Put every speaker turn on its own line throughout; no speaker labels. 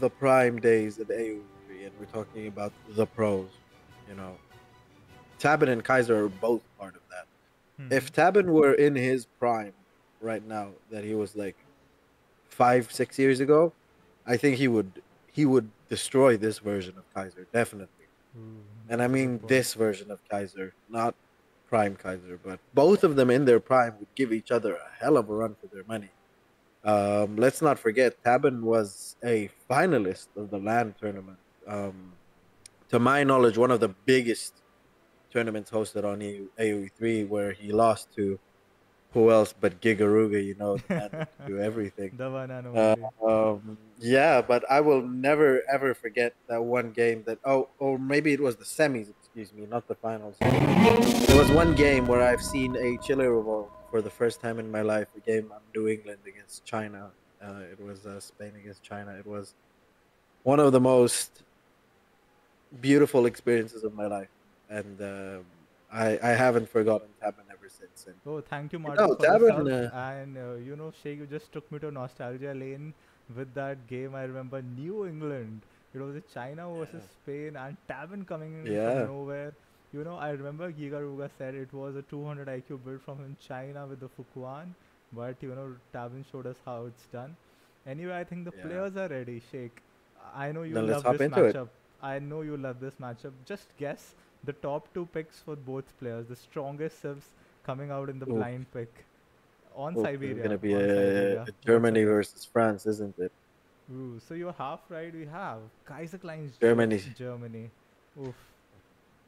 the prime days at AO3, and we're talking about the pros, you know, Tabben and Kaiser are both part of that.
Hmm.
If Tabben were in his prime right now, that he was like 5, 6 years ago, I think he would destroy this version of Kaiser definitely.
Ooh,
And I
that's a good
mean
point.
this version of Kaiser, not prime Kaiser, but both of them in their prime would give each other a hell of a run for their money. Let's not forget, Tabben was a finalist of the LAN tournament. To my knowledge, one of the biggest tournaments hosted on AOE3, where he lost to who else but Gigaruga, the man that can do everything.
The one and only.
Yeah, but I will never ever forget that one game that, or maybe it was the semis, excuse me, not the finals. There was one game where I've seen a Chile revolt for the first time in my life. A game on New England against China. It was Spain against China. It was one of the most beautiful experiences of my life, and I haven't forgotten Tabin ever since. And
Oh, thank you,
you
Martin,
know,
for the
Tabin,
sub. And Sheikh, you just took me to nostalgia lane with that game. I remember New England. It was China versus
yeah,
Spain, and Tabin coming in from
yeah,
nowhere. I remember Giga Ruga said it was a 200 IQ build from in China with the Fukuan, but Tabin showed us how it's done. Anyway, I think the
yeah.
players are ready. Sheikh, I know you
Then let's
love
hop
this
into it.
matchup. I know you love this matchup. Just guess the top two picks for both players, the strongest civs coming out in the
Oof,
blind pick on
oof, this is
Siberia.
gonna be
On Siberia.
a
What's your
Germany
guess?
versus France, isn't it?
Ooh, so you're half right. We have Kaiserklein's
Germany.
Germany. Oof,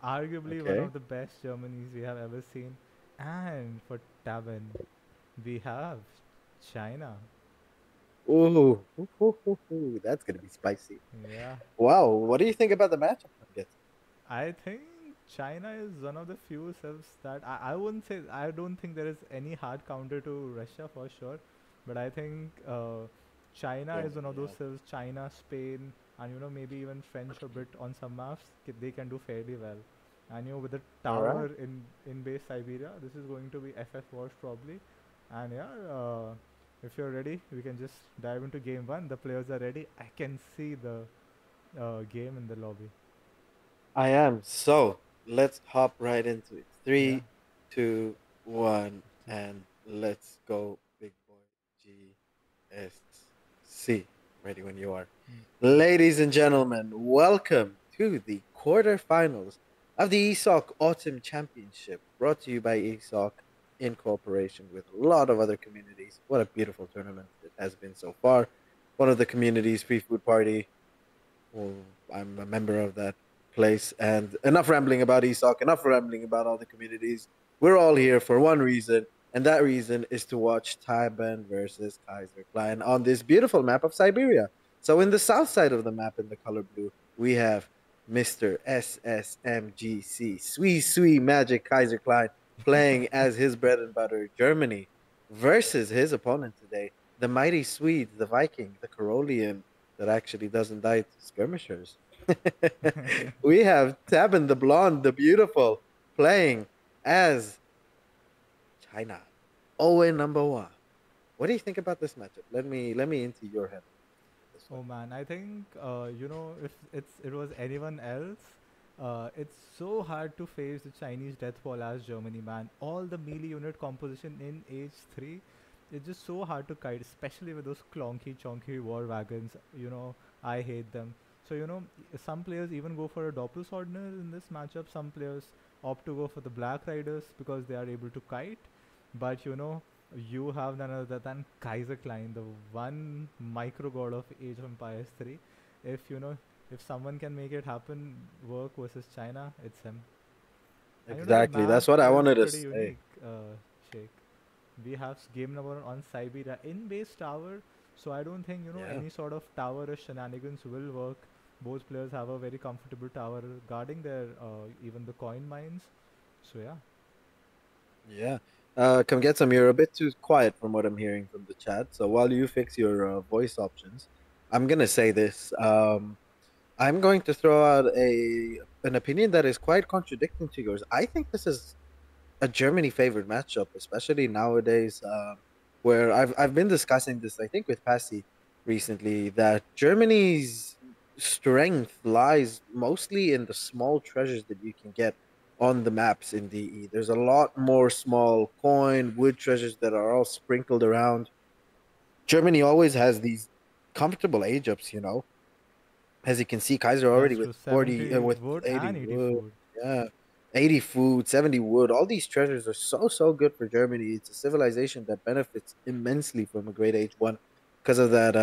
arguably one
Okay.
of the best Germanys we have ever seen. And for Tabin, we have China.
Ooh, that's gonna be spicy.
Yeah,
Wow, what do you think about the matchup I'm getting?
I think China is one of the few civs that I wouldn't say, I don't think there is any hard counter to Russia for sure, but I think China is one
Germany,
of those
yeah.
civs. China, Spain, and maybe even French a bit on some maps. They can do fairly well, and with the
All right.
tower in base Siberia, this is going to be FF Wars probably, and yeah. If you're ready, we can just dive into game one. The players are ready. I can see the game in the lobby.
I am. So let's hop right into it.
Yeah.
3, 2, 1, and let's go, big boy. GSC. Ready when you are. Ladies and gentlemen, welcome to the quarterfinals of the ESOC Autumn Championship, brought to you by ESOC in cooperation with a lot of other communities. What a beautiful tournament it has been so far. One of the communities, Free Food Party, well, I'm a member of that place. And enough rambling about ESOC, enough rambling about all the communities. We're all here for one reason, and that reason is to watch Tabben versus Kaiserklein on this beautiful map of Siberia. So, in the south side of the map, in the color blue, we have Mr. SSMGC, Sweet Magic Kaiserklein, playing as his bread and butter, Germany, versus his opponent today, the mighty Swede, the Viking, the Carolian, that actually doesn't die to skirmishers. We have Tabin the blonde, the beautiful, playing as China. Owen number one. What do you think about this matchup? Let me into your head this one.
Oh man, I think if it was anyone else, it's so hard to face the Chinese death ball as Germany, man. All the melee unit composition in H3, it's just so hard to kite, especially with those clonky, chonky war wagons. I hate them. So some players even go for a doppelswordner in this matchup. Some players opt to go for the black riders because they are able to kite. But you have none other than Kaiser Klein, the one micro god of Age of Empires 3. If someone can make it happen, work versus China, it's him. And the
Exactly.
map
That's what I
is
wanted to
pretty
say.
unique, Sheikh. We have game number one on Siberia in base tower, so I don't think
Yeah.
any sort of tower shenanigans will work. Both players have a very comfortable tower guarding their even the coin mines. So yeah.
Yeah. Come get some. You're a bit too quiet from what I'm hearing from the chat. So while you fix your voice options, I'm gonna say this. I'm going to throw out an opinion that is quite contradicting to yours. I think this is a Germany favored matchup, especially nowadays, where I've been discussing this, I think, with Passy. recently that Germany's strength lies mostly in the small treasures that you can get on the maps in DE. There's a lot more small coin, wood treasures that are all sprinkled around. Germany always has these comfortable age ups, as you can see, Kaiser already
That's
with
true.
40,
70
with
wood
80
and 80
wood.
food.
Yeah. 80 food, 70 wood. All these treasures are so good for Germany. It's a civilization that benefits immensely from a great age one because of that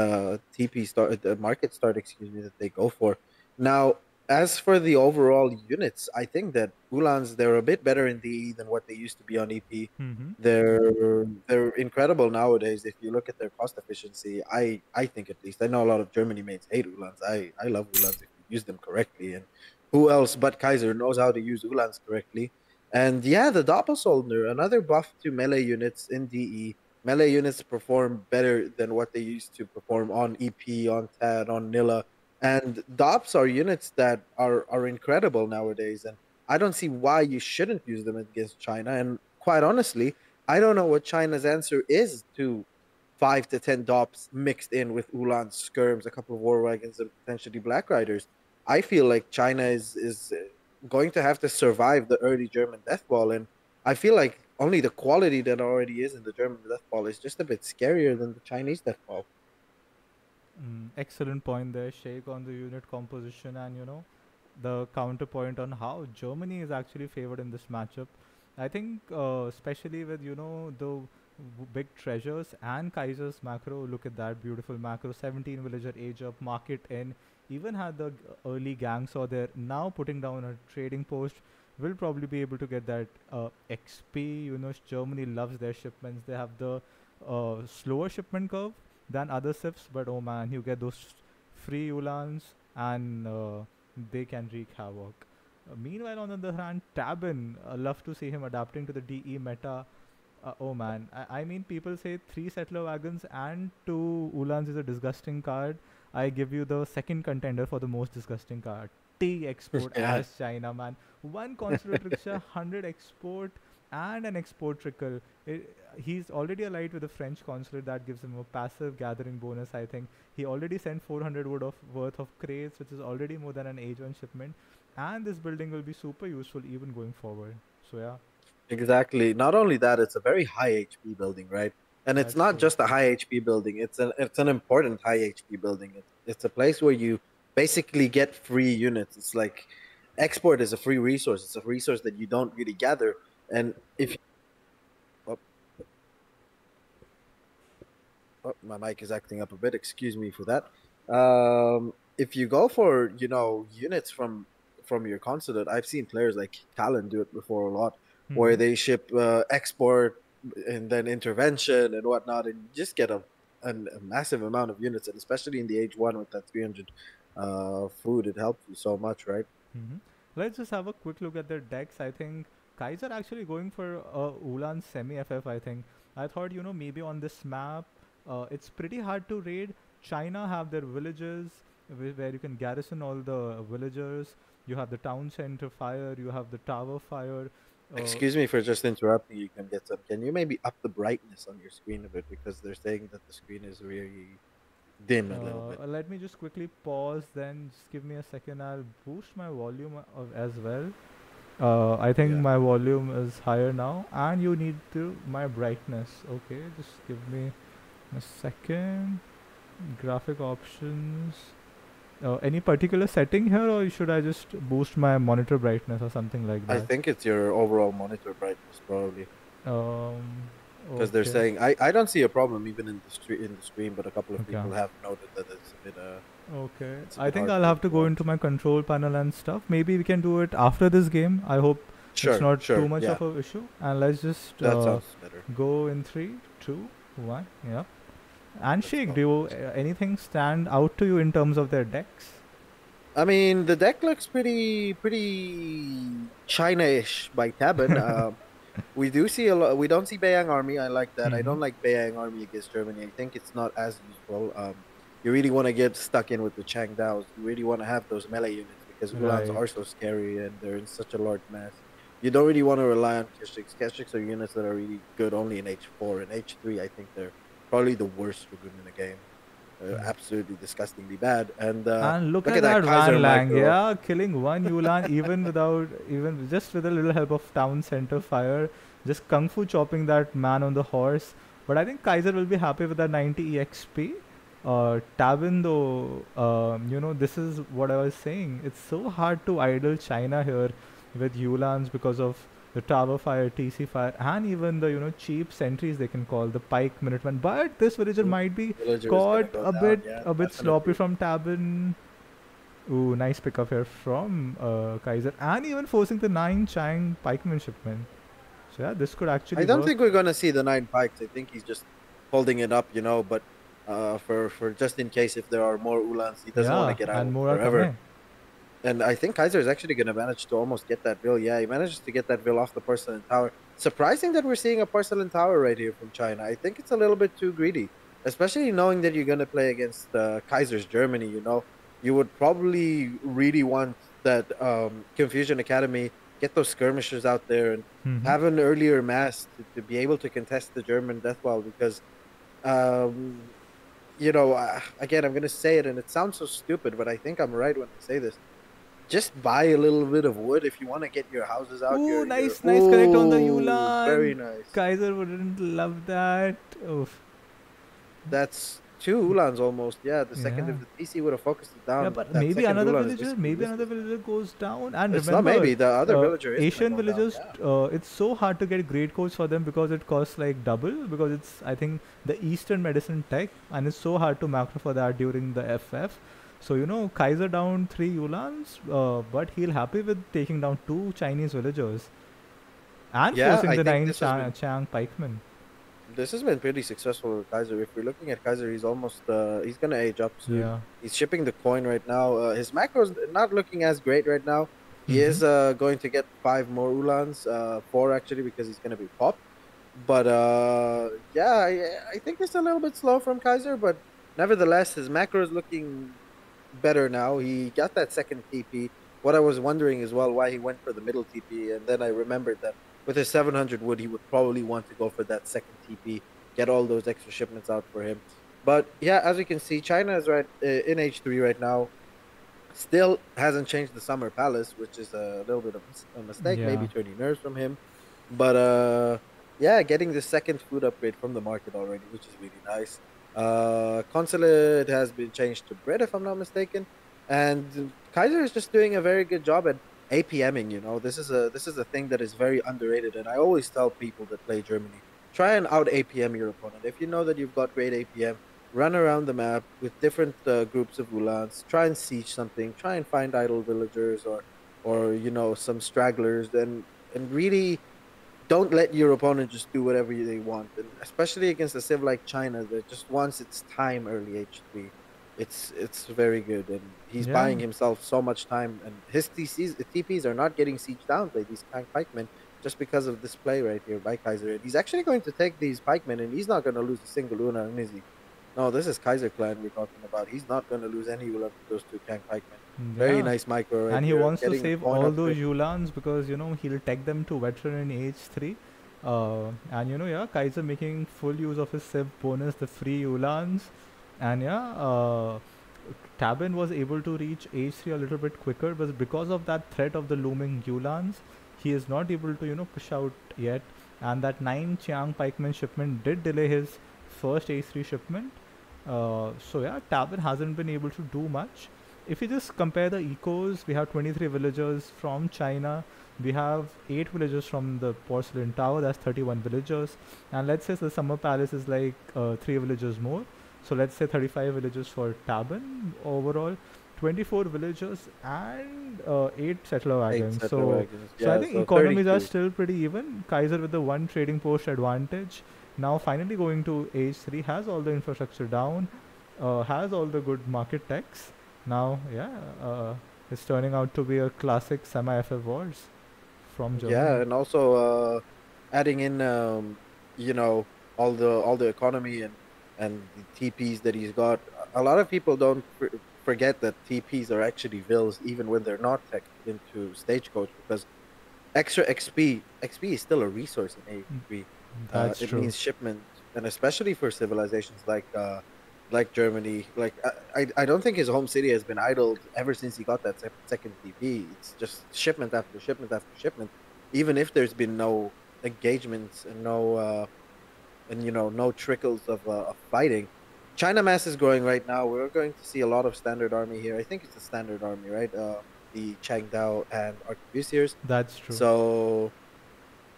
TP start, the market start, excuse me, that they go for. Now, as for the overall units, I think that Ulans, they're a bit better in DE than what they used to be on EP.
Mm-hmm.
They're incredible nowadays. If you look at their cost efficiency, I think at least I know a lot of Germany mates hate Ulans. I love Ulans if you use them correctly. And who else but Kaiser knows how to use Ulans correctly? And yeah, the Doppelsolder, another buff to melee units in DE. Melee units perform better than what they used to perform on EP, on TAD, on Nilla. And Dops are units that are incredible nowadays. And I don't see why you shouldn't use them against China. And quite honestly, I don't know what China's answer is to 5 to 10 DOPs mixed in with Ulan's skirms, a couple of war wagons, and potentially Black Riders. I feel like China is going to have to survive the early German death ball, and I feel like only the quality that already is in the German death ball is just a bit scarier than the Chinese death ball.
Excellent point there, Sheikh, on the unit composition and the counterpoint on how Germany is actually favored in this matchup. I think, especially with the big treasures and Kaiser's macro. Look at that beautiful macro. 17 villager age up, market in. Even had the early gang saw there. Now putting down a trading post. Will probably be able to get that XP. Germany loves their shipments. They have the slower shipment curve than other sips, but oh man, you get those free Ulans and they can wreak havoc. Meanwhile, on the other hand, Tabben, love to see him adapting to the DE meta. Oh man, I mean, people say 3 settler wagons and 2 Ulans is a disgusting card. I give you the second contender for the most disgusting card. T export
Yeah,
as China, man. One consulate rickshaw, 100 export, and an export trickle. He's already allied with the French consulate that gives him a passive gathering bonus. I think he already sent 400 wood of worth of crates, which is already more than an age one shipment. And this building will be super useful even going forward. So yeah,
exactly. Not only that, it's a very high HP building, right? And it's
that's
not
true.
just a high HP building. It's an important high HP building. It's a place where you basically get free units. It's like export is a free resource. It's a resource that you don't really gather. And if oh, my mic is acting up a bit, excuse me for that. If you go for units from your consulate, I've seen players like Talon do it before a lot, where
Mm-hmm.
they ship export and then intervention and whatnot, and you just get a massive amount of units, and especially in the age one with that 300 food, it helps you so much, right?
Mm-hmm. Let's just have a quick look at their decks. I think Kaiser actually going for Ulan semi FF. I think I thought maybe on this map, it's pretty hard to raid. China have their villages where you can garrison all the villagers. You have the town center fire. You have the tower fire. Uh,
Excuse me for just interrupting. You can get some. Can you maybe up the brightness on your screen a bit because they're saying that the screen is really dim a little bit.
Let me just quickly pause. Then just give me a second. I'll boost my volume as well. I think
Yeah.
my volume is higher now, and you need to my brightness. Okay, just give me a second. Graphic options. Any particular setting here, or should I just boost my monitor brightness or something like
I
that?
think it's your overall monitor brightness probably
Um,
because they're
okay,
saying I don't see a problem even in the screen, but a couple of
okay,
people have noted that
okay.
it's a
I
bit
think
hard
I'll
for
have
them
to
to
go into
watch.
my control panel and stuff. Maybe we can do it after this game. I hope it's
Sure,
not too
sure,
much
yeah,
of a issue. And let's just
that sounds better.
go in 3, 2, 1. Yeah. And
Let's
Sheikh,
go.
do you,
Let's go.
anything stand out to you in terms of their decks?
I mean, the deck looks pretty China-ish by Tabin. We do see a lot. We don't see Bayang Army. I like that. I
Mm-hmm.
don't like Bayang Army against Germany. I think it's not as useful. You really want to get stuck in with the Chang Daos. You really want to have those melee units because Ulans
Right.
are so scary and they're in such a large mass. You don't really want to rely on Keshiks. Keshiks are units that are really good only in H4 and H3. I think they're probably the worst Dragoon in the game. absolutely disgustingly bad. And
And look
look
at
at that
that
Kaiser
Van Lang,
micro.
yeah, killing one Yulan even without, even just with a little help of town center fire, just kung fu chopping that man on the horse. But I think Kaiser will be happy with that 90 EXP. Tabin though, this is what I was saying. It's so hard to idle China here with Yulans because of the tower fire, TC fire, and even the cheap sentries they can call the Pike Minuteman. But this villager
Mhm.
might be
Villager is gonna
caught
go
a
down.
bit
Yeah,
a bit sloppy
definitely.
from Tabin. Ooh, nice pickup here from Kaiser, and even forcing the 9 Chang pikeman shipment. So yeah, this could
I
actually
don't
work.
think we're gonna see the 9 pikes. I think he's just holding it up, but for just in case if there are more Ulans, he doesn't want to
Yeah,
get
and
idle
more are
forever.
coming.
And I think Kaiser is actually gonna manage to almost get that bill. Yeah, he manages to get that bill off the porcelain tower. Surprising that we're seeing a porcelain tower right here from China. I think it's a little bit too greedy, especially knowing that you're gonna play against Kaiser's Germany. You would probably really want that Confusion Academy, get those skirmishers out there and
Hmm.
have an earlier mass to be able to contest the German death wall because um again, I'm going to say it and it sounds so stupid, but I think I'm right when I say this. Just buy a little bit of wood if you want to get your houses out,
Ooh,
your
nice connect on the
ooh, very
Yulan.
nice.
Kaiser wouldn't love that. Oof.
That's two Ulans almost. Yeah, the second
Yeah.
if the TC would have focused it
Yeah,
down,
but
that second Ulan is basically
maybe another
useless.
villager goes down. And
It's not
remember,
maybe the other villager is going to
Asian
go down.
villagers,
Yeah.
it's so hard to get grade codes for them because it costs like double. Because it's, I think, the Eastern medicine tech, and it's so hard to macro for that during the FF. So, Kaiser down 3 Yulans, but he'll happy with taking down 2 Chinese villagers and
Yeah,
forcing
I
the
think
9 Chang pikemen.
this has been pretty successful with Kaiser. If we're looking at Kaiser, he's almost he's gonna age up soon.
Yeah.
He's shipping the coin right now. His macro's not looking as great right now. He
Mm-hmm.
is going to get 5 more Ulans, 4 actually because he's gonna be popped. But yeah, I think it's a little bit slow from Kaiser, but nevertheless, his macro is looking better now. He got that second TP. What I was wondering as well why he went for the middle TP, and then I remembered that with his 700 wood, he would probably want to go for that second TP, get all those extra shipments out for him. But yeah, as we can see, China is right in H3 right now. Still hasn't changed the Summer Palace, which is a little bit of a mistake,
Yeah.
maybe turning nerves from him. But yeah, getting the second food upgrade from the market already, which is really nice. Consulate has been changed to bread, if I'm not mistaken, and Kaiser is just doing a very good job at APMing. This is a thing that is very underrated, and I always tell people that play Germany, try and out APM your opponent. If you know that you've got great APM, run around the map with different groups of Ulans, try and siege something, try and find idle villagers or some stragglers, and really don't let your opponent just do whatever they want, and especially against a civ like China that just wants its time early H3. It's very good, and he's
Yeah.
buying himself so much time, and his TPs are not getting sieged down by these tank pikemen just because of this play right here by Kaiser. And he's actually going to take these pikemen, and he's not going to lose a single Una, is he? No, this is Kaiserklein we're talking about. He's not going to lose any Ulan to those two tank pikemen. Very
Yeah.
nice micro right
And he
here,
wants to
getting a
save
coin
all
up
those
there.
Yulans because he'll tech them to veteran in age 3. And yeah, Kaiser making full use of his Civ bonus, the free Yulans. And yeah, Tabben was able to reach age 3 a little bit quicker, but because of that threat of the looming Yulans, he is not able to push out yet. And that 9 Chiang pikeman shipment did delay his first age 3 shipment. So yeah, Tabben hasn't been able to do much. If you just compare the ecos, we have 23 villagers from China. We have 8 villagers from the Porcelain Tower, that's 31 villagers. And let's say the Summer Palace is like 3 villagers more. So let's say 35 villagers for Tabben overall. 24 villagers and 8 settler
Eight
wagons.
settler wagons.
So I
Yeah,
think
so
economies are
32.
still pretty even. Kaiser with the one trading post advantage. Now finally going to age 3, has all the infrastructure down, has all the good market techs. Now, yeah, it's turning out to be a classic semi-FF wars from
Yeah,
Germany.
and also adding in you know all the economy and the TPs that he's got. A lot of people don't forget that TPs are actually vills even when they're not tech into stagecoach because extra XP is still a resource in A3.
That's
It
true.
means shipment, and especially for civilizations like like Germany. Like I don't think his home city has been idled ever since he got that second TP. It's just shipment after shipment after shipment. Even if there's been no engagements and no no trickles of fighting. China mass is growing right now. We're going to see a lot of standard army here. I think it's a standard army, right? The Changdao and Arquebusiers.
That's true.
So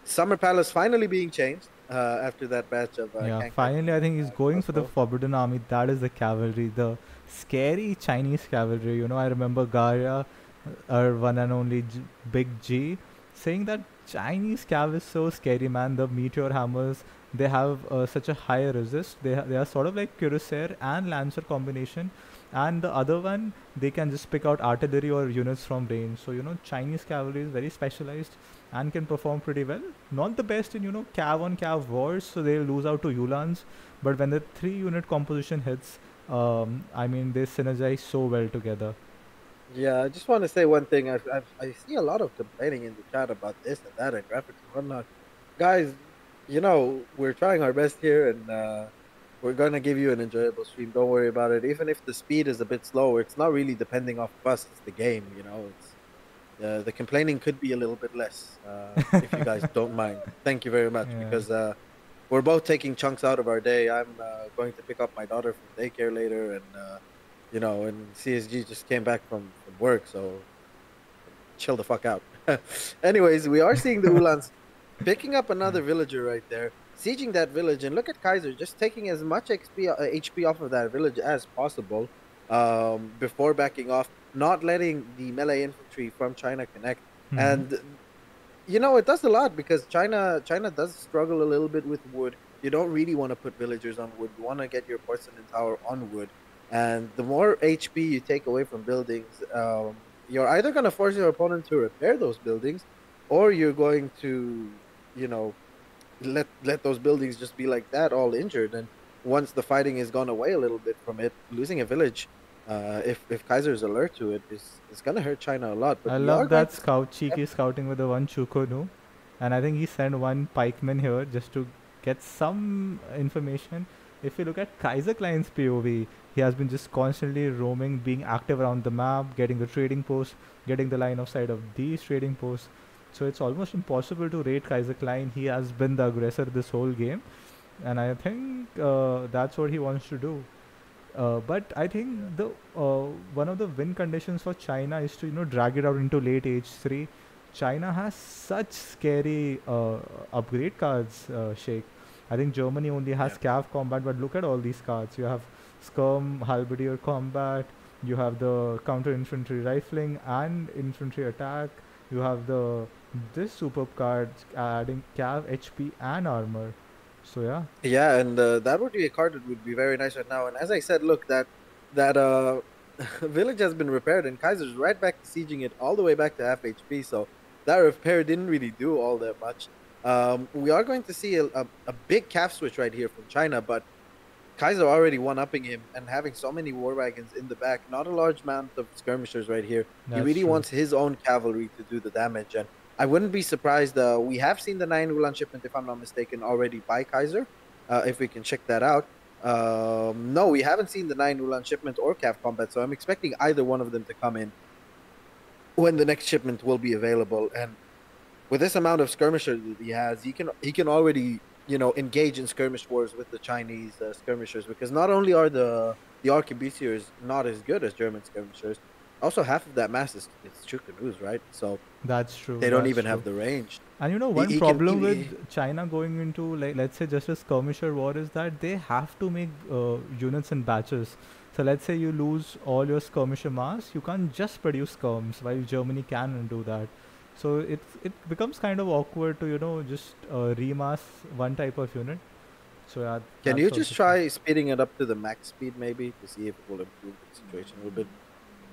Summer Palace finally being changed after that batch of
Yeah,
Kankat
finally, I think he's going for the
crossbow.
Forbidden Army. That is the cavalry, the scary Chinese cavalry. I remember Garia, our one and only Big G, saying that Chinese cav is so scary, man. The meteor hammers, they have such a high resist. They are sort of like Cuirassier and Lancer combination. And the other one, they can just pick out artillery or units from range. So, Chinese cavalry is very specialized and can perform pretty well. Not the best in cav on cav wars, so they'll lose out to Yulans. But when the 3 unit composition hits, I mean they synergize so well together.
Yeah, I just want to say one thing. I see a lot of complaining in the chat about this and that and graphics and whatnot. Guys, we're trying our best here, and we're gonna give you an enjoyable stream. Don't worry about it. Even if the speed is a bit slower, it's not really depending off of us. It's the game. It's the complaining could be a little bit less if you guys don't mind. Thank you very much,
Yeah.
because we're both taking chunks out of our day. I'm going to pick up my daughter from daycare later, and CSG just came back from work, so chill the fuck out. Anyways, we are seeing the Ulans picking up another villager right there, sieging that village, and look at Kaiser just taking as much HP off of that village as possible before backing off, not letting the melee infantry from China connect.
Mm-hmm.
And it does a lot, because China does struggle a little bit with wood. You don't really want to put villagers on wood. You want to get your porcelain tower on wood. And the more HP you take away from buildings, you're either going to force your opponent to repair those buildings, or you're going to, you know, let those buildings just be like that, all injured. And once the fighting has gone away a little bit from it, losing a village, if Kaiser's alert to it, is going to hurt China a lot. But
I
we are
love
going
that
to
cheeky scouting with the one Chukonu. And I think he sent one pikeman here just to get some information. If you look at Kaiserklein's POV, he has been just constantly roaming, being active around the map, getting the trading posts, getting the line of sight of these trading posts. So it's almost impossible to rate Kaiserklein. He has been the aggressor this whole game. And I think that's what he wants to do. But I think the one of the win conditions for China is to drag it out into late H3. China has such scary upgrade cards, Sheikh. I think Germany only has cav combat, but look at all these cards. You have skirm, halberdier combat. You have the counter infantry rifling and infantry attack. You have this superb card adding cav, HP, and armor. So yeah.
Yeah, and that would be a card that would be very nice right now. And as I said, look, that village has been repaired, and Kaiser's right back to sieging it all the way back to half HP. So that repair didn't really do all that much. We are going to see a big calf switch right here from China, but Kaiser already one-upping him and having so many war wagons in the back. Not a large amount of skirmishers right here. He
That's
really
true.
wants his own cavalry to do the damage, and I wouldn't be surprised. We have seen the 9 Ulan shipment, if I'm not mistaken, already by Kaiser. If we can check that out. No, we haven't seen the 9 Ulan shipment or Cav Combat, so I'm expecting either one of them to come in when the next shipment will be available. And with this amount of skirmishers that he has, he can already engage in skirmish wars with the Chinese skirmishers, because not only are the arquebusiers not as good as German skirmishers, also half of that mass is Chukanus, right? So
That's true.
they don't
That's
even
true.
have the range.
And one
He can
problem with China going into, like, let's say just a skirmisher war is that they have to make units in batches. So let's say you lose all your skirmisher mass, you can't just produce skirms, while Germany can do that. So it becomes kind of awkward to just remass one type of unit. So yeah,
Can
that's
you
also
just
true.
try speeding it up to the max speed maybe to see if it will improve the situation a little bit?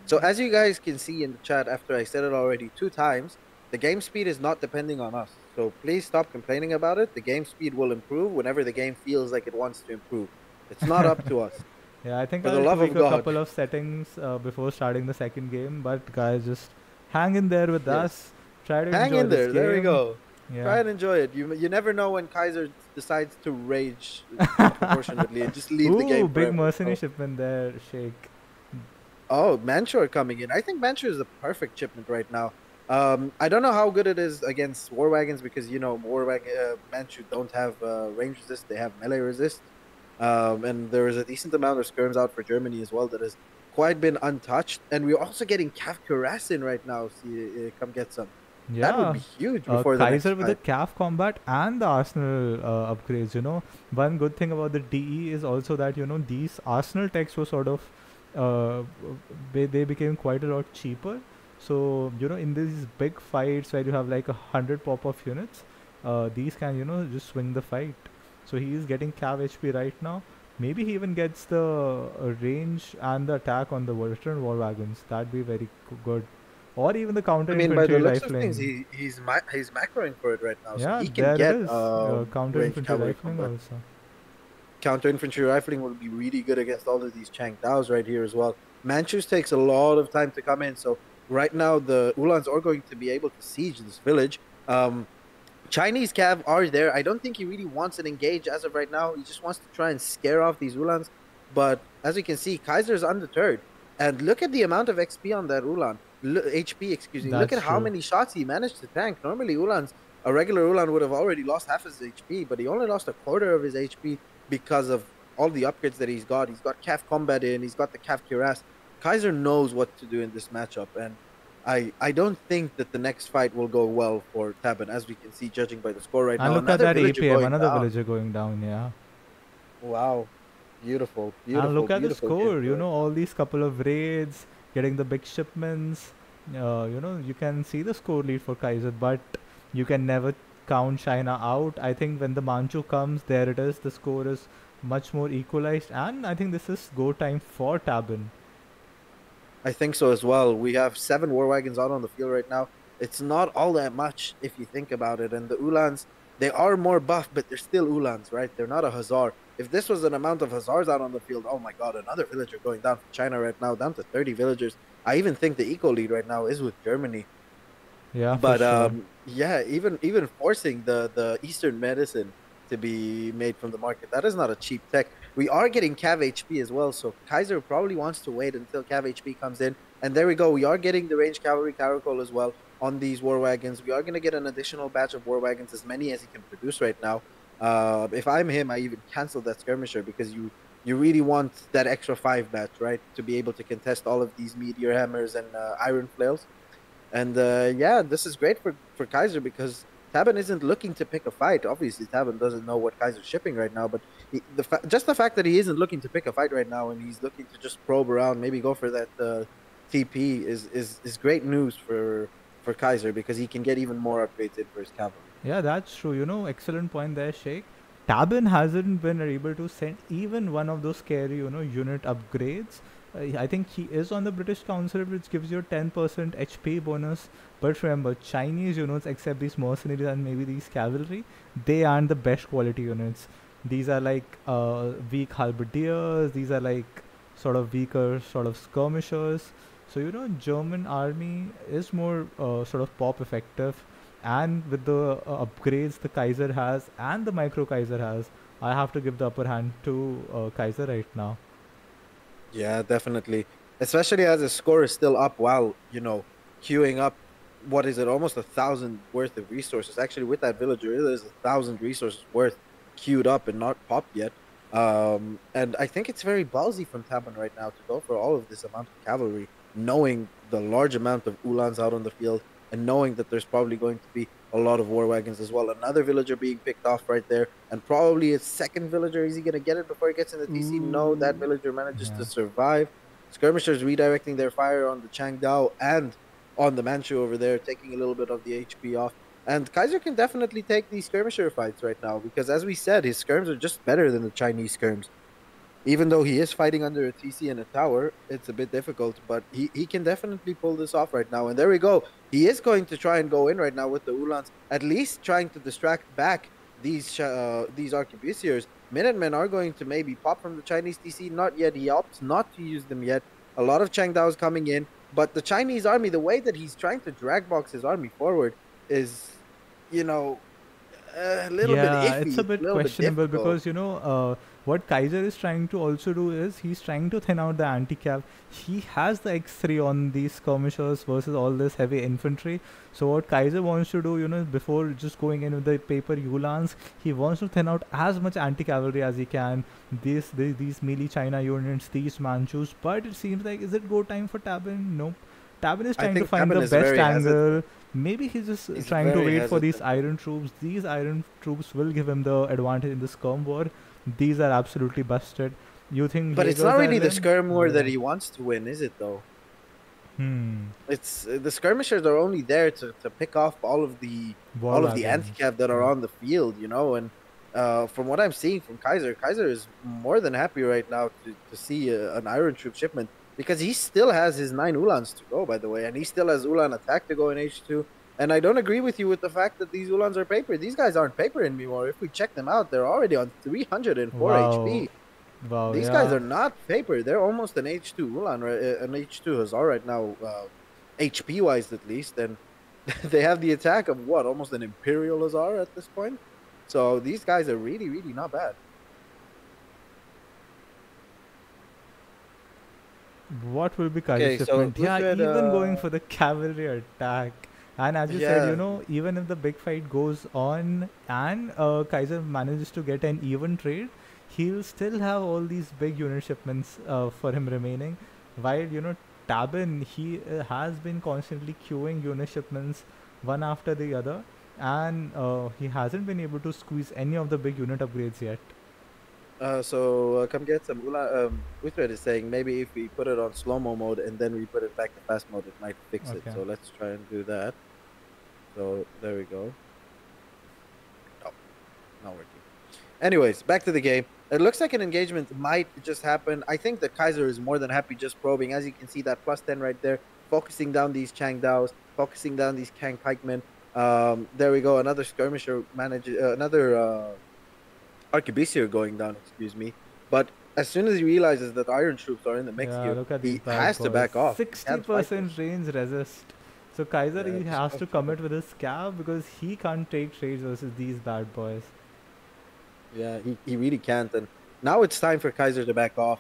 So as you guys can see in the chat, after I said it already 2 times, the game speed is not depending on us. So please stop complaining about it. The game speed will improve whenever the game feels like it wants to improve. It's not up to us.
Yeah, I think
For the
I'll
love
tweak
of
a
God.
couple of settings before starting the 2nd game. But guys, just hang in there with
Yes.
us. Try to
Hang
enjoy
in
this
there. There we
game.
go.
Yeah.
Try and enjoy it. You never know when Kaiser decides to rage disproportionately and just leave the
Ooh,
game
big
forever.
mercenary shipment there, Sheikh.
Oh, Manchur coming in. I think Manchur is the perfect shipment right now. I don't know how good it is against War Wagons because Manchu don't have range resist; they have melee resist. And there is a decent amount of skirms out for Germany as well that has quite been untouched. And we're also getting Cav Karasin right now. See, come get some. That would
Yeah.
be huge before the next
Kaiser with the
fight.
calf combat and the Arsenal upgrades. One good thing about the DE is also that these Arsenal techs were sort of uh, they became quite a lot cheaper. So in these big fights where you have like 100 pop-off units, these can just swing the fight. So he is getting cav HP right now. Maybe he even gets the range and the attack on the veteran war wagons. That'd be very good. Or even the counter
I mean, by the
infantry
looks of things,
rifling.
he's macroing for it right now, so
Yeah,
he can
there it
get
is. Counter
range
infantry
cavalry
rifling
combat.
also.
Counter infantry rifling will be really good against all of these Chang Daos right here as well. Manchus takes a lot of time to come in, so right now the Ulans are going to be able to siege this village. Chinese Cav are there. I don't think he really wants an engage as of right now. He just wants to try and scare off these Ulans. But as you can see, Kaiser is undeterred. And look at the amount of XP on that Ulan. HP, excuse me. Look
That's
at how
true.
many shots he managed to tank. Normally, a regular Ulan would have already lost half his HP, but he only lost a quarter of his HP because of all the upgrades that he's got. He's got Calf Combat in, he's got the Calf Cuirass. Kaiser knows what to do in this matchup. And I don't think that the next fight will go well for Tabben, as we can see, judging by the score right
And
now.
look at
Another
that
villager
APM,
going
another
down.
villager going down, yeah.
Wow. Beautiful,
And
beautiful,
look at the
beautiful
score,
gameplay.
all these couple of raids, getting the big shipments. You can see the score lead for Kaiser, but you can never count China out. I think when the Manchu comes, there it is. The score is much more equalized, and I think this is go time for Tabin.
I think so as well. We have 7 war wagons out on the field right now. It's not all that much if you think about it. And the Ulans, they are more buff, but they're still Ulans, right? They're not a Hazar. If this was an amount of Hazars out on the field, oh my God, another villager going down for China right now, down to 30 villagers. I even think the eco lead right now is with Germany.
Yeah, for
But
sure.
yeah, even forcing the Eastern medicine to be made from the market, that is not a cheap tech. We are getting Cav HP as well, so Kaiser probably wants to wait until Cav HP comes in. And there we go. We are getting the range cavalry caracol as well on these war wagons. We are going to get an additional batch of war wagons, as many as he can produce right now. If I'm him, I even cancel that skirmisher because you really want that extra 5 batch, right, to be able to contest all of these meteor hammers and iron flails. And yeah, this is great for Kaiser because Tabben isn't looking to pick a fight. Obviously, Tabben doesn't know what Kaiser's shipping right now, but just the fact that he isn't looking to pick a fight right now and he's looking to just probe around, maybe go for that TP is great news for Kaiser because he can get even more upgrades in for his cavalry.
Yeah, that's true. Excellent point there, Sheikh. Tabin hasn't been able to send even one of those scary, unit upgrades. I think he is on the British Council, which gives you a 10% HP bonus. But remember, Chinese units, except these mercenaries and maybe these cavalry, they aren't the best quality units. These are like weak halberdiers. These are like sort of weaker sort of skirmishers. So German army is more sort of pop effective, and with the upgrades the Kaiser has and the micro Kaiser has, I have to give the upper hand to Kaiser right now.
Yeah, definitely. Especially as the score is still up while, queuing up, what is it, almost 1,000 worth of resources. Actually, with that villager, it is 1,000 resources worth queued up and not popped yet. And I think it's very ballsy from Tabon right now to go for all of this amount of cavalry, knowing the large amount of Ulans out on the field and knowing that there's probably going to be a lot of war wagons as well. Another villager being picked off right there, and probably a second villager. Is he going to get it before he gets in the TC? No, that
Ooh.
villager manages
Yeah.
to survive. Skirmishers redirecting their fire on the Changdao and on the Manchu over there, taking a little bit of the HP off. And Kaiser can definitely take these skirmisher fights right now because, as we said, his skirms are just better than the Chinese skirms. Even though he is fighting under a TC and a tower, it's a bit difficult, but he can definitely pull this off right now. And there we go. He is going to try and go in right now with the Ulans, at least trying to distract back these arquebusiers. Minutemen are going to maybe pop from the Chinese TC. Not yet. He opts not to use them yet. A lot of Changdao is coming in, but the Chinese army, the way that he's trying to drag box his army forward is you know, a little bit
Yeah, it's
iffy.
a
It's a
bit
little bit
questionable
difficult.
because what Kaiser is trying to also do is he's trying to thin out the anti-cav. He has the X3 on these skirmishers versus all this heavy infantry. So what Kaiser wants to do, before just going in with the paper Ulans, he wants to thin out as much anti-cavalry as he can. These melee China units, these Manchus. But it seems like, is it go time for Tabben? Nope. Tabben is
I
trying to
think
find
Tabben
the
is
best
very
angle.
hesitant.
Maybe he's just
He's
trying to
very
wait for these
hesitant.
iron troops. These iron troops will give him the advantage in the skirm war. These are absolutely busted. You think
But it's not
Jaegers are
really the
in?
skirm war that
Yeah.
he wants to win, is it though?
Hmm.
It's the skirmishers are only there to pick off
War
all of the
wagons.
anti-cav that are
Yeah.
on the field, you know. And from what I'm seeing from Kaiser, Kaiser is more than happy right now to see an Iron Troop shipment because he still has his 9 Ulans to go, by the way, and he still has Ulan attack to go in H2. And I don't agree with you with the fact that these Ulans are paper. These guys aren't paper anymore. If we check them out, they're already on 304
Wow.
HP.
Wow.
These guys
Yeah.
are not paper. They're almost an H2 Ulan, an H2 Hussar right now, HP wise at least. And they have the attack of what, almost an Imperial Hussar at this point. So these guys are really, really not bad.
What will be Kaiser's
Okay, so
shipment?
look
Yeah,
at
even going for the cavalry attack. And as you said,
yeah.
even if the big fight goes on and Kaiser manages to get an even trade, he'll still have all these big unit shipments for him remaining. While, Tabin, he has been constantly queuing unit shipments one after the other, and he hasn't been able to squeeze any of the big unit upgrades yet.
So come get some Ula. Uthred is saying maybe if we put it on slow-mo mode and then we put it back to fast mode, it might fix it.
Okay.
So let's try and do that. So there we go. Oh, not working. Anyways, back to the game. It looks like an engagement might just happen. I think the Kaiser is more than happy just probing. As you can see, that +10 right there, focusing down these Chang Daos, focusing down these Kang pikemen. There we go. Another skirmisher manages, another arquebusier going down, excuse me. But as soon as he realizes that iron troops are in the mix
Yeah,
here,
look at these
he
bad
has to
boys.
back off. He can't fight this.
60% range resist. So Kaiser,
Yeah,
he
just
has to commit with his scab because he can't take trades versus these bad boys.
yeah, he really can't. And now it's time for Kaiser to back off.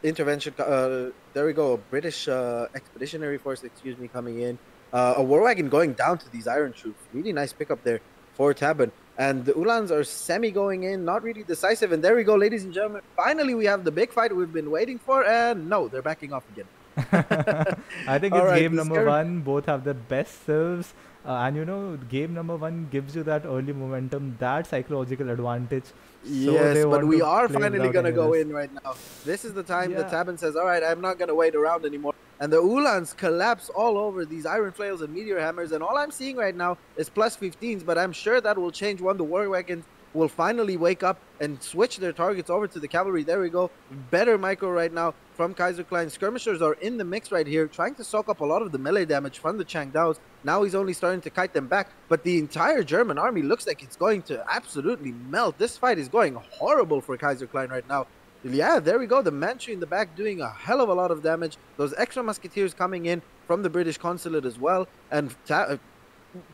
Intervention. There we go. A British expeditionary force, excuse me, coming in. A war wagon going down to these iron troops. Really nice pickup there for Tabben. And the Ulans are semi going in, not really decisive. And there we go, ladies and gentlemen. Finally, we have the big fight we've been waiting for. And no, they're backing off again.
I think
All
it's
right,
game
the
number
scare.
one. Both have the best serves. And game number one gives you that early momentum, that psychological advantage. So they
Yes, but
want
we
to
are
play
finally
without
gonna
any
go
risk.
in right now. This is the time that
Yeah.
Tabin says, "All right, I'm not gonna wait around anymore." And the Ulans collapse all over these iron flails and meteor hammers, and all I'm seeing right now is +15s. But I'm sure that will change when the war wagons will finally wake up and switch their targets over to the cavalry. There we go. Better micro right now from Kaiserklein. Skirmishers are in the mix right here, trying to soak up a lot of the melee damage from the Changdaos. Now he's only starting to kite them back, but the entire German army looks like it's going to absolutely melt. This fight is going horrible for Kaiserklein right now. Yeah, there we go. The Manchu in the back doing a hell of a lot of damage. Those extra musketeers coming in from the British consulate as well. And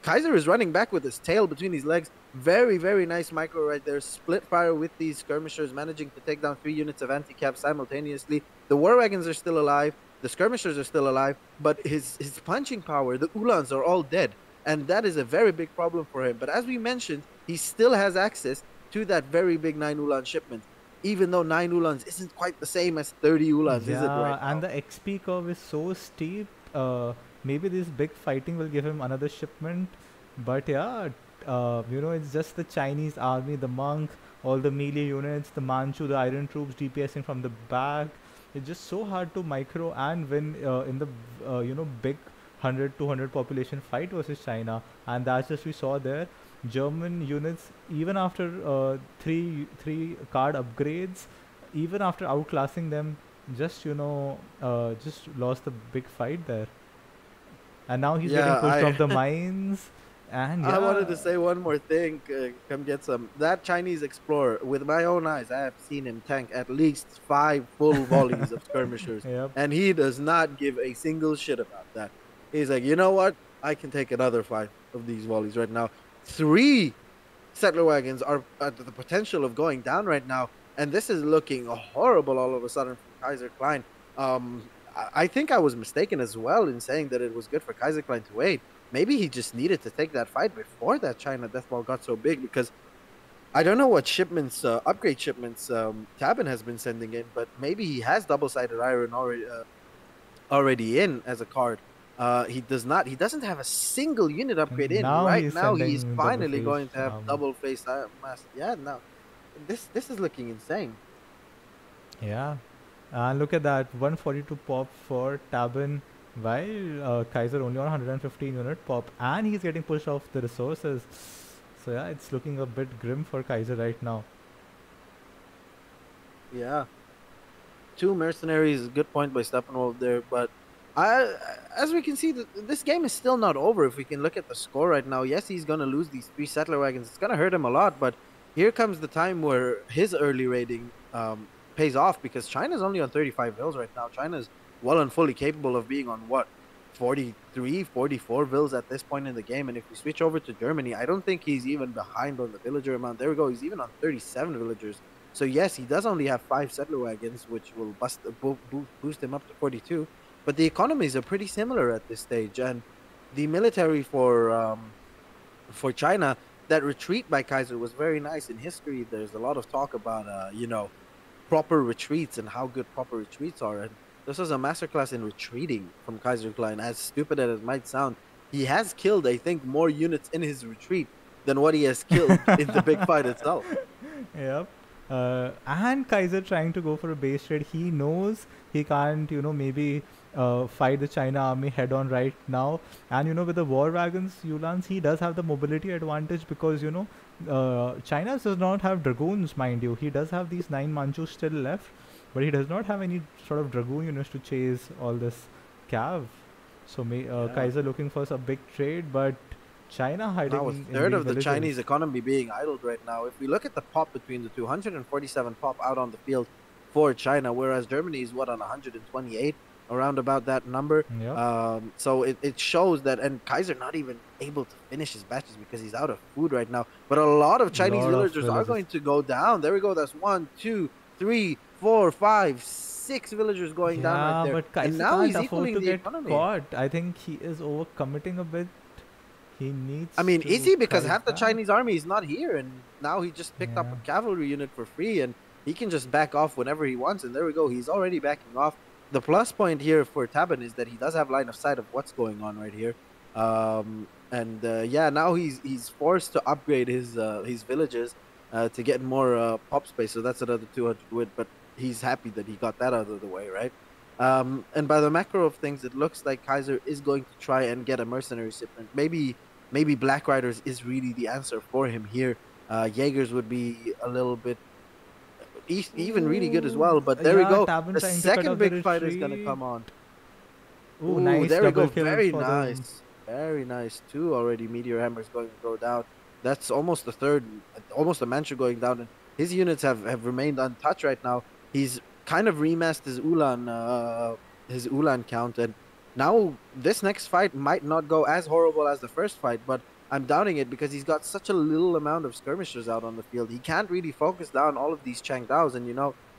Kaiser is running back with his tail between his legs. Very, very nice micro right there. Split fire with these skirmishers, managing to take down 3 units of anti-cap simultaneously. The war wagons are still alive. The skirmishers are still alive. But his punching power, the Ulans are all dead. And that is a very big problem for him. But as we mentioned, he still has access to that very big 9 Ulan shipment. Even though 9 Ulans isn't quite the same as 30 Ulans, is it right
Yeah, and
now?
the XP curve is so steep. Maybe this big fighting will give him another shipment. But yeah, it's just the Chinese army, the monk, all the melee units, the Manchu, the iron troops DPSing from the back. It's just so hard to micro and win in the big 100 200 population fight versus China. And that's just we saw there. German units, even after three card upgrades, even after outclassing them, just lost the big fight there. And now he's getting
Yeah,
pushed off the mines. And
I wanted
yeah,
to say one more thing. Come get some. That Chinese explorer, with my own eyes, I have seen him tank at least 5 full volleys of skirmishers,
yep.
and he does not give a single shit about that. He's like, you know what? I can take another 5 of these volleys right now. 3 settler wagons are at the potential of going down right now, and this is looking horrible all of a sudden from Kaiserklein. I think I was mistaken as well in saying that it was good for Kaiserklein to wait. Maybe he just needed to take that fight before that China deathball got so big, because I don't know what shipments, upgrade shipments, Tabben has been sending in, but maybe he has double-sided iron already in as a card. He does not. He doesn't have a single unit upgrade
And
in
now
right
he's
now. He's
sending double
finally
face.
going to have double face mask. Yeah, now this is looking insane.
Yeah. And look at that, 142 pop for Tabben, while Kaiser only on 115 unit pop, and he's getting pushed off the resources. So yeah, it's looking a bit grim for Kaiser right now.
Yeah, 2 mercenaries. Good point by Steppenwolf there, but I, as we can see, this game is still not over. If we can look at the score right now, yes, he's gonna lose these 3 settler wagons. It's gonna hurt him a lot, but here comes the time where his early raiding pays off, because China's only on 35 vills right now. China's well and fully capable of being on what, 43, 44 vills at this point in the game. And if we switch over to Germany, I don't think he's even behind on the villager amount. There we go. He's even on 37 villagers. So yes, he does only have 5 settler wagons, which will boost him up to 42. But the economies are pretty similar at this stage, and the military for China, that retreat by Kaiser was very nice in history. There's a lot of talk about proper retreats and how good proper retreats are, and this was a masterclass in retreating from Kaiserklein. As stupid as it might sound, he has killed, I think, more units in his retreat than what he has killed in the big fight itself.
Yep. And Kaiser trying to go for a base trade. He knows he can't, maybe fight the China army head on right now. And, with the war wagons, Yulans, he does have the mobility advantage because, China does not have dragoons, mind you. He does have these 9 Manchus still left, but he does not have any sort of dragoon units to chase all this cav. So Kaiser looking for some big trade, but China hiding
now a
in
third
the
of the
villages.
Chinese economy being idled right now. If we look at the pop between the 247 pop out on the field for China, whereas Germany is on 128, around about that number.
Yep.
So it shows that, and Kaiser not even able to finish his batches because he's out of food right now. But a lot of Chinese villagers are going to go down. There we go. That's 1, 2, 3, 4, 5, 6 villagers going down right there.
But Kaiser
and now
can't
he's
afford
equaling
to
the
get
economy.
caught. I think he is overcommitting a bit. He needs.
I mean,
to
is he? Because
cut
half the
back.
Chinese army is not here, and now he just picked up a cavalry unit for free, and he can just back off whenever he wants. And there we go. He's already backing off. The plus point here for Tabben is that he does have line of sight of what's going on right here. Now he's forced to upgrade his villages to get more pop space. So that's another 200 win. But he's happy that he got that out of the way, right? And by the macro of things, it looks like Kaiser is going to try and get a mercenary shipment. Maybe Black Riders is really the answer for him here. Jaegers would be a little bit even really good as well. But there we go. The second big fight is going to come on.
Ooh, nice.
There we go.
kill
Very
for
nice.
them.
Very nice. 2 already meteor hammers going to go down. That's almost the third, almost a Manchu going down. And his units have remained untouched right now. He's kind of remasked his Ulan count, and now this next fight might not go as horrible as the first fight, but I'm doubting it because he's got such a little amount of skirmishers out on the field. He can't really focus down all of these Changdaos, and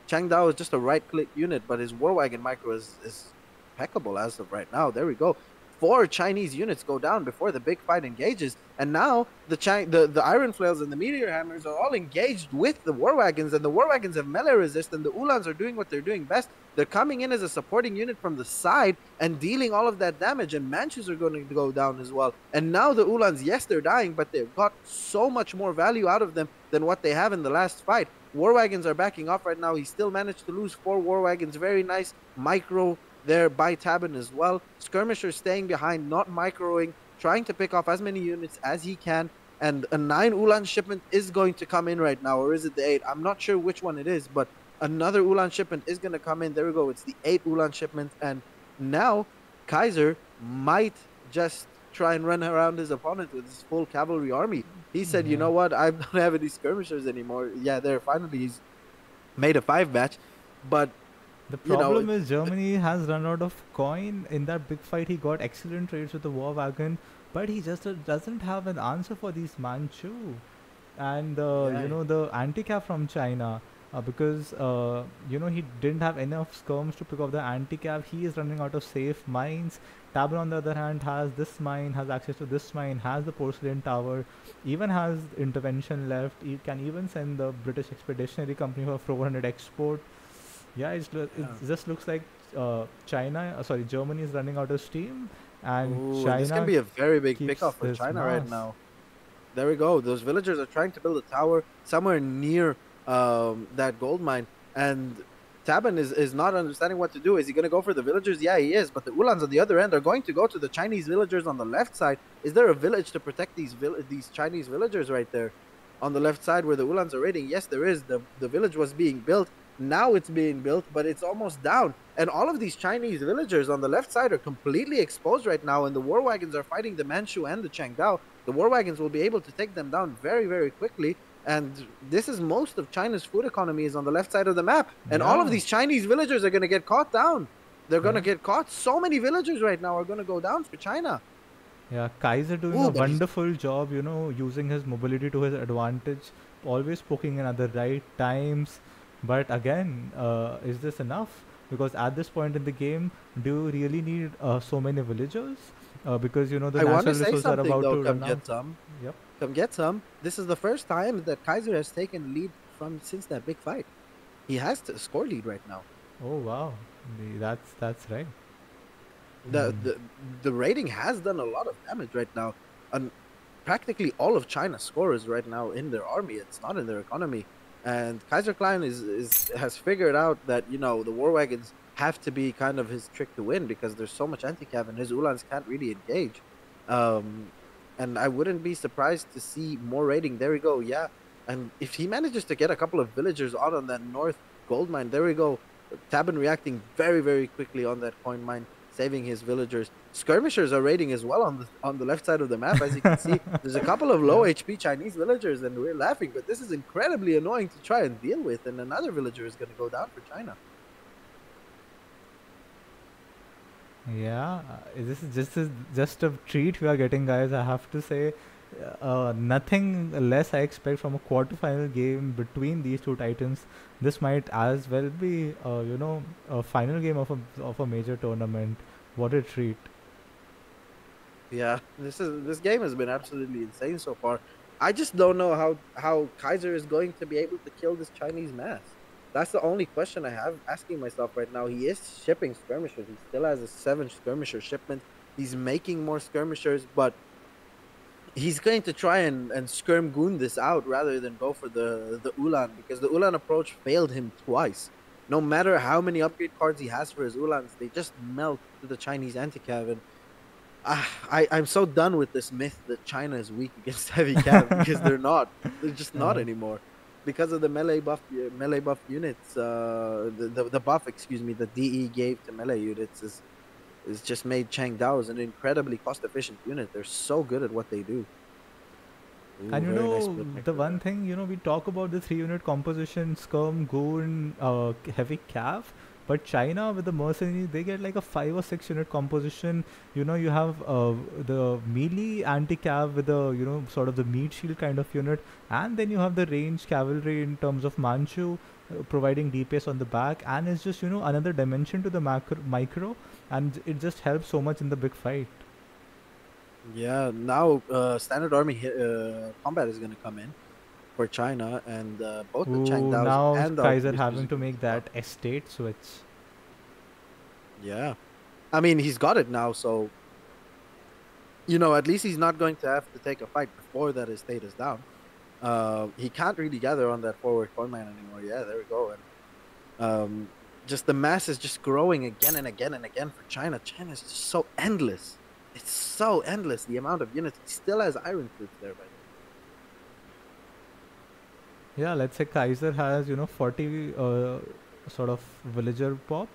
Changdao is just a right-click unit, but his war wagon micro is impeccable as of right now. There we go. 4 Chinese units go down before the big fight engages, and now the iron flails and the meteor hammers are all engaged with the war wagons, and the war wagons have melee resist, and the Ulans are doing what they're doing best. They're coming in as a supporting unit from the side and dealing all of that damage, and Manchus are going to go down as well. And now the Ulans, yes, they're dying, but they've got so much more value out of them than what they have in the last fight. War wagons are backing off right now. He still managed to lose 4 war wagons. Very nice micro there by Tabben as well. Skirmisher staying behind, not microing, trying to pick off as many units as he can. And a 9 Ulan shipment is going to come in right now, or is it the 8? I'm not sure which one it is, but another Ulan shipment is going to come in. There we go. It's the 8 Ulan shipment. And now Kaiser might just try and run around his opponent with his full cavalry army. He said, you know what? I don't have any skirmishers anymore. Yeah, there. Finally, he's made a 5 batch. But
The
You know,
problem is Germany has run out of coin. In that big fight, he got excellent trades with the war wagon, but he just doesn't have an answer for these Manchu and
yeah,
the anti-cap from China. Because he didn't have enough skirms to pick up the anti-cap. He is running out of safe mines. Tabben on the other hand has this mine, has access to this mine, has the porcelain tower, even has intervention left. He can even send the British Expeditionary Company for 400 export. Yeah, it
yeah.
just looks like Germany is running out of steam, and
Ooh, and this can
China
be a very big
keeps
pickoff for
this
China right
mass.
now. There we go. Those villagers are trying to build a tower somewhere near that gold mine, and Tabben is not understanding what to do. Is he going to go for the villagers? Yeah, he is. But the Ulans on the other end are going to go to the Chinese villagers on the left side. Is there a village to protect these Chinese villagers right there on the left side where the Ulans are raiding? Yes, there is. The village was being built. Now it's being built, but it's almost down. And all of these Chinese villagers on the left side are completely exposed right now, and the war wagons are fighting the Manchu and the Changdao. The war wagons will be able to take them down very, very quickly. And this is most of China's food economy is on the left side of the map. And all of
Yeah,
these Chinese villagers are going to get caught down. They're going to
yeah.
get caught. So many villagers right now are going to go down for China.
Yeah, Kaiser doing a
Oh, but he's
wonderful job, using his mobility to his advantage, always poking in at the right times. But again, is this enough? Because at this point in the game, do you really need so many villagers? Because the
I want to
natural
say
resources are
something
about
though.
to
Come
run out.
get some.
Yep.
Come get some. This is the first time that Kaiser has taken lead from since that big fight. He has to score lead right now.
Oh wow, that's right.
The
Mm.
the the rating has done a lot of damage right now, and practically all of China's scorers right now in their army. It's not in their economy, and Kaiserklein is has figured out that the war wagons have to be kind of his trick to win because there's so much anti-cav and his Ulans can't really engage. Um, and I wouldn't be surprised to see more raiding. There we go. Yeah, and if he manages to get a couple of villagers out on that north gold mine, there we go. Tabben reacting very very quickly on that coin mine, saving his villagers. Skirmishers are raiding as well on the left side of the map, as you can see. There's a couple of low
Yeah.
HP Chinese villagers, and we're laughing, but this is incredibly annoying to try and deal with. And another villager is going to go down for China.
Yeah, this is just a treat we are getting, guys. I have to say, nothing less I expect from a quarterfinal game between these two titans. This might as well be, a final game of a major tournament. What a treat!
Yeah, this game has been absolutely insane so far. I just don't know how Kaiser is going to be able to kill this Chinese mass. That's the only question I have asking myself right now. He is shipping skirmishers. He still has a 7 skirmisher shipment. He's making more skirmishers, but he's going to try and skirm goon this out rather than go for the Ulan, because the Ulan approach failed him twice. No matter how many upgrade cards he has for his Ulans, they just melt to the Chinese anti-cav. And I'm so done with this myth that China is weak against heavy cav, because they're not. They're just not
Uh,
anymore. Because of the melee buff units, the buff, excuse me, the DE gave to melee units is just made Chang Dao as an incredibly cost efficient unit. They're so good at what they do. Ooh,
And
very nice split
the
micro
one
there.
thing, we talk about the 3 unit composition, Skirm, Goon, Heavy Cav, but China with the mercenaries, they get like a 5 or 6 unit composition. You have the melee anti-cav with the, sort of the meat shield kind of unit, and then you have the ranged cavalry in terms of Manchu, providing DPS on the back, and it's just, another dimension to the micro, and it just helps so much in the big fight.
Yeah, now standard army combat is going to come in for China, and both the Chang
Ooh,
Daos
now
and the
Kaiser
arquebusers
having
are
to
going to
make
keep up.
that estate switch.
Yeah, I mean he's got it now, so at least he's not going to have to take a fight before that estate is down. He can't really gather on that forward coin mine anymore. Yeah, there we go. And just the mass is just growing again and again and again for China. China is just so endless. It's so endless, the amount of units. He still has iron troops there, by the
Yeah, let's say Kaiser has 40 sort of villager pop.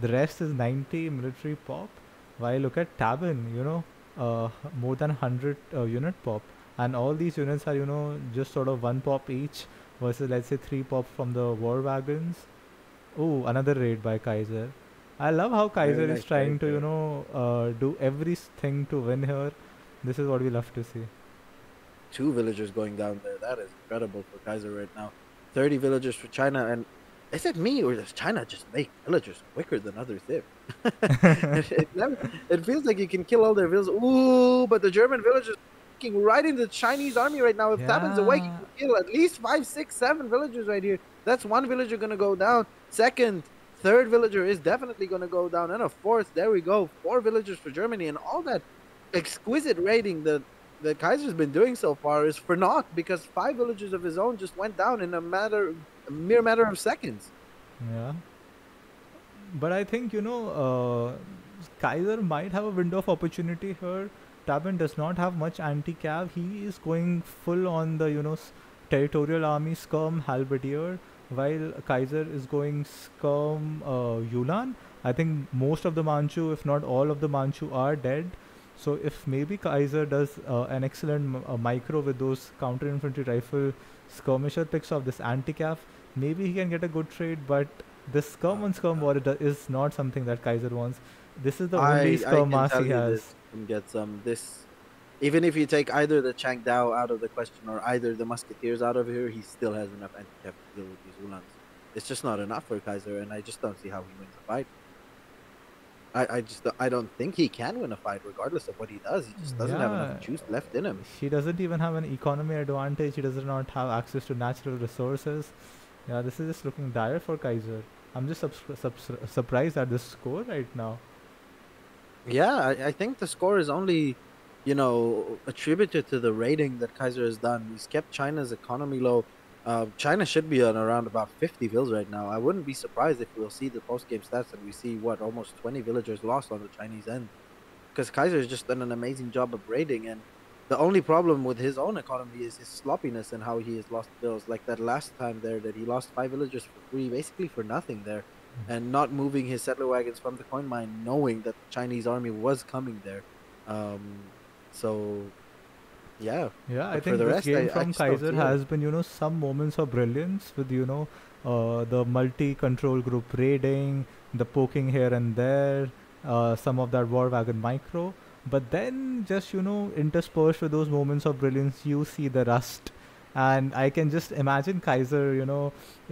The rest is 90 military pop. While look at Tabben, more than 100 unit pop, and all these units are just sort of 1 pop each versus let's say 3 pop from the war wagons. Oh, another raid by Kaiser. I love how Kaiser
Very
is
nice trade
trying to,
there.
do everything to win here. This is what we love to see.
2 villagers going down there. That is incredible for Kaiser right now. 30 villagers for China. And is it me or does China just make villagers quicker than others there? It feels like you can kill all their villagers. Ooh, but the German villagers walking right into the Chinese army right now. If Tabben's awake,
Yeah,
he can kill at least 5, 6, 7 villagers right here. That's one villager going to go down. Second, third villager is definitely going to go down. And a fourth, there we go. 4 villagers for Germany. And all that exquisite raiding that Kaiser's been doing so far is for naught because 5 villagers of his own just went down in a mere matter of seconds.
yeah. But I think, Kaiser might have a window of opportunity here. Tabin does not have much anti-cav. He is going full on the, territorial army, Skirm, Halberdier, while Kaiser is going Skirm, Yulan. I think most of the Manchu, if not all of the Manchu, are dead. So if maybe Kaiser does an excellent micro with those counter-infantry rifle skirmisher, picks off this anti-cav, maybe he can get a good trade, but this skirm on skirm war is not something that Kaiser wants. This is the only
I
skirm
can
mass
tell
he
you this
has.
can get some this even if you take either the Changdao out of the question or either the Musketeers out of here, he still has enough anti-cap to deal with these Ulans. It's just not enough for Kaiser, and I just don't see how he wins a fight. I don't think he can win a fight regardless of what he does. He just doesn't have enough
Yeah,
juice left in him.
he doesn't even have an economy advantage. He does not have access to natural resources. Yeah, this is just looking dire for Kaiser. I'm just surprised at this score right now.
Yeah, I think the score is only, attributed to the rating that Kaiser has done. He's kept China's economy low. China should be on around about 50 vills right now. I wouldn't be surprised if we'll see the post-game stats and we see what almost 20 villagers lost on the Chinese end because Kaiser has just done an amazing job of raiding. And the only problem with his own economy is his sloppiness and how he has lost bills. Like that last time there, that he lost 5 villagers for free, basically for nothing there, and not moving his settler wagons from the coin mine, knowing that the Chinese army was coming there. So yeah,
Yeah, I
but for
think
the
this
rest,
game
I
from
just don't
Kaiser
see it.
has been, some moments of brilliance with, the multi-control group raiding, the poking here and there, some of that war wagon micro. But then just, interspersed with those moments of brilliance, you see the rust. And I can just imagine Kaiser,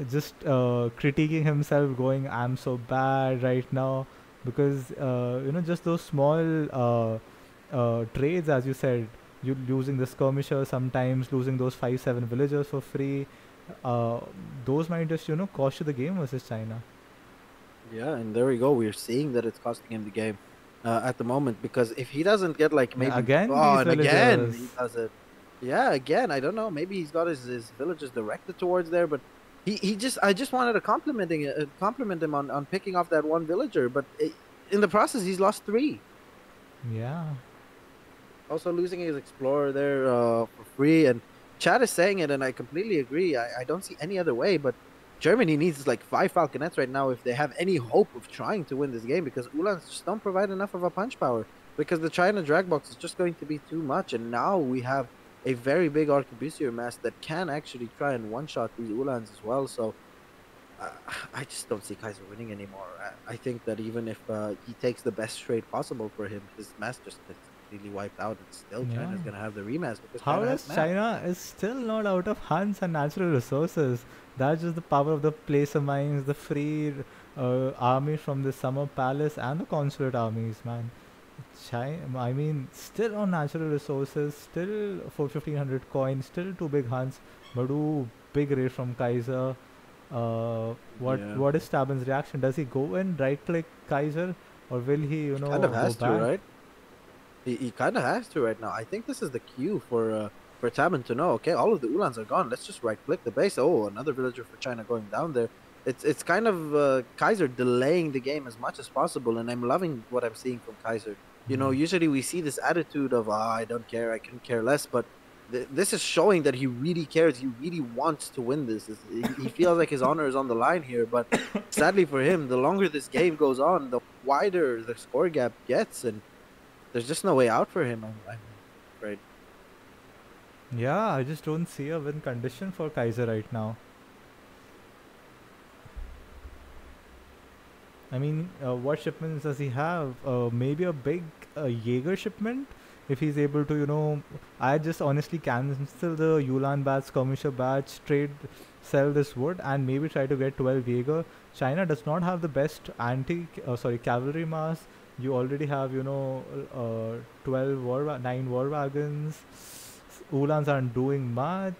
just critiquing himself, going, I'm so bad right now. Because, just those small trades, as you said, you losing the skirmisher, sometimes losing those 5 7 villagers for free, uh, those might just cost you the game versus China.
Yeah, and there we go. We're seeing that it's costing him the game at the moment because if he doesn't get like
Yeah,
maybe
again
oh,
these
and again he
villagers.
does it. Yeah, again, I don't know. Maybe he's got his villages directed towards there, but he just I just wanted to compliment him on picking off that one villager, but in the process he's lost 3.
Yeah,
Also losing his explorer there for free, and Chad is saying it, and I completely agree. I don't see any other way, but Germany needs like 5 falconets right now if they have any hope of trying to win this game, because Ulans just don't provide enough of a punch power, because the China drag box is just going to be too much, and now we have a very big arquebusier mass that can actually try and one-shot these Ulans as well. So uh, I just don't see Kaiser winning anymore. I think that even if he takes the best trade possible for him, his mass just gets completely wiped out, and still
yeah.
China's gonna have the rematch because
How
China has
does
mass.
China is still not out of hunts and natural resources? That's just the power of the placer mines, the free army from the summer palace and the consulate armies, man. China, I mean, still on natural resources, still for 1500 coins, still two big hunts, but ooh, big raid from Kaiser.
Yeah,
What is Stabben's reaction? Does he go and right click Kaiser, or will he,
he kind of
go
has to,
back?
right? He kind of has to right now. I think this is the cue for Tabben to know. Okay, all of the Ulans are gone. Let's just right click the base. Oh, another villager for China going down there. It's kind of Kaiser delaying the game as much as possible, and I'm loving what I'm seeing from Kaiser. Usually we see this attitude of I don't care, I couldn't care less, but this is showing that he really cares. He really wants to win this. He feels like his honor is on the line here, but sadly for him, the longer this game goes on, the wider the score gap gets, and there's just no way out for him. I'm afraid.
Yeah, I just don't see a win condition for Kaiser right now. I mean, what shipments does he have? Maybe a big Jaeger shipment? If he's able to, I just honestly cancel the Yulan batch, skirmisher batch, trade, sell this wood, and maybe try to get 12 Jaeger. China does not have the best cavalry mass. You already have, 12 9 war wagons. Ulans aren't doing much.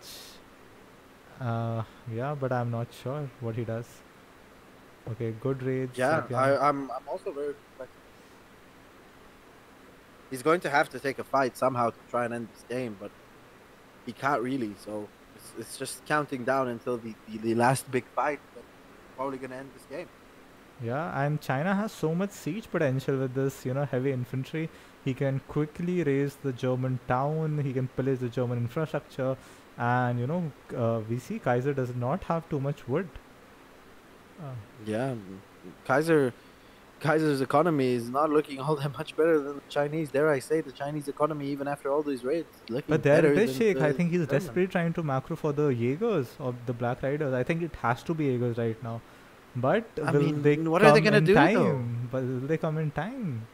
Yeah, but I'm not sure what he does. Okay, good raids
Yeah,
again.
I'm also very perplexed. He's going to have to take a fight somehow to try and end this game, but he can't really. So it's just counting down until the last big fight that's probably going to end this game.
Yeah, and China has so much siege potential with this, heavy infantry. He can quickly raise the German town. He can pillage the German infrastructure, and we see Kaiser does not have too much wood. Uh,
Yeah, Kaiser Kaiser's economy is not looking all that much better than the Chinese. Dare I say, the Chinese economy, even after all these raids, is looking
but there it
better
is,
than
Sheikh. I
the
think he's
German.
desperately trying to macro for the Jaegers or the Black Riders. I think it has to be Jaegers right now. But
I
will they
mean, what are they
come
gonna
in
do though?
time? But will they come in time?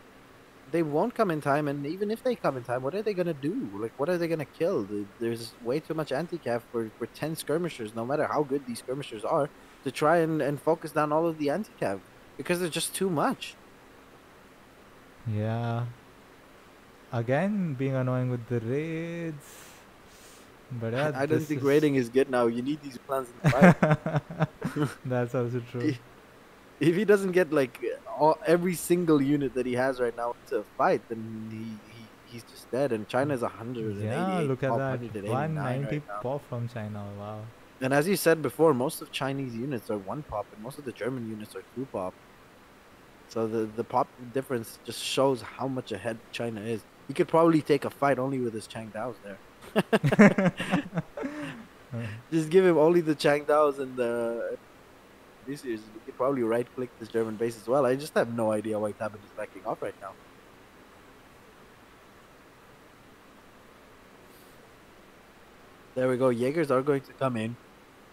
They won't come in time, and even if they come in time, what are they gonna do? Like, what are they gonna kill? There's way too much anti-cav for 10 skirmishers, no matter how good these skirmishers are, to try and focus down all of the anti-cav because there's just too much.
Yeah. Again, being annoying with the raids. But yeah,
I don't
this
think
is.
raiding is good now. You need these plans in the fight.
That's also true.
If he doesn't get like every single unit that he has right now to a fight, then he's just dead. And China is
Yeah,
188
look at
pop,
that.
189 right
190
now.
pop from China. Wow.
And as you said before, most of Chinese units are one pop, and most of the German units are two pop. So the pop difference just shows how much ahead China is. He could probably take a fight only with his Changdaos there. Just give him only the Changdaos and the this year's. We could probably right click this German base as well. I just have no idea why Tabben is backing off right now. There we go. Jaegers are going to come in.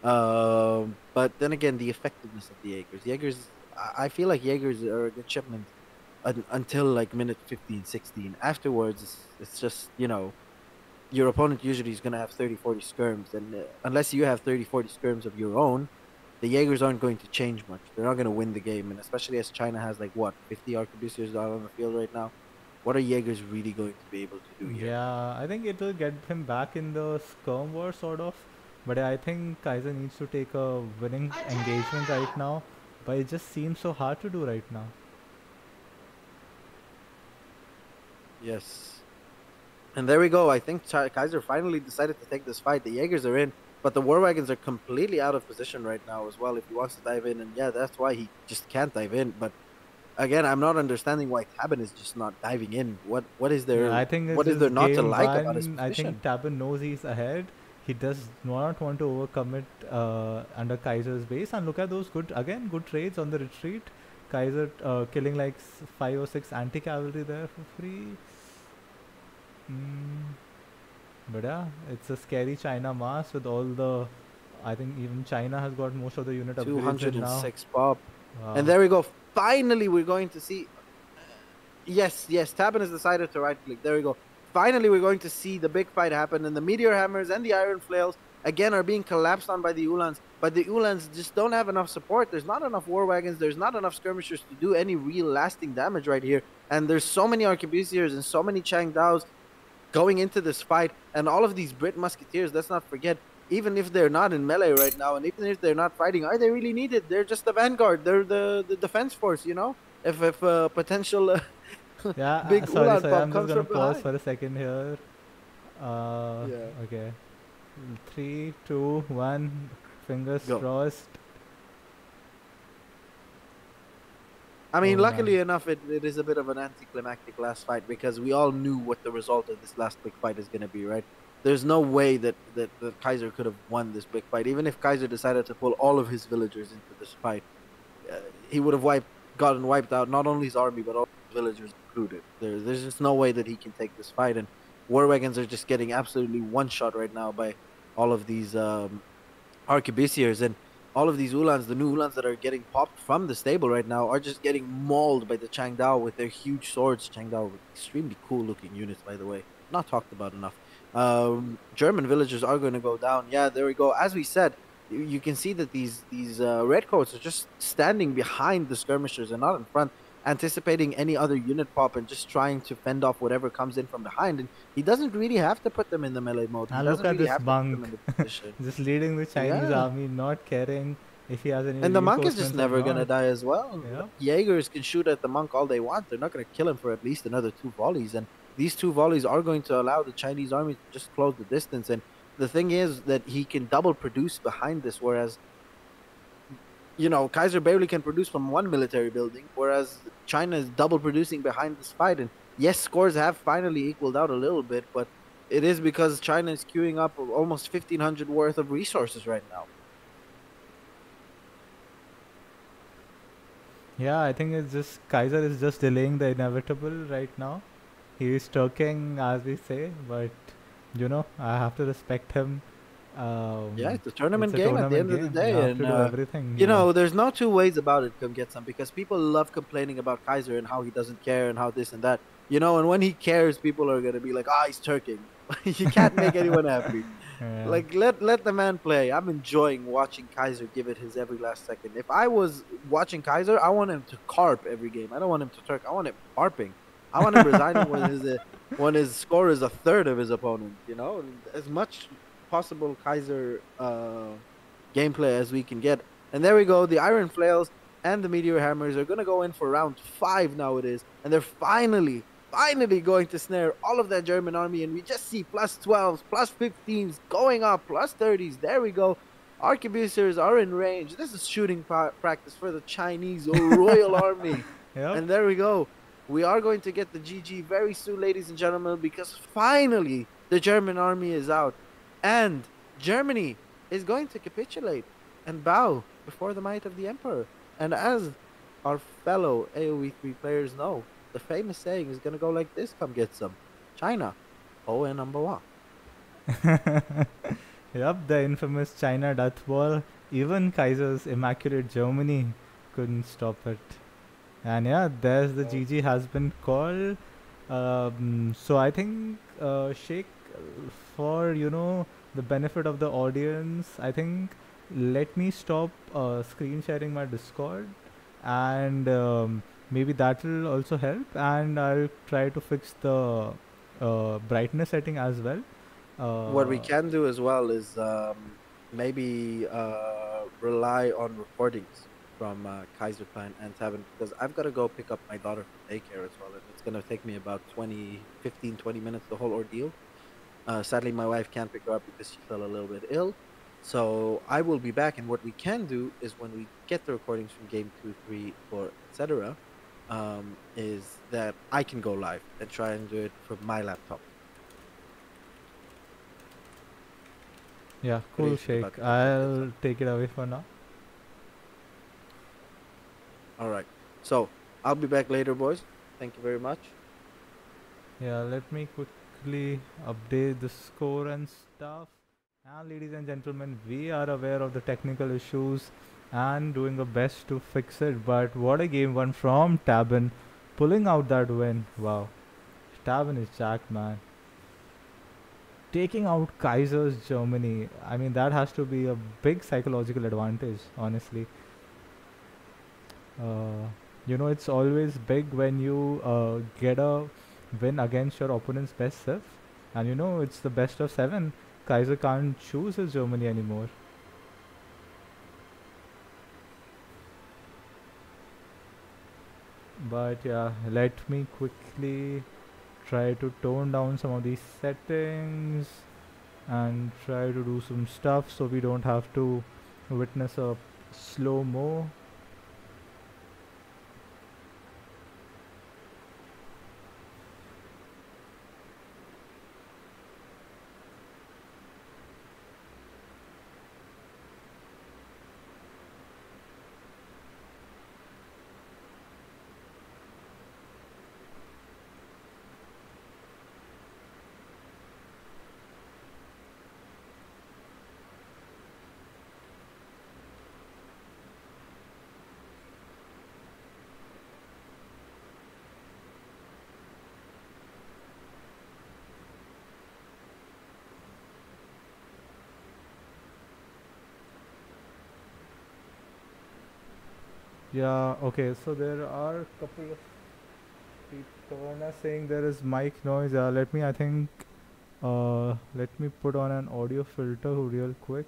But then again, the effectiveness of the Jaegers. I feel like Jaegers are a good shipment until like minute 15, 16. Afterwards, it's just, your opponent usually is going to have 30, 40 skirms. And unless you have 30, 40 skirms of your own, the Jaegers aren't going to change much. They're not going to win the game. And especially as China has like, what, 50 arquebusiers out on the field right now? What are Jaegers really going to be able to do here?
Yeah, I think it will get him back in the skirm war, sort of. But I think Kaiser needs to take a winning engagement right now. But it just seems so hard to do right now.
Yes. And there we go. I think Kaiser finally decided to take this fight. The Jaegers are in, but the War Wagons are completely out of position right now as well if he wants to dive in. And yeah, that's why he just can't dive in. But again, I'm not understanding why Tabben is just not diving in.
Yeah, I think this
What is
is
there not to
game
like about his
one. I think
position?
Tabben knows he's ahead. He does not want to overcommit under Kaiser's base. And look at those good trades on the retreat. Kaiser killing like 5 or 6 anti-cavalry there for free. Mm, but yeah, it's a scary China mass with all the. I think even China has got most of the unit upgrades in now.
206 pop. And
Wow.
there we go. Finally, we're going to see. Yes, Tabben has decided to right click. There we go. Finally, we're going to see the big fight happen, and the meteor hammers and the iron flails again are being collapsed on by the Ulans. But the Ulans just don't have enough support. There's not enough war wagons. There's not enough skirmishers to do any real lasting damage right here. And there's so many arquebusiers and so many Changdaos going into this fight, and all of these Brit musketeers. Let's not forget, even if they're not in melee right now, and even if they're not fighting, are they really needed? They're just the vanguard. They're the defense force. If a potential
Yeah,
big
sorry,
Ulan
sorry.
pop
I'm just
comes
gonna
from
pause
behind.
for a second here.
Yeah.
Okay. 3, 2, 1. Fingers
Go.
crossed.
I mean,
Oh man.
luckily enough, it is a bit of an anticlimactic last fight because we all knew what the result of this last big fight is going to be, right? There's no way that Kaiser could have won this big fight. Even if Kaiser decided to pull all of his villagers into this fight, he would have gotten wiped out, not only his army, but all his villagers included. There's just no way that he can take this fight. And War Wagons are just getting absolutely one shot right now by all of these arquebusiers. And all of these Ulans, the new Ulans that are getting popped from the stable right now, are just getting mauled by the Changdao with their huge swords. Changdao, extremely cool looking units, by the way, not talked about enough. German villagers are going to go down. Yeah, there we go. As we said, you can see that these redcoats are just standing behind the skirmishers and not in front, anticipating any other unit pop and just trying to fend off whatever comes in from behind. And he doesn't really have to put them in the melee mode. He
And look
doesn't
at
really
this
have to put them
monk
in the position.
just leading the Chinese
Yeah.
army, not caring if he has any
And the monk is just
reinforcements or
never gonna
not.
die as well.
Yep.
Jaegers can shoot at the monk all they want. They're not gonna kill him for at least another two volleys. And these two volleys are going to allow the Chinese army to just close the distance. And the thing is that he can double produce behind this, whereas Kaiser barely can produce from one military building, whereas China is double producing behind this fight. And yes, scores have finally equaled out a little bit, but it is because China is queuing up almost 1,500 worth of resources right now.
Yeah, I think it's just Kaiser is just delaying the inevitable right now. He is talking, as we say, but I have to respect him.
Yeah, it's a
It's
tournament
a
game at the
tournament
end of the
game. You
day,
have
and
to do everything. Yeah.
there's no two ways about it. Come get some because people love complaining about Kaiser and how he doesn't care and how this and that. And when he cares, people are gonna be like, "Ah, he's turking." You can't make anyone happy.
Yeah.
Like let the man play. I'm enjoying watching Kaiser give it his every last second. If I was watching Kaiser, I want him to carp every game. I don't want him to turk. I want him carping. I want him resigning when his score is a third of his opponent. As much possible Kaiser gameplay as we can get. And there we go. The Iron Flails and the Meteor Hammers are gonna go in for round 5 now. It is, and they're finally going to snare all of that German army, and we just see plus 12s, plus 15s going up, plus 30s. There we go. Arquebusiers are in range. This is shooting practice for the Chinese Royal Army.
Yep.
And there we go. We are going to get the GG very soon, ladies and gentlemen, because finally the German army is out. And Germany is going to capitulate and bow before the might of the Emperor. And as our fellow AoE 3 players know, the famous saying is going to go like this: come get some. China, ON number 1.
Yep, the infamous China death ball. Even Kaiser's immaculate Germany couldn't stop it. And yeah, there's the GG has been called. So I think, Sheikh, for the benefit of the audience, I think let me stop screen sharing my Discord, and maybe that will also help. And I'll try to fix the brightness setting as well.
What we can do as well is maybe rely on recordings from Kaiserklein and Tabben, because I've got to go pick up my daughter from daycare as well. And it's going to take me about 15-20 minutes, the whole ordeal. Sadly, my wife can't pick her up because she fell a little bit ill. So I will be back, and what we can do is when we get the recordings from game 2, 3, 4, etc., is that I can go live and try and do it from my laptop.
Yeah,
What do you
cool,
think about
Sheikh.
that?
I'll take it away for now.
All right. So I'll be back later, boys. Thank you very much.
Yeah, let me quickly update the score and stuff. And ladies and gentlemen, we are aware of the technical issues and doing our best to fix it. But what a game one from Tabben, pulling out that win. Wow, Tabben is jacked, man. Taking out Kaiser's Germany. I mean, that has to be a big psychological advantage, honestly. It's always big when you get a win against your opponent's best self. And it's the best of 7. Kaiser can't choose his Germany anymore. But yeah, let me quickly try to tone down some of these settings and try to do some stuff so we don't have to witness a slow-mo. Yeah, okay, so there are a couple of people are saying there is mic noise. Yeah, let me put on an audio filter real quick.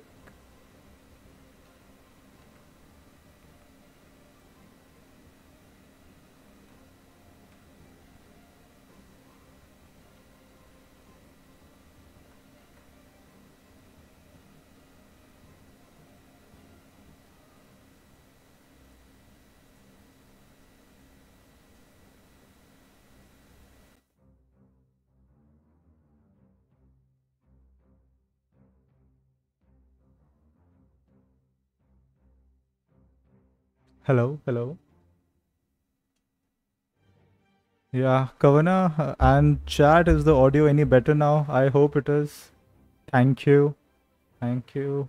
Hello, hello. Yeah, Kavana, and chat, is the audio any better now? I hope it is. Thank you. Thank you.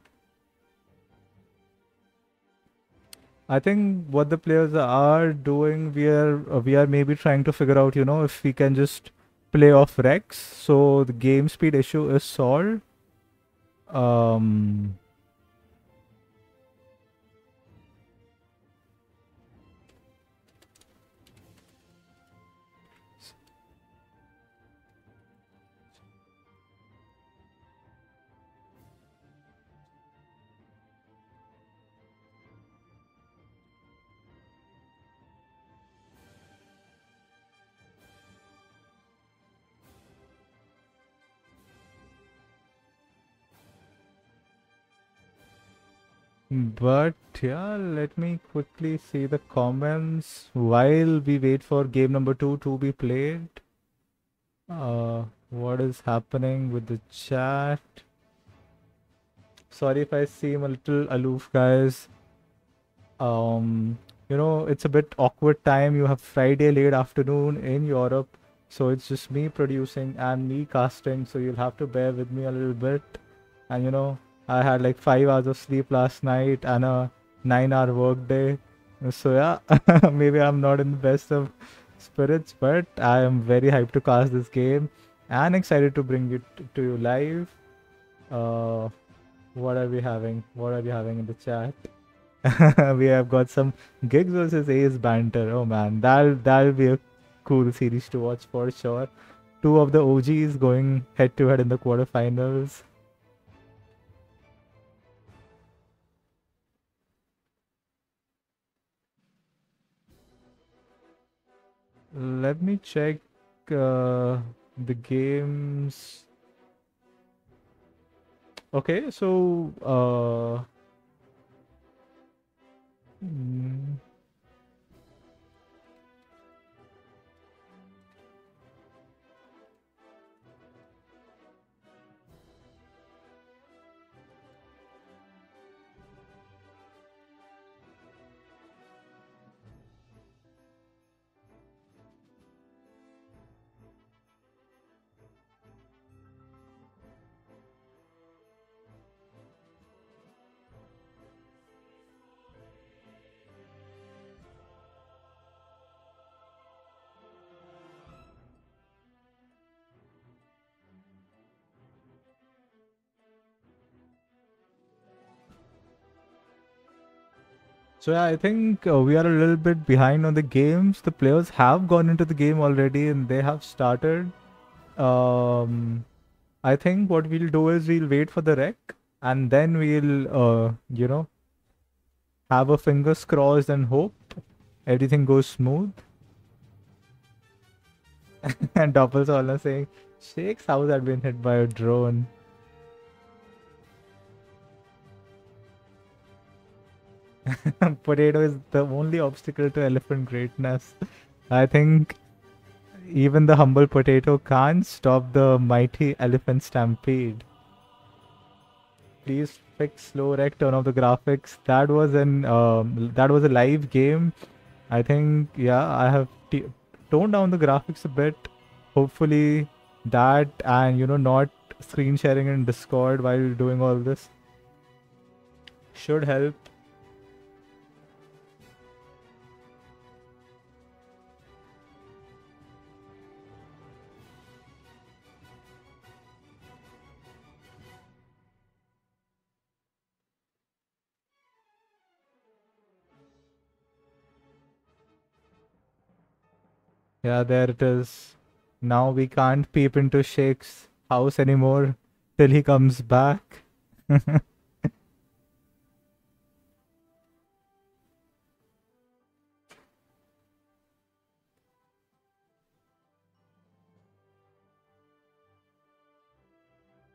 I think what the players are doing, we are maybe trying to figure out, if we can just play off Rex, so the game speed issue is solved. Um, but yeah, let me quickly see the comments while we wait for game number 2 to be played. What is happening with the chat? Sorry if I seem a little aloof, guys. Um, it's a bit awkward time. You have Friday late afternoon in Europe, so it's just me producing and me casting, so you'll have to bear with me a little bit. And I had like 5 hours of sleep last night and a 9-hour work day. So yeah, maybe I'm not in the best of spirits, but I am very hyped to cast this game and excited to bring it to you live. Uh, what are we having? What are we having in the chat? We have got some Gigs versus Ace banter. Oh man, that'll be a cool series to watch for sure. Two of the OGs going head to head in the quarterfinals. Let me check the games. Okay, so mm, so yeah, I think we are a little bit behind on the games. The players have gone into the game already and they have started. Um, I think what we'll do is we'll wait for the rec and then we'll, have a fingers crossed and hope everything goes smooth. And Doppel's all saying, Shake's house had been hit by a drone. Potato is the only obstacle to elephant greatness. I think even the humble potato can't stop the mighty elephant stampede. Please fix slow rec, turn off the graphics. That was a live game. I think yeah, I have toned down the graphics a bit. Hopefully that, and not screen sharing in Discord while doing all this should help. Yeah, there it is. Now we can't peep into Sheikh's house anymore till he comes back.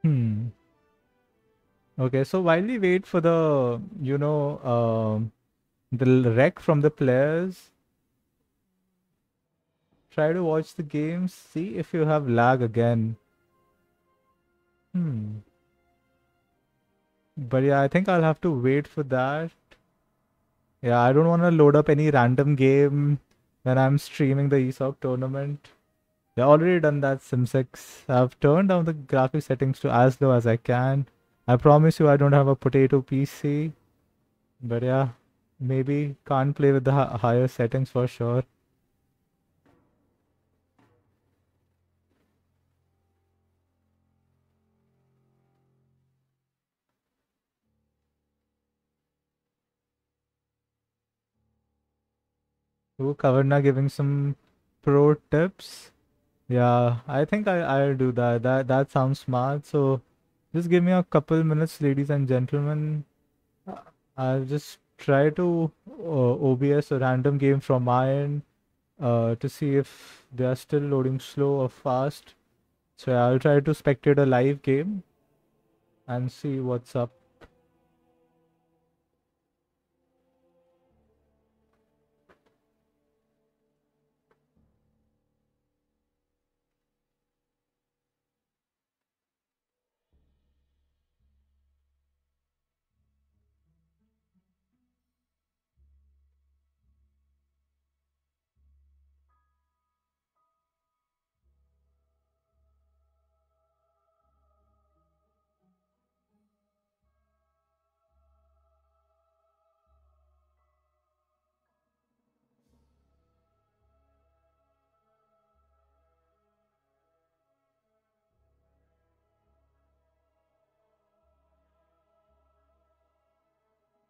Hmm. Okay, so while we wait for the, the rec from the players, try to watch the games, see if you have lag again. Hmm. But yeah, I think I'll have to wait for that. Yeah, I don't want to load up any random game when I'm streaming the ESOC tournament. I've already done that Sim 6. I've turned down the graphic settings to as low as I can. I promise you I don't have a potato PC. But yeah, maybe can't play with the higher settings for sure. Ooh, Kavarna giving some pro tips. Yeah, I think I'll do that. That sounds smart. So just give me a couple minutes, ladies and gentlemen. Uh, I'll just try to OBS a random game from my end to see if they are still loading slow or fast. So yeah, I'll try to spectate a live game and see what's up.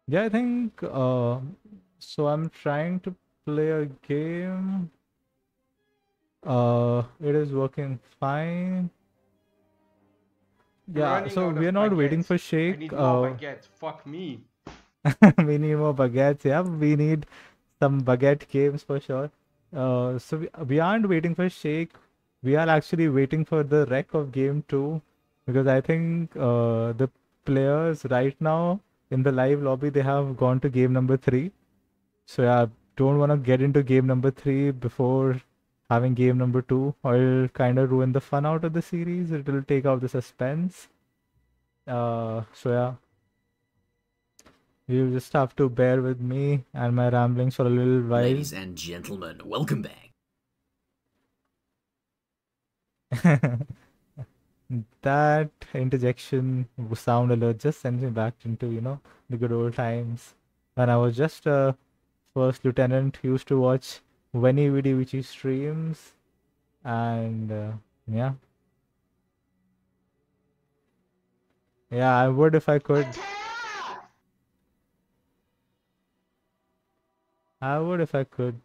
Yeah, I think so. I'm trying to play a game. It is working fine.
I'm
Yeah,
running
so
out
we
of
are not waiting
baguettes.
for
I
Shake.
need more baguettes. Fuck me.
We need more baguettes. Yeah, we need some baguette games for sure. So we aren't waiting for Shake. We are actually waiting for the rec of game two because I think the players right now in the live lobby they have gone to game number three. So yeah, don't want to get into game number three before having game number two, or it'll kind of ruin the fun out of the series. It'll take out the suspense. So yeah, you just have to bear with me and my ramblings for a little while.
Ladies and gentlemen, welcome back.
That interjection sound alert just sends me back into, the good old times when I was just a first lieutenant, used to watch Veni Vidi Vici streams, and yeah, yeah, I would if I could. I would if I could.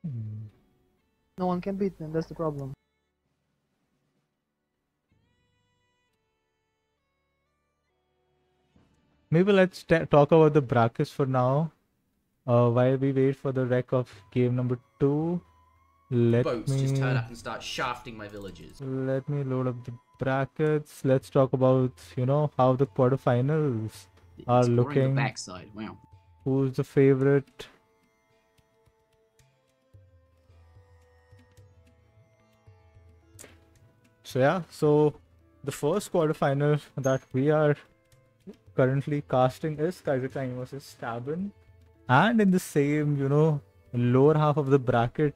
Hmm.
No one can beat them, that's the problem.
Maybe let's talk about the brackets for now. While we wait for the rec of game number two, let
Boats
me
just turn up and start shafting my villagers.
let me load up the brackets. Let's talk about how the quarterfinals are
Exploring the
looking.
backside. Wow.
Who's the favorite? So yeah, so the first quarterfinal that we are currently casting is Kaiserklein versus Tabben. And in the same, lower half of the bracket,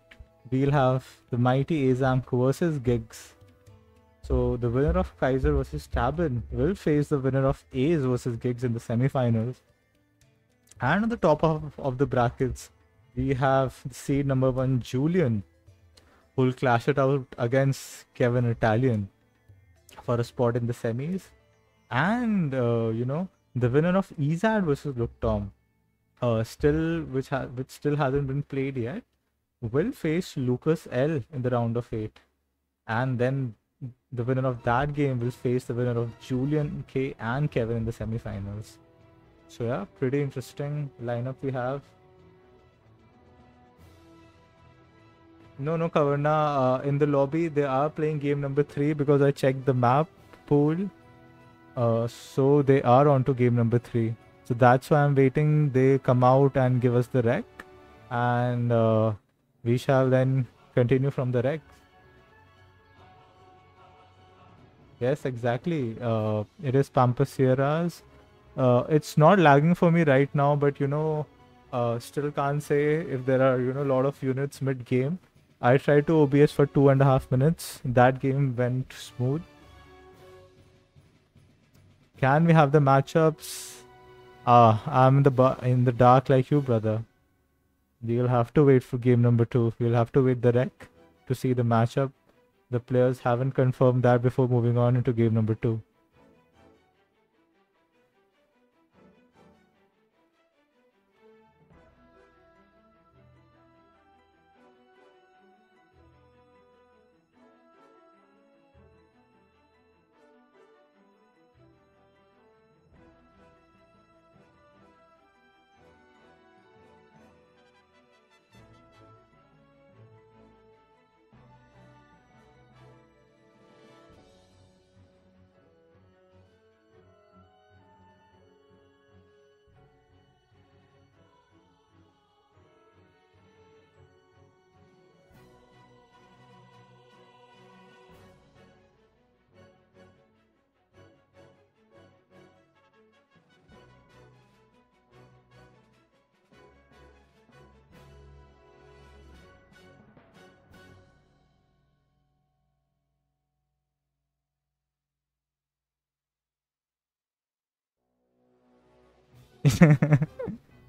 we'll have the mighty Azamk versus Gigs. So the winner of Kaiser versus Tabben will face the winner of A's versus Gigs in the semifinals. And on the top of the brackets, we have seed number one Julian who'll clash it out against Kevin Italian for a spot in the semis. And, the winner of EZAD versus Luke Tom, which still hasn't been played yet, will face Lucas L in the round of 8. And then the winner of that game will face the winner of Julian K and Kevin in the semifinals. So yeah, pretty interesting lineup we have. No, Kavarna, in the lobby they are playing game number 3 because I checked the map pool. So they are on to game number 3. So that's why I'm waiting they come out and give us the rec. And we shall then continue from the rec. Yes, exactly. It is Pampas Sierras. It's not lagging for me right now, but still can't say if there are a lot of units mid game. I tried to OBS for 2.5 minutes. That game went smooth. Can we have the matchups? I'm in the dark like you, brother. We'll have to wait for game number 2. We'll have to wait the rec to see the matchup. The players haven't confirmed that before moving on into game number 2.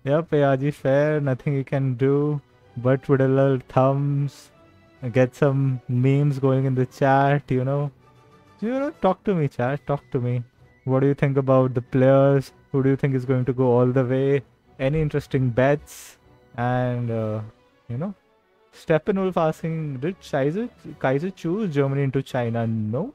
Yep, Yaji, fair. Nothing you can do but twiddle thumbs, get some memes going in the chat, Talk to me, chat. Talk to me. What do you think about the players? Who do you think is going to go all the way? Any interesting bets? And, Steppenwolf asking, did Kaiser choose Germany into China? No.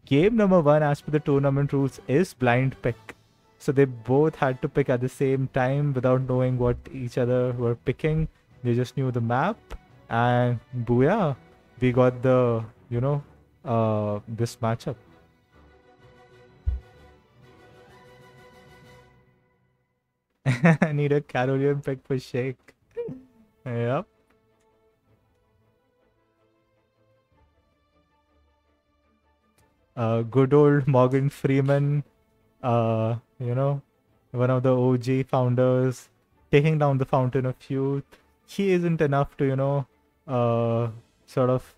Game number 1, as per the tournament rules, is blind pick. So they both had to pick at the same time without knowing what each other were picking. They just knew the map. And booyah, we got the, this matchup. I need a Carolian pick for Shake. Yep. Good old Morgan Freeman, one of the OG founders, taking down the Fountain of Youth. He isn't enough to, sort of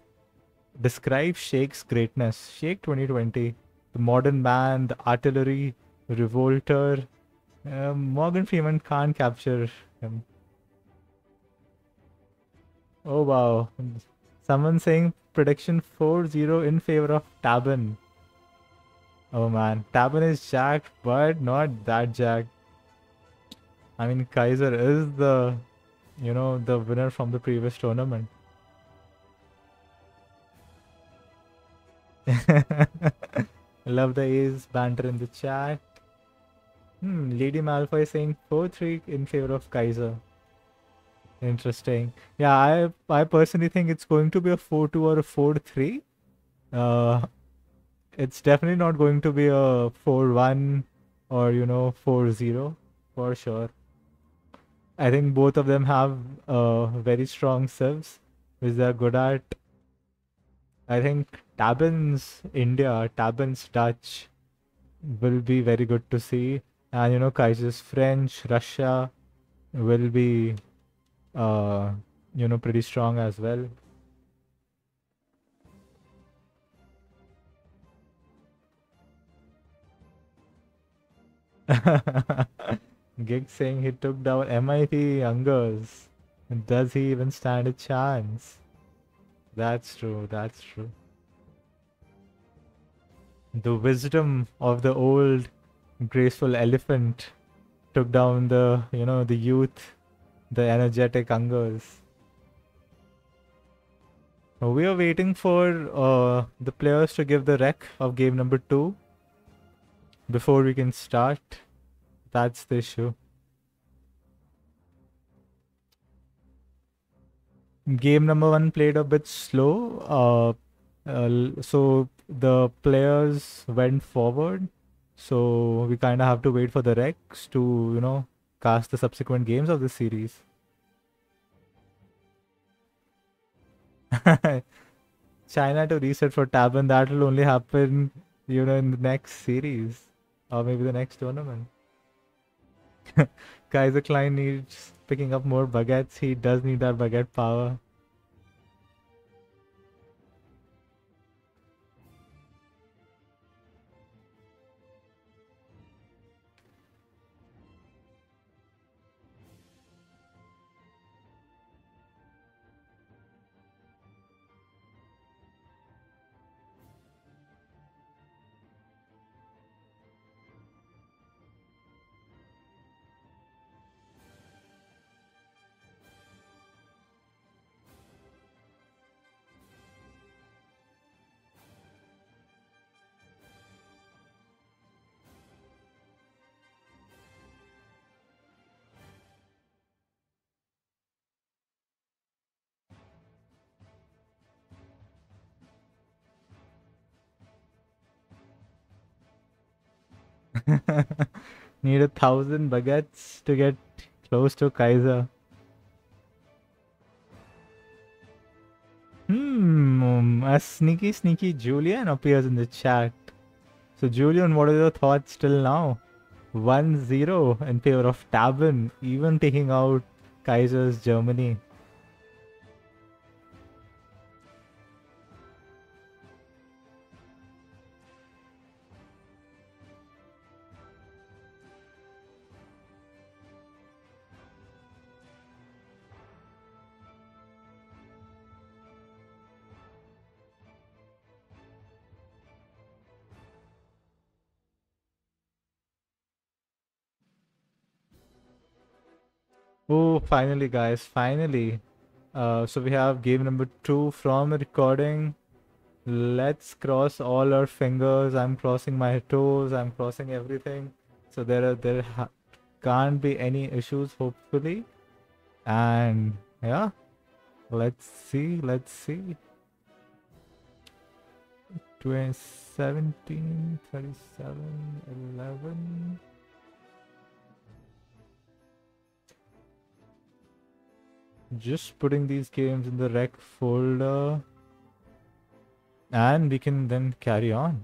describe Shake's greatness. Shake 2020, the modern man, the artillery, revolter. Morgan Freeman can't capture him. Oh wow. Someone saying prediction 4-0 in favor of Tabben. Oh man, Tabben is jacked, but not that jacked. I mean, Kaiser is the, the winner from the previous tournament. Love the A's banter in the chat. Lady Malfoy saying 4-3 in favor of Kaiser. Interesting. Yeah, I personally think it's going to be a 4-2 or a 4-3. It's definitely not going to be a 4-1 or 4-0 for sure. I think both of them have very strong civs, which they're good at. I think Tabben's India, Tabben's Dutch will be very good to see. And Kaiser's French, Russia will be pretty strong as well. Gig saying he took down MIT Youngers. Does he even stand a chance? That's true. That's true. The wisdom of the old graceful elephant took down the, the youth, the energetic hungers. We are waiting for the players to give the rec of game number 2 before we can start. That's the issue. Game number 1 played a bit slow, so the players went forward. So we kind of have to wait for the recs to, cast the subsequent games of the series. China to reset for Tabben, that will only happen, in the next series. Or maybe the next tournament. Kaiserklein needs picking up more baguettes. He does need that baguette power. Need 1,000 baguettes to get close to Kaiser. A sneaky Julian appears in the chat. So Julian, what are your thoughts till now? 1-0 in favor of Tabben, even taking out Kaiser's Germany. Oh, finally, guys, finally. So we have game number 2 from recording. Let's cross all our fingers. I'm crossing my toes. I'm crossing everything. So there can't be any issues, hopefully. And yeah, let's see. 17, 37, 11. Just putting these games in the rec folder, and we can then carry on.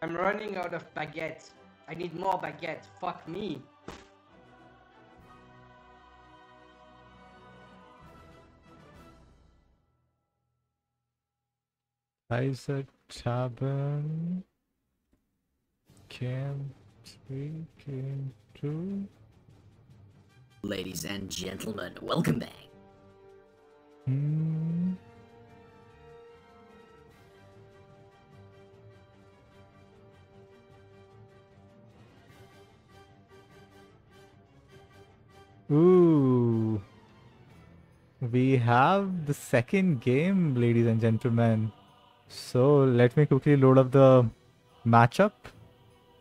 I'm running out of baguettes. I need more baguettes. Fuck me.
Isaac Tabben. Game 3, game 2.
Ladies and gentlemen, welcome back.
Ooh. We have the second game, ladies and gentlemen. So let me quickly load up the matchup,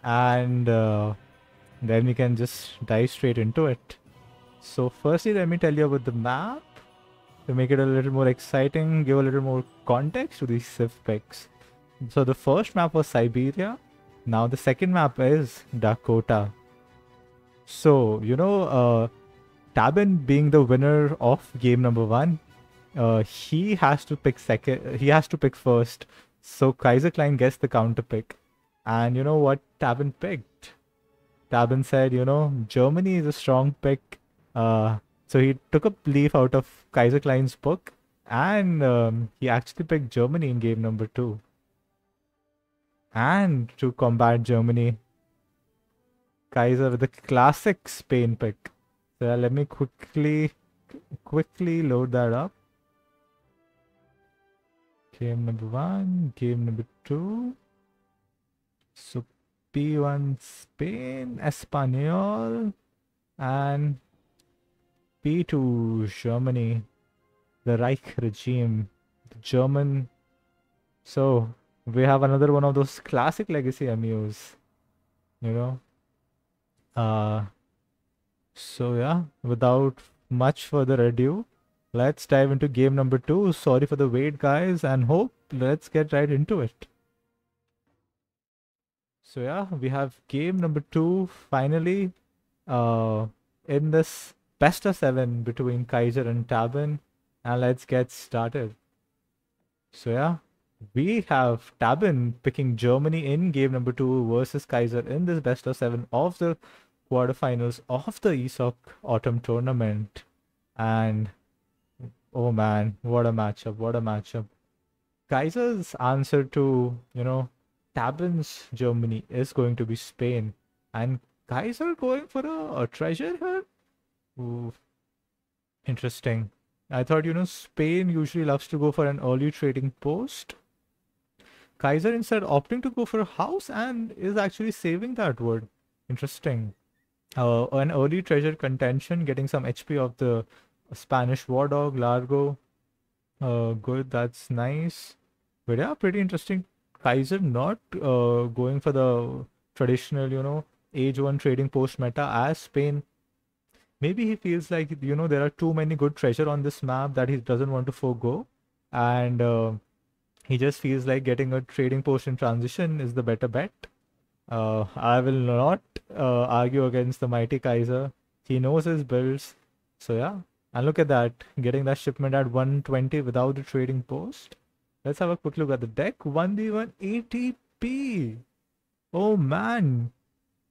and then we can just dive straight into it. So firstly, let me tell you about the map to make it a little more exciting, give a little more context to these Civ picks. So the first map was Siberia. Now the second map is Dakota. So, Tabben being the winner of game number 1, he has to pick second. He has to pick first. So Kaiserklein gets the counter pick. And you know what Tabben picked? Tabben said, Germany is a strong pick. So he took a leaf out of Kaiserklein's book And he actually picked Germany in game number 2. And to combat Germany, Kaiser with the classic Spain pick. So let me quickly load that up. Game number 1, game number 2. So P1 Spain, Espanol, and P2 Germany, the Reich regime, the German. So we have another one of those classic legacy MUs, you know. So yeah, without much further ado, let's dive into game number 2. Sorry for the wait, guys, and let's get right into it. So yeah, we have game number 2 finally in this best of 7 between Kaiser and Tabben, and let's get started. So yeah, we have Tabben picking Germany in game number 2 versus Kaiser in this best of 7 of the quarterfinals of the ESOC Autumn Tournament. And oh man, what a matchup, what a matchup. Kaiser's answer to, Tabben's Germany is going to be Spain. And Kaiser going for a treasure here? Ooh, interesting. I thought, Spain usually loves to go for an early trading post. Kaiser instead opting to go for a house and is actually saving that wood. Interesting. An early treasure contention, getting some HP of the Spanish War Dog, Largo. Good, that's nice. But yeah, pretty interesting. Kaiser not going for the traditional, age 1 trading post meta as Spain. Maybe he feels like, there are too many good treasure on this map that he doesn't want to forego. And he just feels like getting a trading post in transition is the better bet. I will not argue against the mighty Kaiser. He knows his builds. So yeah. And look at that. Getting that shipment at 120 without the trading post. Let's have a quick look at the deck. 1v1 ATP. Oh man.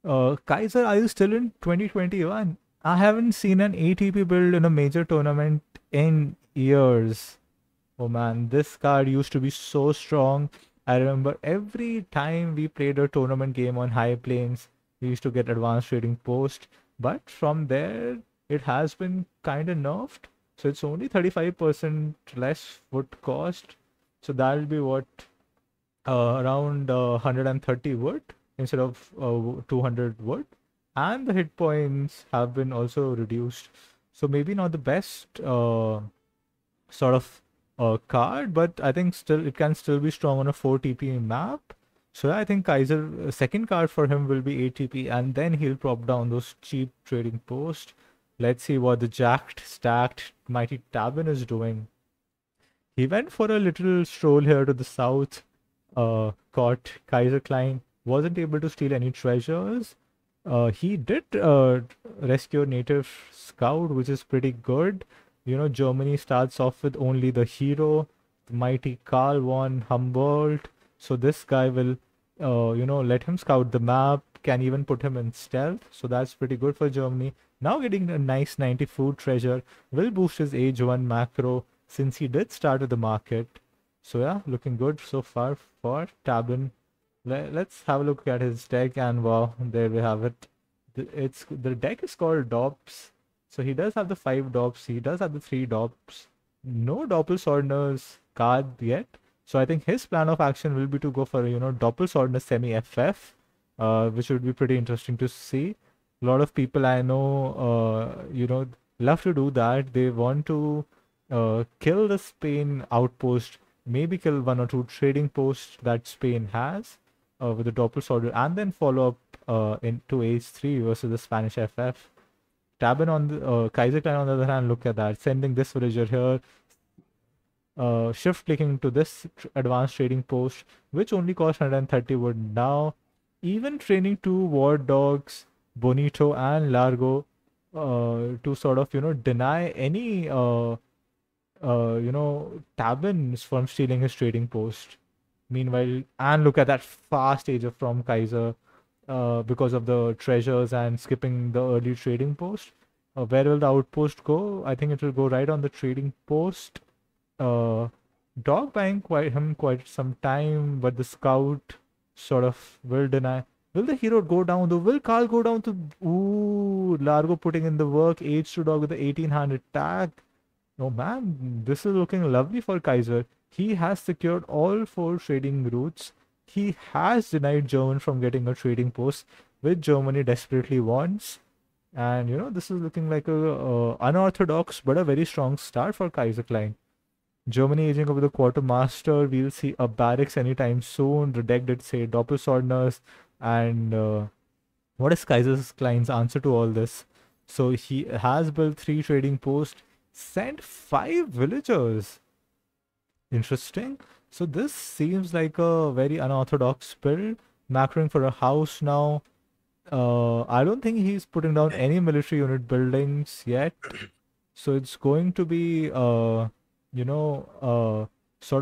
Kaiser, are you still in 2021? I haven't seen an ATP build in a major tournament in years. Oh man, this card used to be so strong. I remember every time we played a tournament game on High Plains, we used to get advanced trading post. But from there, it has been kind of nerfed. So it's only 35% less wood cost. So that'll be what? Around 130 wood instead of 200 wood. And the hit points have been also reduced. So maybe not the best sort of card, but I think still it can still be strong on a 4 TP map. So yeah, I think Kaiser second card for him will be 8 TP, and then he'll prop down those cheap trading posts. Let's see what the jacked, stacked, mighty Tabben is doing. He went for a little stroll here to the south, caught Kaiserklein, wasn't able to steal any treasures. He did rescue a native scout, which is pretty good. Germany starts off with only the hero, the mighty Karl von Humboldt. So this guy will, let him scout the map, can even put him in stealth. So that's pretty good for Germany. Now getting a nice 90 food treasure will boost his age 1 macro since he did start at the market. So yeah, looking good so far for Tabben. Let's have a look at his deck, and wow, there we have it. The deck is called Dops. So he does have the 5 Dops, he does have the 3 Dops. No Doppelswordner's card yet. So I think his plan of action will be to go for, Doppelswordner semi-FF, which would be pretty interesting to see. A lot of people I know, love to do that. They want to kill the Spain outpost, maybe kill 1 or 2 trading posts that Spain has with the Doppelswordner, and then follow up into H3 versus the Spanish FF. Tabben on the Kaiserklein on the other hand, look at that, sending this villager here, shift clicking to this advanced trading post, which only costs 130 wood. Now, even training 2 war dogs, Bonito and Largo, to sort of deny any Tabben from stealing his trading post. Meanwhile, and look at that fast age of from Kaiser. Because of the treasures and skipping the early trading post. Where will the outpost go? I think it will go right on the trading post. dog buying quite some time, but the scout sort of will deny. Will the hero go down though? Will Carl go down to Largo putting in the work, H2 dog with the 1800 tag? Oh man, this is looking lovely for Kaiser. He has secured all 4 trading routes. He has denied German from getting a trading post, which Germany desperately wants. And this is looking like a unorthodox but a very strong start for Kaiserklein. Germany aging over the quartermaster. We'll see a barracks anytime soon. The deck did say Doppelswordners. And what is Kaiserklein's answer to all this? So he has built 3 trading posts, sent 5 villagers. Interesting. So this seems like a very unorthodox build. Macroing for a house now. I don't think he's putting down any military unit buildings yet. So it's going to be, sort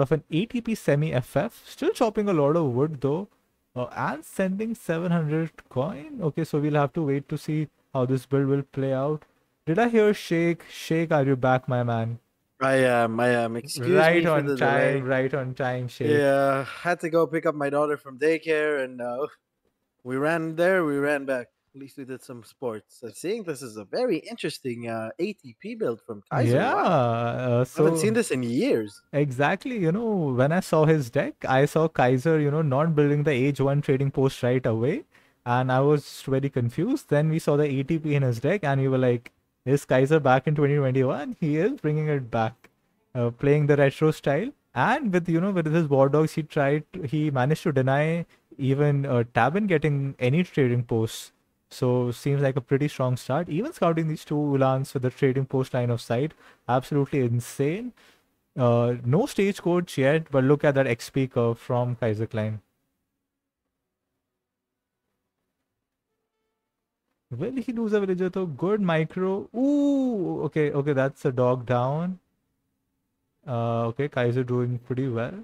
of an ATP semi-FF. Still chopping a lot of wood though. And sending 700 coin. Okay, so we'll have to wait to see how this build will play out. Did I hear Shake? Shake, are you back, my man?
I am. Excuse
Right
me for
on
the
time,
delay.
right on time, Shake.
Yeah, had to go pick up my daughter from daycare, and we ran there, we ran back. At least we did some sports. I'm seeing this is a very interesting ATP build from Kaiser.
Yeah,
Wow. I haven't seen this in years.
Exactly, when I saw his deck, I saw Kaiser, not building the age 1 trading post right away. And I was very confused. Then we saw the ATP in his deck, and we were like, is Kaiser back in 2021? He is bringing it back, playing the retro style. And with his war dogs, he managed to deny even Tabben getting any trading posts. So seems like a pretty strong start. Even scouting these 2 Ulans with the trading post line of sight, absolutely insane. No stagecoach yet, but look at that XP curve from Kaiserklein. Will he lose a villager though? Good micro. Ooh, okay, that's a dog down. Okay, Kaiser doing pretty well.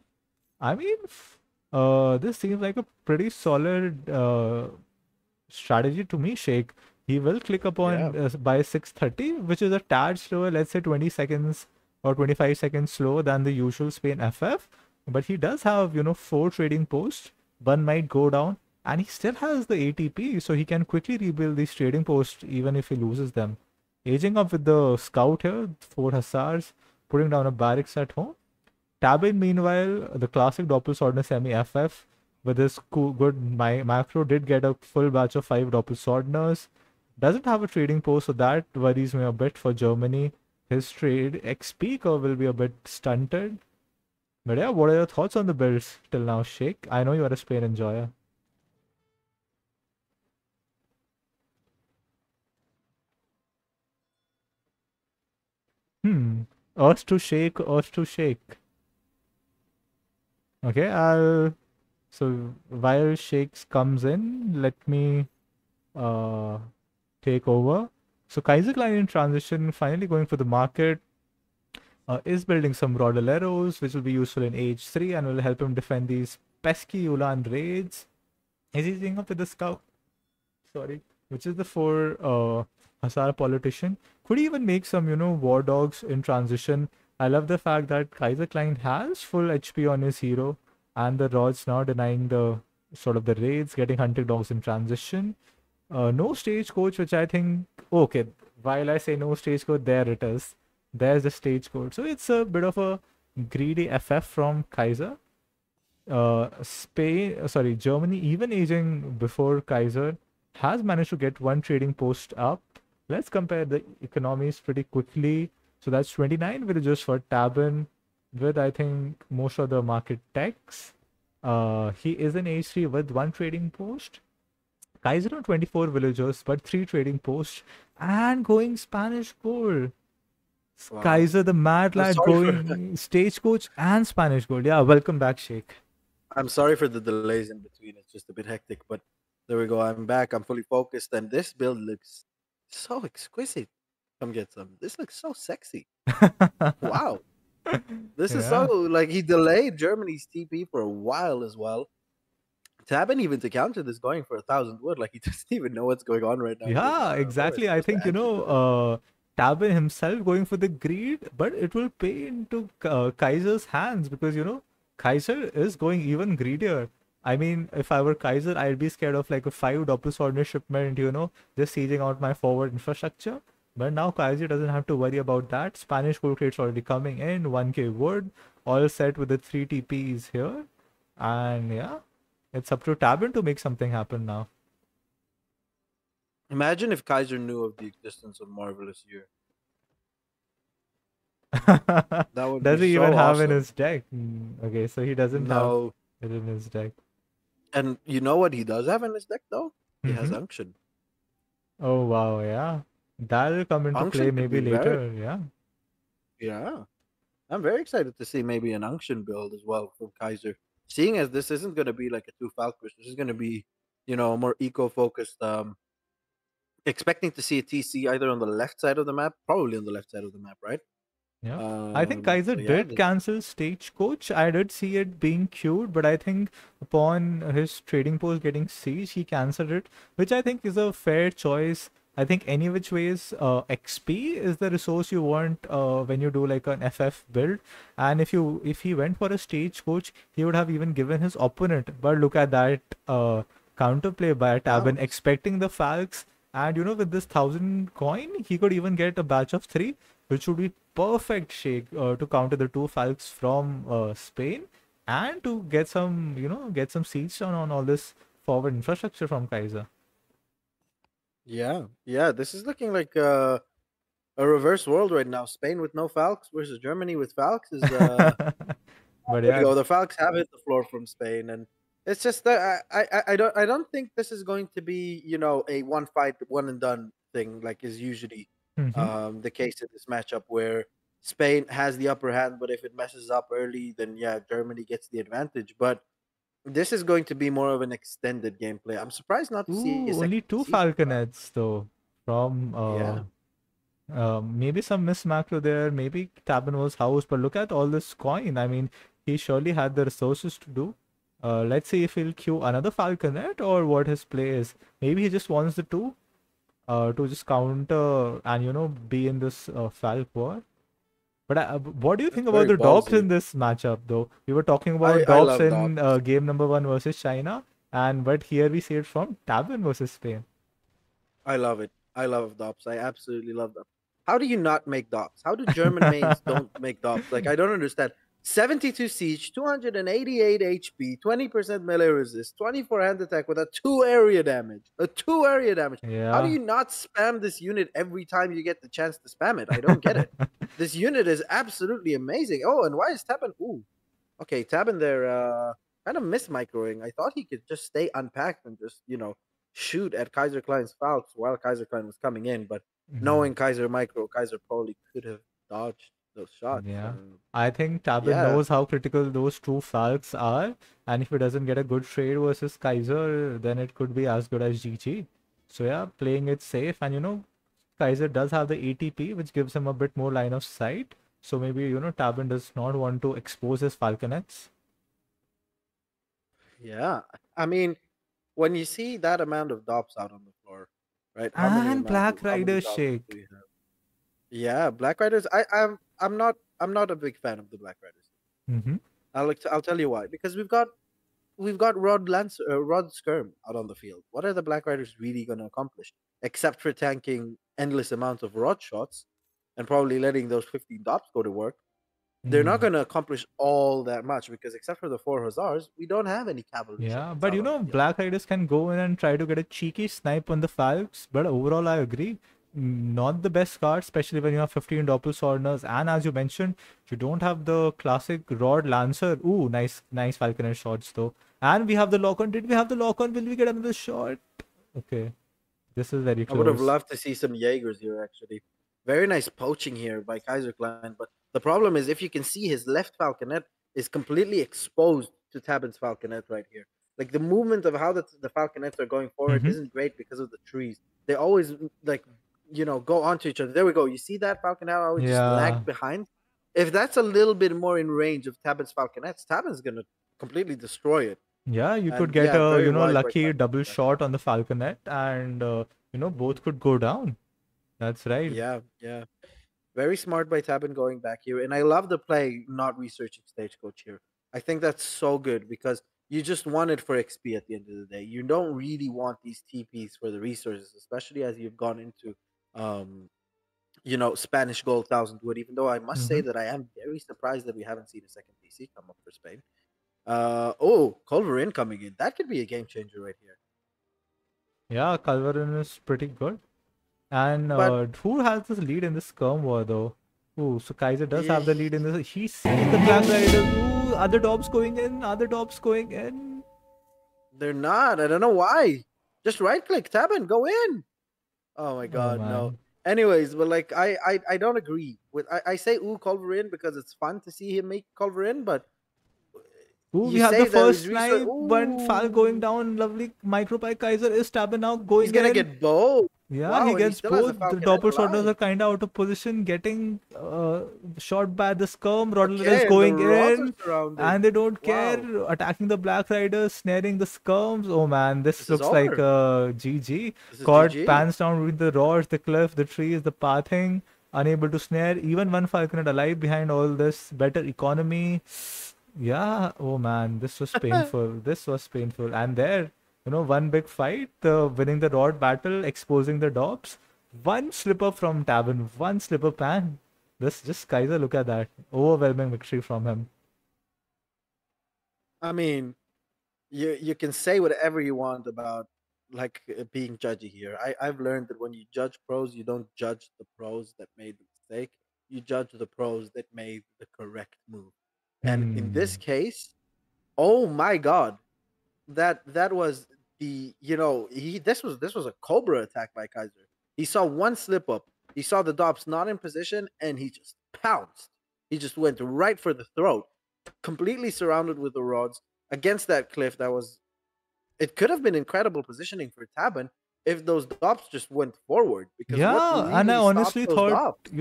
I mean, this seems like a pretty solid strategy to me, Shake. He will click upon by 6:30, which is a tad slower, let's say 20 seconds or 25 seconds slower than the usual Spain FF. But he does have, 4 trading posts. One might go down, and he still has the ATP, so he can quickly rebuild these trading posts even if he loses them. Aging up with the scout here, 4 hussars, putting down a barracks at home. Tabben, meanwhile, the classic Doppelswordner semi-FF, with his good macro, did get a full batch of 5 Doppelswordners. Doesn't have a trading post, so that worries me a bit for Germany. His trade XP curve will be a bit stunted. But yeah, what are your thoughts on the builds till now, Sheikh? I know you are a Spain enjoyer. Us to shake. Okay, so while Shakes comes in, let me take over. So Kaiserklein in transition, finally going for the market, is building some Rodaleros, which will be useful in age 3 and will help him defend these pesky Ulan raids. Is he using up with the scout? Sorry, which is the 4 Hussar politician. Could he even make some, war dogs in transition? I love the fact that Kaiserklein has full HP on his hero, and the rods now denying the sort of the raids, getting hunting dogs in transition. No stagecoach, which I think, okay, while I say no stagecoach, there it is. There's the stagecoach. So it's a bit of a greedy FF from Kaiser. Germany, even aging before Kaiser, has managed to get 1 trading post up. Let's compare the economies pretty quickly. So that's 29 villages for Tabben, with I think most of the market techs. He is in H3 with 1 trading post. Kaiser on 24 villagers, but 3 trading posts, and going Spanish gold. Wow. Kaiser, the mad lad, going stagecoach and Spanish gold. Yeah, welcome back, Sheikh.
I'm sorry for the delays in between. It's just a bit hectic, but there we go. I'm back. I'm fully focused, and this build looks so exquisite. Come get some. This looks so sexy. Wow. This is so, like, he delayed Germany's TP for a while as well. Tabben, even to counter this, going for 1,000 wood. Like, he doesn't even know what's going on right now.
Yeah, exactly. I think, Tabben himself going for the greed, but it will pay into Kaiser's hands because Kaiser is going even greedier. I mean, if I were Kaiser, I'd be scared of like a 5 double swordner shipment, just sieging out my forward infrastructure. But now Kaiser doesn't have to worry about that. Spanish gold crates already coming in, 1k wood, all set with the 3 TPs here. And yeah, it's up to Tabben to make something happen now.
Imagine if Kaiser knew of the existence of Marvelous Year. That would
Does
be
he
so
even have in
awesome.
his deck? Okay, so he doesn't have
No.
it in his deck.
And you know what he does have in his deck, though? He has
Mm-hmm.
Unction.
Oh wow, yeah. That'll come into play
Unction could
maybe
be very...
later, yeah.
Yeah. I'm very excited to see maybe an Unction build as well from Kaiser. Seeing as this isn't going to be like a 2 Falcons, this is going to be, more eco-focused. Expecting to see a TC either on the left side of the map, probably on the left side of the map, right?
Yeah. I think Kaiser
So yeah,
did cancel Stagecoach. I did see it being queued, but I think upon his trading post getting siege, he cancelled it, which I think is a fair choice. I think any which ways, XP is the resource you want when you do like an FF build. And if he went for a Stagecoach, he would have even given his opponent. But look at that counterplay by Tabben,
Falcons.
expecting the Falcons. And with this 1,000 coin, he could even get a batch of 3, which would be perfect shake to counter the 2 Falcons from Spain and to get some siege on all this forward infrastructure from Kaiser.
Yeah. This is looking like a reverse world right now. Spain with no Falcons versus Germany with Falcons is
But
there you
yeah,
go. The Falcons have hit the floor from Spain, and it's just that I don't think this is going to be a one fight one and done thing like is usually
mhm.
the case in this matchup where Spain has the upper hand, but if it messes up early, then yeah, Germany gets the advantage. But this is going to be more of an extended gameplay. I'm surprised not to see a
Ooh, only
second
2
season.
Falconets though from
Yeah,
maybe some miss macro there, maybe Tabben was housed, but look at all this coin. I mean, he surely had the resources to do. Let's see if he'll queue another Falconet or what his play is. Maybe he just wants the 2 to just counter and be in this Falc war. But what do you
that's
think about
very
the Dobbs
ballsy.
in this matchup, though? We were talking
I
about
I
Dobbs
love
in
Dobbs.
game number 1 versus China, but here we see it from Tabben versus Spain.
I love it. I love Dobbs. I absolutely love them. How do you not make Dobbs? How do German mains don't make Dobbs? Like I don't understand. 72 siege, 288 HP, 20% melee resist, 24 hand attack with a 2 area damage. A 2 area damage. How do
Yeah.
you not spam this unit every time you get the chance to spam it? I don't get it. This unit is absolutely amazing. Oh, and why is Tabben? Ooh, okay, Tabben there kind of miss microing. I thought he could just stay unpacked and just shoot at Kaiserklein's Falcons while Kaiserklein was coming in, but
Mhm.
knowing Kaiser micro, Kaiser probably could have dodged those shots.
Yeah.
And
I think Tabben
yeah,
knows how critical those 2 Falcs are, and if he doesn't get a good trade versus Kaiser, then it could be as good as GG. So yeah, playing it safe, and Kaiser does have the ATP, which gives him a bit more line of sight. So maybe Tabben does not want to expose his Falconets.
yeah. I mean, when you see that amount of dops out on the floor, right?
And Black
How many
Rider
dops do
Shake.
we have? Yeah, Black Riders. I'm not a big fan of the Black Riders.
Mm-hmm.
I'll tell you why. Because we've got Rod Skirm out on the field. What are the Black Riders really going to accomplish except for tanking endless amounts of rod shots and probably letting those 15 dops go to work? They're not
Mm.
going to accomplish all that much because except for the 4 Hussars, we don't have any cavalry
Yeah,
shipments
but
out on the field.
Black Riders can go in and try to get a cheeky snipe on the Falcons. But overall, I agree. Not the best card, especially when you have 15 Doppelswordners. And as you mentioned, you don't have the classic Rod Lancer. Ooh, nice Falconer shots though. And we have the lock on. Did we have the lock on? Will we get another shot? Okay, this is very
I would have
close.
loved to see some Jaegers here, actually. Very nice poaching here by Kaiserklein. But the problem is, if you can see, his left falconet is completely exposed to Tabben's falconet right here. Like the movement of how the falconets are going forward
Mm-hmm.
isn't great because of the trees. They always go onto each other. There we go. You see that falconet always just
Yeah.
lag behind. If that's a little bit more in range of Tabben's falconets, Tabben's gonna completely destroy it.
Yeah, you could
And
get
yeah,
a
very wise by
lucky double
Kaiserklein.
shot on the Falconet, and both could go down. That's right.
Yeah, yeah. Very smart by Tabin going back here. And I love the play not researching Stagecoach here. I think that's so good because you just want it for XP at the end of the day. You don't really want these TPs for the resources, especially as you've gone into um, Spanish Gold 1000 Wood, even though I must say
Mm-hmm.
that I am very surprised that we haven't seen a second PC come up for Spain. Oh, Culverin coming in. That could be a game changer right here.
Yeah, Calvarin is pretty good. And
But
who has this lead in this Skirm war though? Ooh, so Kaiser does
yeah,
have the lead in this. He's seeing the Black Riders. Ooh, other Dobbs going in. Other Dobbs going in.
they're not. I don't know why. Just right click, tab, and go in. Oh my
Oh
god, no.
man.
Anyways, but like I don't agree with I say ooh Culverin because it's fun to see him make Culverin, but
Ooh, we
you
have the
say there
first
is resource.
snipe. One Fall going
Ooh,
down. Lovely micro by Kaiser is Tabben now
he's
going
gonna
in.
get both.
Yeah, he
Wow, and he
gets
still has a
both. The
Falconet
Doppelstotters
alive.
are kind of out of position, getting shot by the Skirm. Rottler is
Okay, and the
going
rods are
in, and
surrounding.
they don't care.
Wow,
Attacking the Black Riders, snaring the Skirms. Oh man, this
this is
looks like
over.
GG.
This is
Caught,
GG.
pans down with the rods, the cliff, the trees, the pathing. Unable to snare. Even one Falconet alive behind all this. Better economy. Yeah, oh man, this was painful. This was painful. And there, one big fight, winning the rod battle, exposing the Dobbs. One slipper from Tabin, one slipper pan. This just Kaiser, look at that. Overwhelming victory from him.
I mean, you can say whatever you want about like being judgy here. I've learned that when you judge pros, you don't judge the pros that made the mistake. You judge the pros that made the correct move. And in this
Hmm.
case, oh my god, that was he this was a cobra attack by Kaiser. He saw one slip up. He saw the Dobbs not in position, and he just pounced. He just went right for the throat, completely surrounded with the rods against that cliff. It could have been incredible positioning for Tabin if those Dobbs just went forward. Because what
Yeah, and I
really stops
honestly
those
thought,
Dobbs?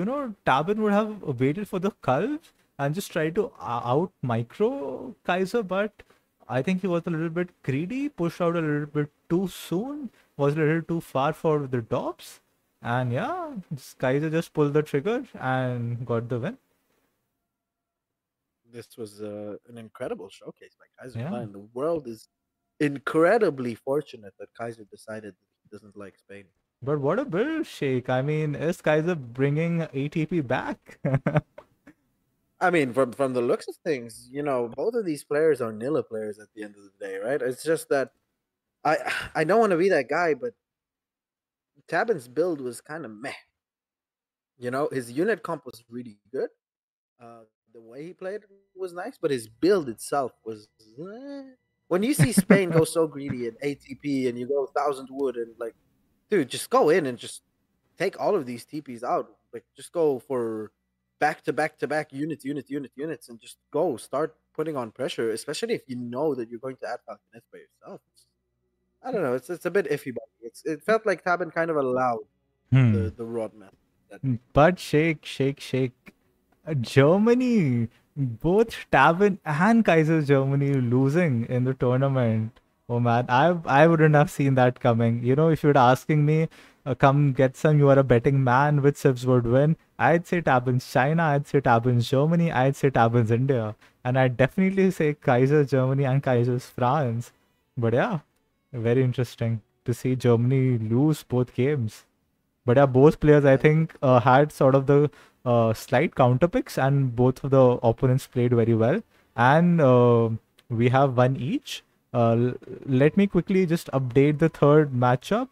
Tabin would have waited for the Culve and just tried to out micro Kaiser, but I think he was a little bit greedy, pushed out a little bit too soon, was a little too far for the Dobbs. And yeah, Kaiser just pulled the trigger and got the win.
This was an incredible showcase by
Yeah.
Kaiserklein. The world is incredibly fortunate that Kaiser decided that he doesn't like Spain.
But what a build, Shake. I mean, is Kaiser bringing ATP back?
I mean, from the looks of things, both of these players are Nilla players at the end of the day, right? It's just that I I don't want to be that guy, but Tabin's build was kind of meh. His unit comp was really good. The way he played was nice, but his build itself was. When you see Spain go so greedy at ATP and you go 1,000 wood and like, dude, just go in and just take all of these TPs out. Like, just go for back to back to back units, and just go start putting on pressure. Especially if you know that you're going to add Falconets by yourself. I don't know. It's a bit iffy, but it felt like Tabin kind of allowed
Hmm.
the rod method that day.
But shake. Germany, both Tabin and Kaiser Germany losing in the tournament. Oh man, I wouldn't have seen that coming. If you're asking me, come get some, you are a betting man, which Sibs would win, I'd say Tabin's China, I'd say Tabin's Germany, I'd say Tabin's India. And I'd definitely say Kaiser Germany and Kaiser's France. But yeah, very interesting to see Germany lose both games. But yeah, both players I
Yeah.
think had sort of the slight counter picks, and both of the opponents played very well. And we have one each. Let me quickly just update the third matchup.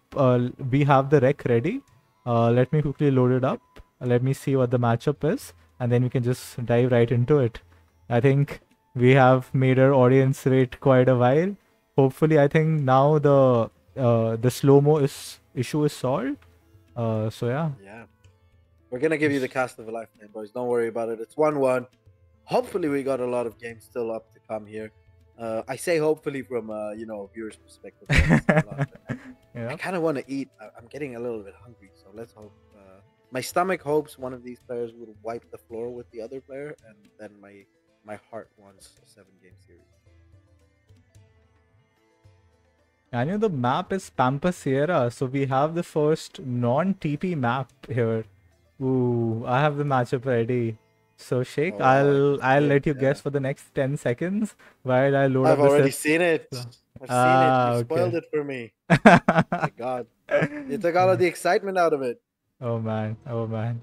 We have the rec ready. Let me quickly load it up. Let me see what the matchup is, and then we can just dive right into it. I think we have made our audience wait quite a while. Hopefully, I think now the slow mo is issue is solved. So yeah.
Yeah. We're gonna give you the cast of a lifetime, boys. Don't worry about it. It's 1-1. Hopefully, we got a lot of games still up to come here. I say hopefully from a viewer's perspective. We haven't seen a lot, but I
Yeah.
kind of want to eat. I'm getting a little bit hungry, so let's hope. My stomach hopes one of these players will wipe the floor with the other player, and then my heart wants a 7-game series.
And the map is Pampa Sierra, so we have the first non-TP map here. Ooh, I have the matchup ready. So Sheikh,
Oh wow, I can
I'll
see it.
let you
Yeah,
guess for the next 10 seconds while I load
I've
up the
already
Civ.
seen it. I've seen it.
Ah,
You spoiled
okay.
it for me. My God, you took all of the excitement out of it.
Oh man, oh man.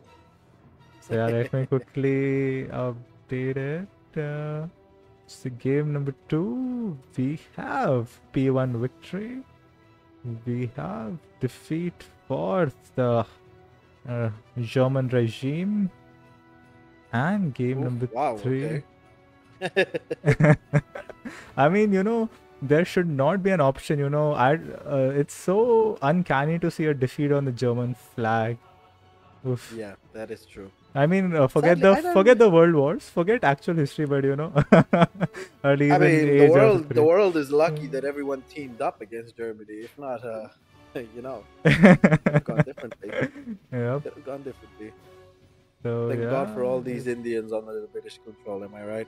So yeah, let me quickly update it. So game number 2, we have P1 victory. We have defeat for the German regime. And game
Oof,
number
wow.
3.
Okay.
I mean, there should not be an option, it's so uncanny to see a defeat on the German flag. Oof.
Yeah, that is true.
I mean, forget
Sadly,
the
I don't.
forget the world wars, forget actual history, but at
I
least in the
mean,
age of the
the
three.
world is lucky that everyone teamed up against Germany. If not, could have gone differently.
Yep.
Could have gone differently.
So
Thank God for all
yeah.
these Indians under the British control. Am I right?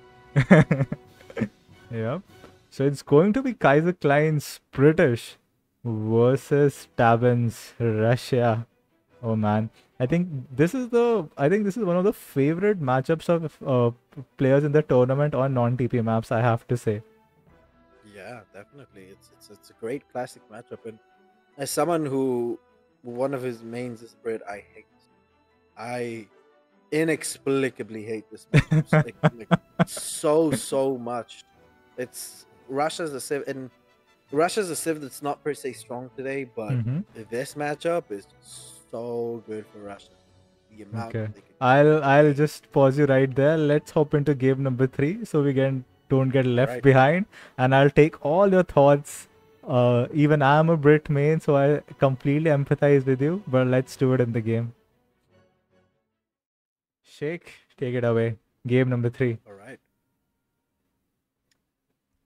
Yep. So it's going to be Kaiserklein's British versus Tabben's Russia. Oh man, I think this is one of the favorite matchups of players in the tournament on non-TP maps. I have to say.
Yeah, definitely. It's a great classic matchup, and as someone who one of his mains is Brit, I inexplicably hate this matchup like so much. It's Russia's a civ, and Russia's a civ that's not per se strong today, but
Mm-hmm.
this matchup is so good for Russia. The amount
Okay.
that they can
I'll
create.
just pause you right there. Let's hop into game number 3 so we don't get
All
left
right.
behind. And I'll take all your thoughts. Even I'm a Brit main, so I completely empathize with you. But let's do it in the game. Shake, take it away. Game number 3.
All right.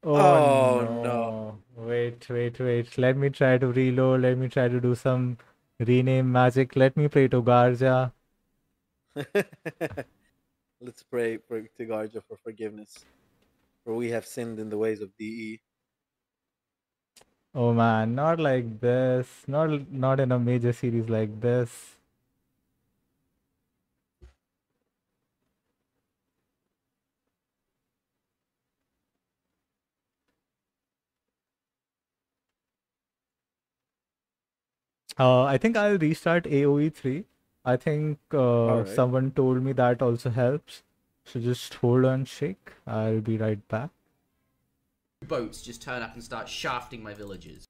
Oh
Oh no.
no. Wait. Let me try to reload. Let me try to do some rename magic. Let me play to Garja.
Let's pray to Garja for forgiveness, for we have sinned in the ways of DE.
Oh man, not like this. Not in a major series like this. I think I'll restart AoE 3. I think
All right.
someone told me that also helps. So just hold on, Shake. I'll be right back.
Boats just turn up and start shafting my villagers.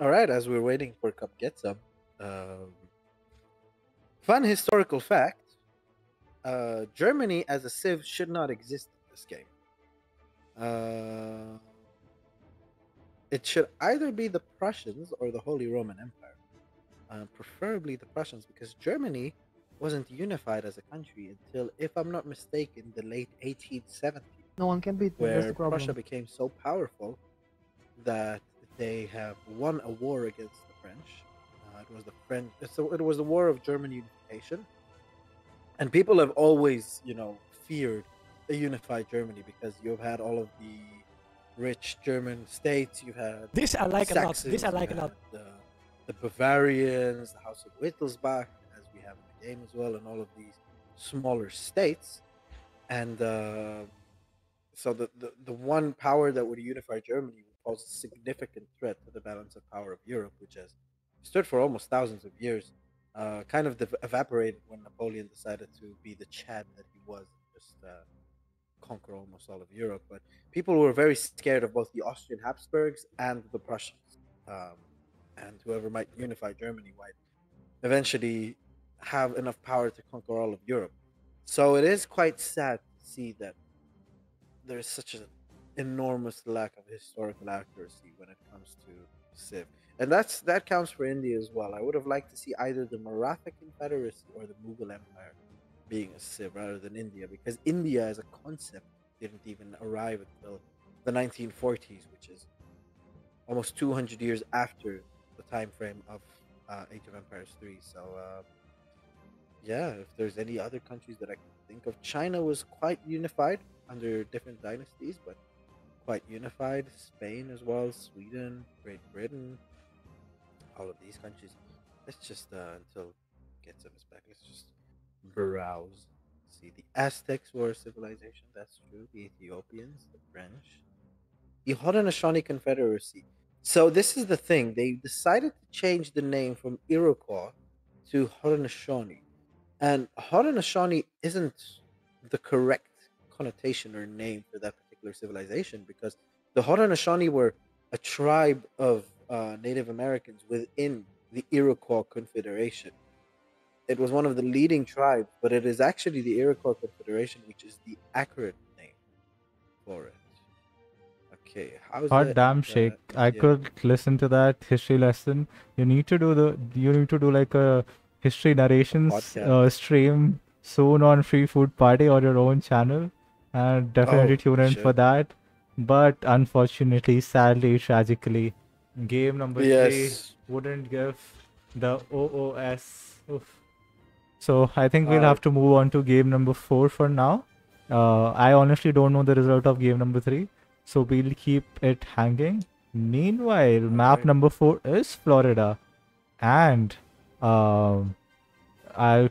All right. As we're waiting for Cup get some, fun historical fact: Germany as a civ should not exist in this game. It should either be the Prussians or the Holy Roman Empire. Preferably the Prussians, because Germany wasn't unified as a country until, if I'm not mistaken, the late 1870s,
No one can beat them. That's
where
the problem.
Prussia became so powerful that they have won a war against the French. It was the French. So it was the War of German Unification, and people have always, feared a unified Germany because you've had all of the rich German states. You've had
This I like a lot.
Saxons,
This I
you
like a
had
lot.
the Bavarians, the House of Wittelsbach, as we have in the game as well, and all of these smaller states. And so the one power that would unify Germany would pose a significant threat to the balance of power of Europe, which has stood for almost thousands of years. Kind of evaporated when Napoleon decided to be the Chad that he was, just conquer almost all of Europe. But people were very scared of both the Austrian Habsburgs and the Prussians. And whoever might unify Germany might eventually have enough power to conquer all of Europe. So it is quite sad to see that there's such an enormous lack of historical accuracy when it comes to Civ. And that counts for India as well. I would have liked to see either the Maratha Confederacy or the Mughal Empire being a Civ rather than India, because India as a concept didn't even arrive until the 1940s, which is almost 200 years after the time frame of Age of Empires 3. So, yeah, if there's any other countries that I can think of, China was quite unified under different dynasties, but quite unified. Spain as well, Sweden, Great Britain, all of these countries. Let's just, until it gets us back, let's just browse. See, the Aztecs were a civilization, that's true. The Ethiopians, the French, the Haudenosaunee Confederacy. So this is the thing. They decided to change the name from Iroquois to Haudenosaunee. And Haudenosaunee isn't the correct connotation or name for that particular civilization because the Haudenosaunee were a tribe of Native Americans within the Iroquois Confederation. It was one of the leading tribes, but it is actually the Iroquois Confederation, which is the accurate name for it. Okay, how's
God
it?
damn, Sheikh. I
Yeah.
could listen to that history lesson. You need to do like a history narrations
Podcast.
stream soon on Free Food Party or your own channel. And definitely
Oh,
tune
we
in for
should.
that. But unfortunately, sadly, tragically, game number 3
Yes.
wouldn't give the OOS. Oof. So I think we'll have to move on to game number 4 for now. I honestly don't know the result of game number 3, so we'll keep it hanging. Meanwhile, map
Alright.
number 4 is Florida, and I'll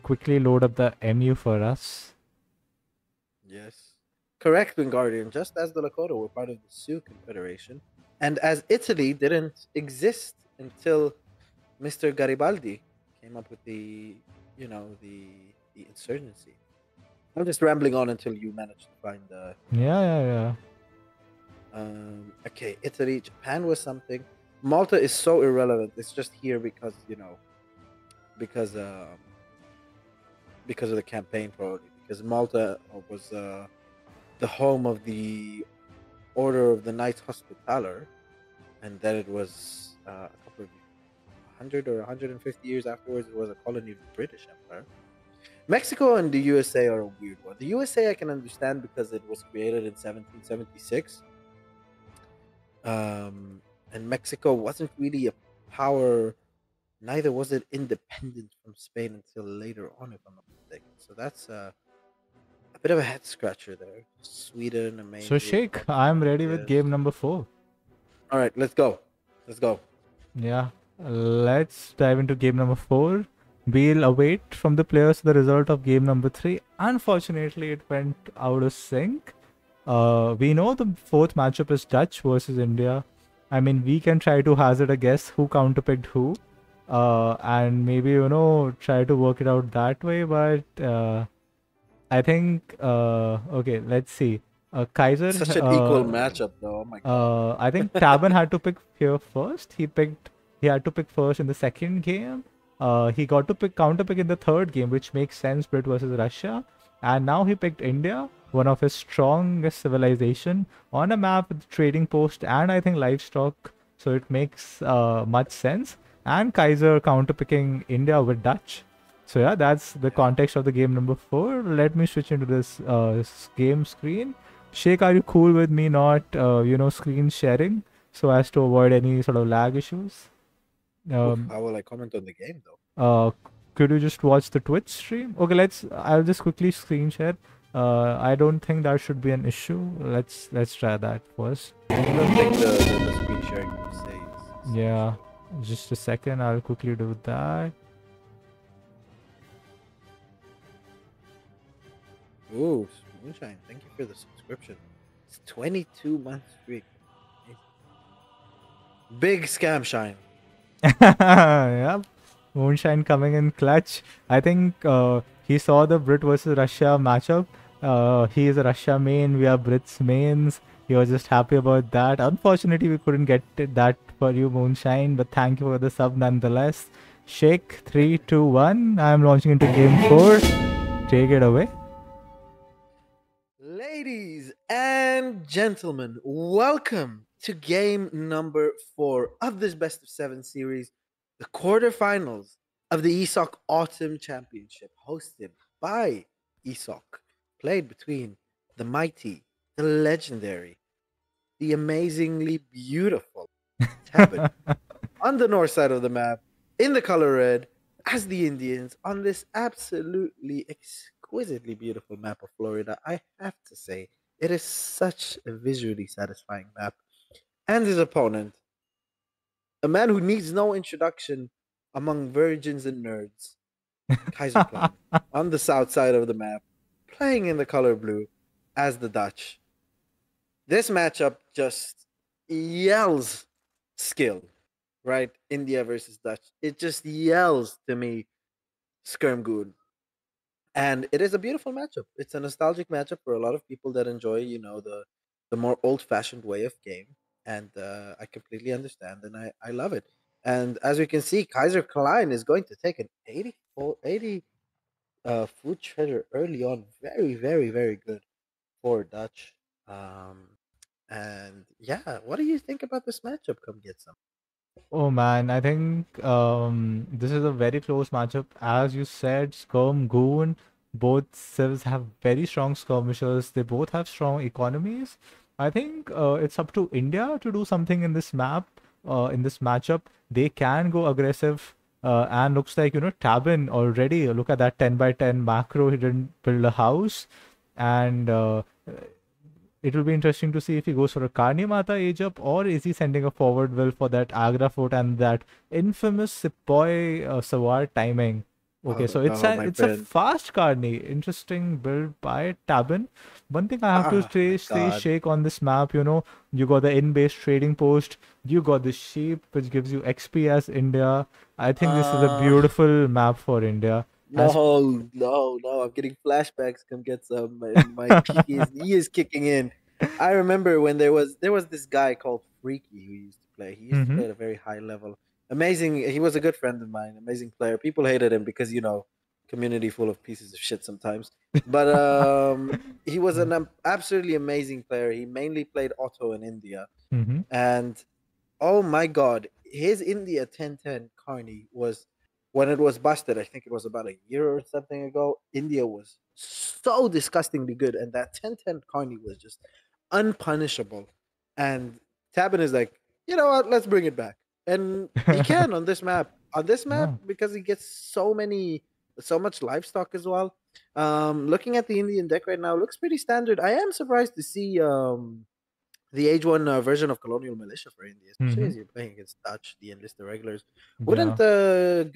quickly load up the MU for us.
Yes. Correct, Wingardium. Just as the Lakota were part of the Sioux Confederation, and as Italy didn't exist until Mr. Garibaldi came up with the insurgency. I'm just rambling on until you manage to find the.
Yeah.
Okay, Italy, Japan was something. Malta is so irrelevant. It's just here because because of the campaign probably. Because Malta was the home of the Order of the Knights Hospitaller, and then it was a couple of 100 or 150 years afterwards, it was a colony of the British Empire. Mexico and the USA are a weird one. The USA I can understand because it was created in 1776. And Mexico wasn't really a power, neither was it independent from Spain until later on, if I'm not mistaken. So that's a bit of a head scratcher there. Sweden, amazing.
So Sheikh, I'm ready with game number 4.
All right, let's go.
Yeah, let's dive into game number 4. We'll await from the players the result of game number 3. Unfortunately, it went out of sync. We know the fourth matchup is Dutch versus India. I mean, we can try to hazard a guess who counterpicked who, and maybe try to work it out that way. But I think okay, let's see. Kaiser.
Such an equal matchup, though. Oh my god.
I think Tabben had to pick here first. He had to pick first in the second game. He got to pick counterpick in the third game, which makes sense. Brit versus Russia, and now he picked India, one of his strongest civilization, on a map with trading post and I think livestock. So it makes much sense. And Kaiser counterpicking India with Dutch. So yeah, that's the context of the game number 4. Let me switch into this game screen. Sheikh, are you cool with me not, screen sharing so as to avoid any sort of lag issues?
How will I comment on the game though?
Could you just watch the Twitch stream? Okay, I'll just quickly screen share. I don't think that should be an issue. Let's try that first.
I don't think the screen sharing per se is
Yeah, just a second. I'll quickly do that.
Ooh, Moonshine, thank you for the subscription. It's 22-month streak. Big scam shine.
Yep. Moonshine coming in clutch. I think he saw the Brit versus Russia matchup. He is a Russia main. We are Brits mains. He was just happy about that. Unfortunately, we couldn't get that for you, Moonshine. But thank you for the sub nonetheless. Shake 3, 2, 1. I'm launching into game 4. Take it away.
Ladies and gentlemen, welcome to game number 4 of this best of 7 series, the quarterfinals of the ESOC Autumn Championship, hosted by ESOC, played between the mighty, the legendary, the amazingly beautiful Tabben on the north side of the map in the color red as the Indians on this absolutely exquisitely beautiful map of Florida. I have to say, it is such a visually satisfying map. And his opponent, a man who needs no introduction among virgins and nerds, Kaiserklein, on the south side of the map, playing in the color blue as the Dutch. This matchup just yells skill, right? India versus Dutch. It just yells to me Skirmgood. And it is a beautiful matchup. It's a nostalgic matchup for a lot of people that enjoy, the more old-fashioned way of game. And I completely understand, and I love it. And as we can see, Kaiser Klein is going to take an 80 food treasure early on. Very, very, very good for Dutch. Um, and yeah, what do you think about this matchup? Come get some.
Oh man, I think this is a very close matchup. As you said, Skirm, Goon, both civs have very strong skirmishers. They both have strong economies. I think it's up to India to do something in this map, in this matchup. They can go aggressive, and looks like, Tabin already. Look at that 10 by 10 macro. He didn't build a house, and it will be interesting to see if he goes for a Karni Mata age up, or is he sending a forward will for that Agra fort and that infamous Sepoy Sawar timing. Okay, so
Oh no, my
it's a
friend.
fast Karni. Interesting build by Tabin. One thing I have to
Oh my
say
god.
shake on this map, you got the in-base trading post, you got the sheep which gives you XP as India. I think this is a
Uh
beautiful map for India. As
no. I'm getting flashbacks. Come get some. My PTSD is kicking in. I remember when there was this guy called Freaky who used to play. He used to
Mhm.
play at a very high level. Amazing. He was a good friend of mine. Amazing player. People hated him because community full of pieces of shit sometimes. But he was an absolutely amazing player. He mainly played auto in India,
Mhm.
and oh my god, his India 1010 Carney was when it was busted. I think it was about a year or something ago. India was so disgustingly good, and that 1010 Carney was just unpunishable. And Tabin is like, you know what? Let's bring it back, and he can on this map. On this map,
Yeah.
because he gets so much livestock as well. Looking at the Indian deck right now, looks pretty standard. I am surprised to see the age one version of Colonial Militia for India, especially
Mhm.
as you're playing against Dutch, the enlisted regulars.
Yeah.
Wouldn't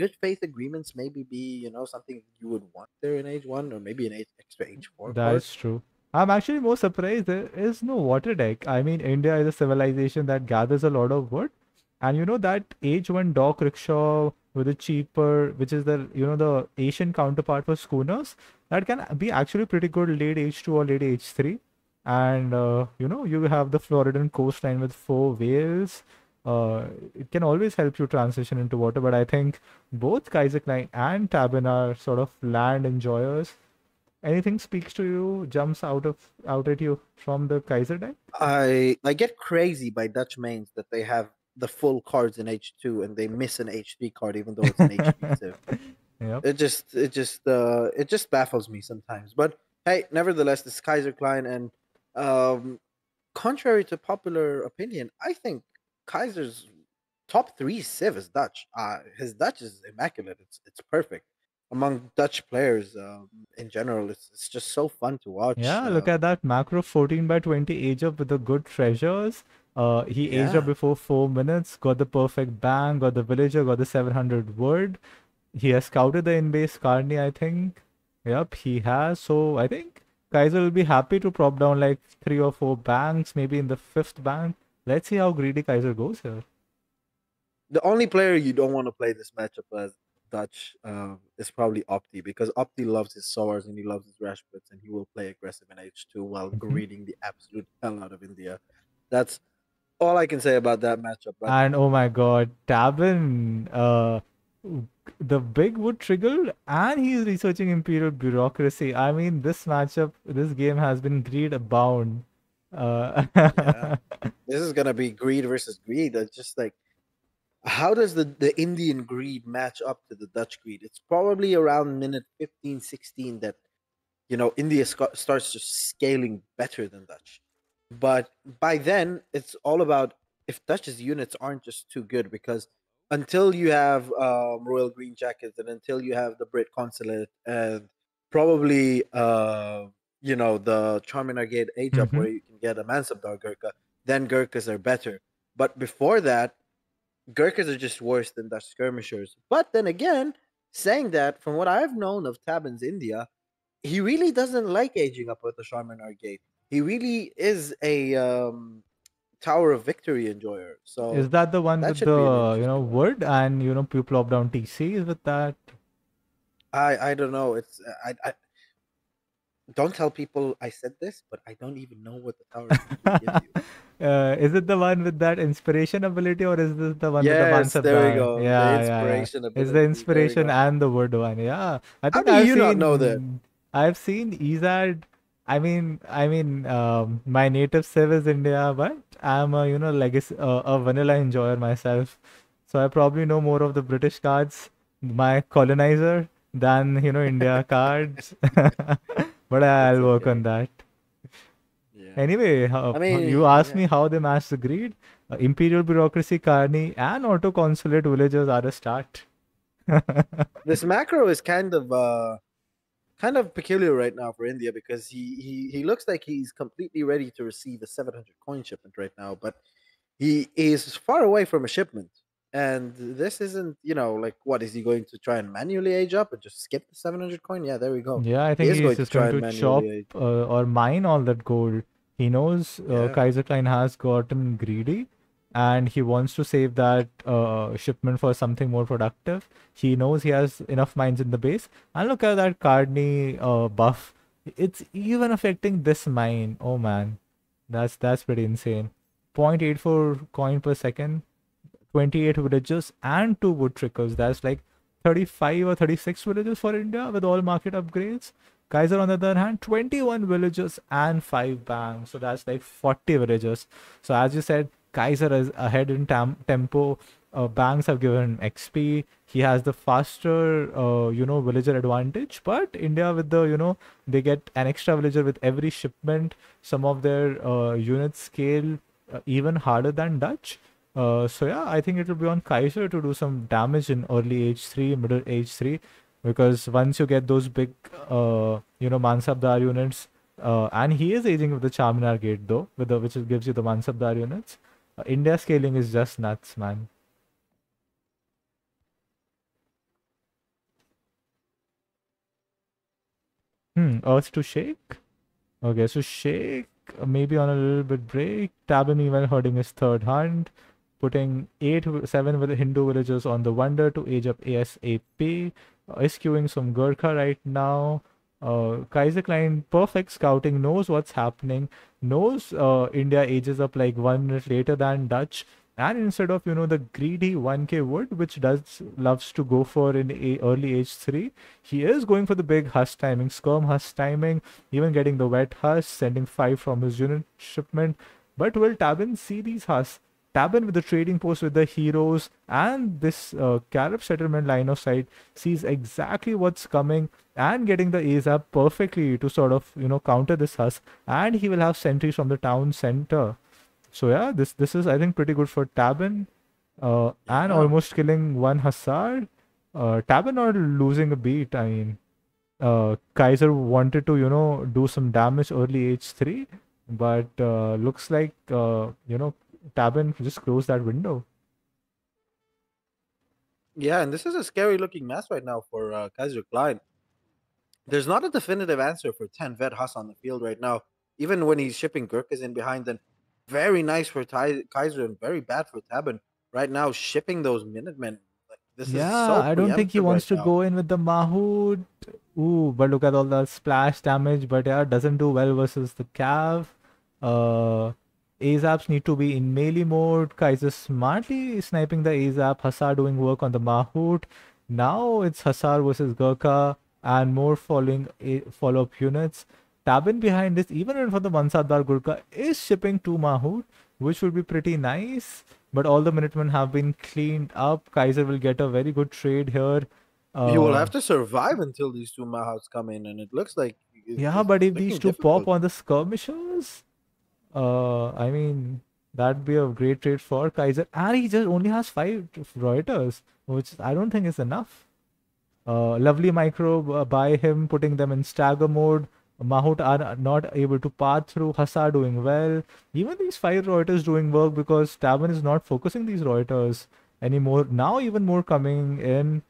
good faith agreements maybe be something you would want there in age one, or maybe an extra age four card?
That's true. I'm actually more surprised there is no water deck. I mean, India is a civilization that gathers a lot of wood, and that age one dock rickshaw with a cheaper, which is the Asian counterpart for schooners, that can be actually pretty good late age two or late age three, and you have the Floridan coastline with four whales. It can always help you transition into water, but I think both Kaiserklein and Tabin are sort of land enjoyers. Anything speaks to you, jumps out at you from the Kaiser deck?
I get crazy by Dutch mains that they have the full cards in H2 and they miss an H3 card even though it's an HP civ.
Yep.
It just baffles me sometimes. But hey, nevertheless, this Kaiser Klein, and um contrary to popular opinion, I think Kaiser's top three civ is Dutch. His Dutch is immaculate. It's perfect among Dutch players. In general, it's just so fun to watch.
Yeah, look at that macro 14 by 20 age up with the good treasures. He aged up
Yeah,
before 4 minutes, got the perfect bang, got the villager, got the 700 word. He has scouted the in-base Carney, I think. Yep, he has. So I think Kaiser will be happy to prop down like 3 or 4 banks, maybe in the fifth bank. Let's see how greedy Kaiser goes here.
the only player you don't want to play this matchup as Dutch is probably Opti, because Opti loves his Sowars and he loves his Rashputs, and he will play aggressive in H2 while
Mhm.
greeting the absolute hell out of India. That's all I can say about that matchup. But
And oh my god, Tabin, the big wood triggered, and he's researching imperial bureaucracy. I mean, this matchup, this game has been greed abound. Uh,
yeah, this is gonna be greed versus greed. It's just like, how does the Indian greed match up to the Dutch greed? It's probably around minute 15, 16 that India starts just scaling better than Dutch. But by then, it's all about if Dutch's units aren't just too good, because until you have Royal Green Jackets and until you have the Brit Consulate and probably the Charminar Gate age up
Mm-hmm.
where you can get a Mansabdar Gurkha, then Gurkhas are better. But before that, Gurkhas are just worse than Dutch skirmishers. But then again, saying that, from what I've known of Tabben's India, he really doesn't like aging up with the Charminar Gate. He really is a Tower of Victory enjoyer.
Is
So
that the one
that
with
should be an
the
interesting one.
wood and you plop down TCs with that?
I don't know. It's I don't tell people I said this, but I don't even know what the Tower of Victory gives you.
Is it the one with that inspiration ability, or is this the one with the
Yes, there we
Mansabdar?
go. The
Yeah, yeah, yeah.
inspiration
It's the
ability. There we
inspiration
go.
and the wood one. Yeah, I
How
think
do you not know that?
I've seen Izad. My native civ is India, but I'm a legacy a vanilla enjoyer myself. So I probably know more of the British cards, my colonizer, than India cards. But
It's
I'll work on
okay.
that.
Yeah.
Anyway,
I
you
mean,
asked
yeah.
me how they match the greed. Imperial bureaucracy, Carney, and auto consulate villagers are a start.
This macro is kind of peculiar right now for India because he looks like he's completely ready to receive a 700 coin shipment right now, but he is far away from a shipment. And this isn't, like, what is he going to try and manually age up and just skip the 700 coin? Yeah, there we go.
Yeah, I
He
think
is
he's
going to
just
try
going
and
to
manually
chop
age.
or mine all that gold. He knows
Yeah.
Kaiserklein has gotten greedy and he wants to save that shipment for something more productive. He knows he has enough mines in the base. And look at that Cardney buff. It's even affecting this mine. Oh man, that's pretty insane. 0.84 coin per second. 28 villages and 2 wood trickles. That's like 35 or 36 villages for India with all market upgrades. Kaiser, on the other hand, 21 villages and 5 banks. So that's like 40 villages. So as you said, Kaiser is ahead in tempo. Banks have given XP. He has the faster, villager advantage. But India with the, they get an extra villager with every shipment. Some of their units scale even harder than Dutch. So yeah, I think it will be on Kaiser to do some damage in early age 3, middle age 3, because once you get those big, Mansabdar units, and he is aging with the Charminar Gate though, which gives you the Mansabdar units. India scaling is just nuts, man. Earth to shake. Okay, so shake maybe on a little bit break. Tabben meanwhile herding his third hunt, putting 7 with Hindu villagers on the wonder to age up ASAP. Is queuing some Gurkha right now. Kaiserklein, perfect scouting, knows what's happening, knows India ages up like 1 minute later than Dutch. And instead of, the greedy 1k wood, which does loves to go for in early age 3, he is going for the big husk timing, skirm husk timing, even getting the wet husk, sending 5 from his unit shipment. But will Tabben see these husks? Tabben with the trading post with the heroes and this Carib settlement line of sight sees exactly what's coming and getting the ASAP perfectly to sort of, counter this husk. And he will have sentries from the town center. So yeah, this is I think pretty good for Tabben. And
Yeah.
almost killing one Hussar. Tabben not losing a beat. I mean, Kaiser wanted to, do some damage early age 3, but looks like, Tabben just closed that window.
Yeah, and this is a scary looking mess right now for Kaiserklein. There's not a definitive answer for 10 vet Haas on the field right now. Even when he's shipping Gurkhas in behind, then very nice for Kaiser and very bad for Tabben. Right now, shipping those Minutemen, like, this is
Yeah,
so
I don't think he
preemptive right
wants to
now.
go in with the Mahout. Ooh, but look at all the splash damage. But yeah, doesn't do well versus the Cav. Uh, Azaps need to be in melee mode. Kaiser smartly sniping the Azap. Hussar doing work on the Mahout. Now it's Hussar versus Gurkha and more following follow-up units. Tabin behind this, even for the Mansadbar Gurkha, is shipping 2 Mahout, which would be pretty nice. But all the Minutemen have been cleaned up. Kaiser will get a very good trade here.
You will
Uh,
have to survive until these two Mahouts come in, and it looks like
yeah,
it's
but if these
looking
two pop
difficult.
on the skirmishers, I mean, that'd be a great trade for Kaiser. And he just only has 5 Reuters, which I don't think is enough. Lovely micro by him, putting them in stagger mode. Mahout are not able to path through. Hassa doing well. Even these 5 Reuters doing work because Tabben is not focusing these Reuters anymore. Now even more coming in.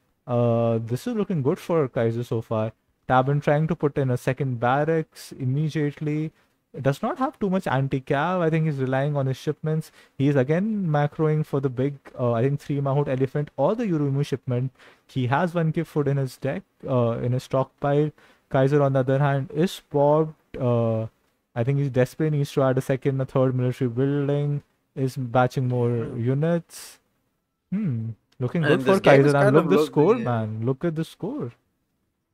This is looking good for Kaiser so far. Tabben trying to put in a second barracks immediately. Does not have too much anti-cav. I think he's relying on his shipments. He's again macroing for the big, I think 3 Mahout Elephant or the Yurumu shipment. He has 1k food in his deck, in his stockpile. Kaiser, on the other hand, is popped. I think he desperately needs to add a second, a third military building. Is batching more units. Looking good
And
for
this game is
Kaiser. And
kind
look
of
the
looking.
score, man. Look at the score.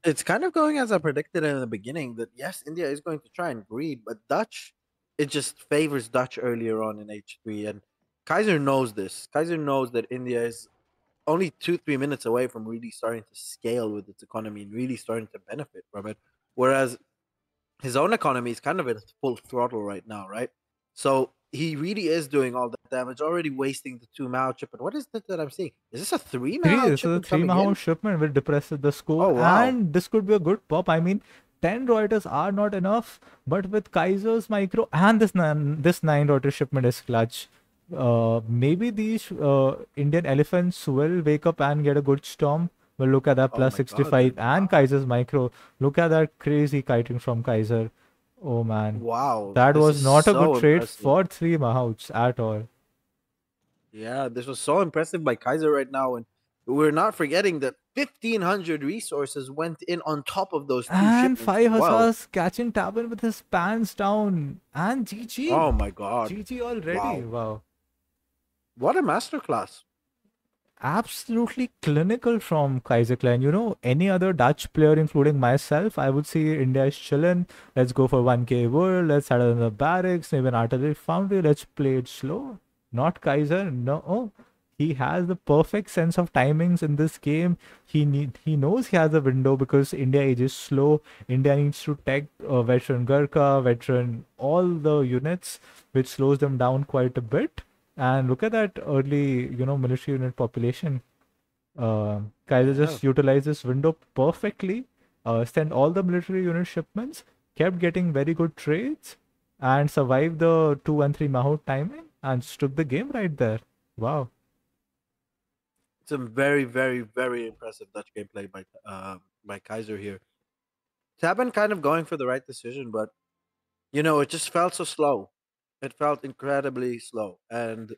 It's kind of going as I predicted in the beginning that yes, India is going to try and breed, but Dutch, it just favors Dutch earlier on in H3. And Kaiser knows this. Kaiser knows that India is only 2-3 minutes away from really starting to scale with its economy and really starting to benefit from it. Whereas his own economy is kind of at full throttle right now, right? So he really is doing all that damage, already wasting the 2 Mao chip. And what is that I'm seeing? Is this a 3 Mao
This is a
chip
3
coming in?
Mahout shipment will depress the score.
Oh, wow.
And this could be a good pop. I mean, 10 Reuters are not enough, but with Kaiser's micro and this 9 Reuter shipment is clutch. Maybe these Indian elephants will wake up and get a good storm. Well, look at that
Oh
plus
my God,
65
dude.
and
Wow.
Kaiser's micro. Look at that crazy kiting from Kaiser. Oh man,
Wow.
that
This
was
is
not a good
so
trade
impressive.
for 3 Mahouts at all.
Yeah, this was so impressive by Kaiser right now. And we're not forgetting that 1,500 resources went in on top of those 2
And
shipments
5
as well.
Hussars catching Tabben with his pants down. And GG.
Oh my God.
GG already. Wow.
What a masterclass.
Absolutely clinical from Kaiserklein. You know, any other Dutch player, including myself, I would say India is chilling. Let's go for 1k world. Let's add another barracks, maybe an artillery foundry. Let's play it slow. Not Kaiser. No. Oh, he has the perfect sense of timings in this game. He knows he has a window because India ages slow. India needs to tech veteran Gurkha, veteran all the units, which slows them down quite a bit. And look at that early, military unit population. Kaiser just utilized this window perfectly. Sent all the military unit shipments, kept getting very good trades, and survived the 2 and 3 Mahout timing and just took the game right there. Wow.
It's a very, very, very impressive Dutch gameplay by Kaiser here. Tabben kind of going for the right decision, but it just felt so slow. It felt incredibly slow. And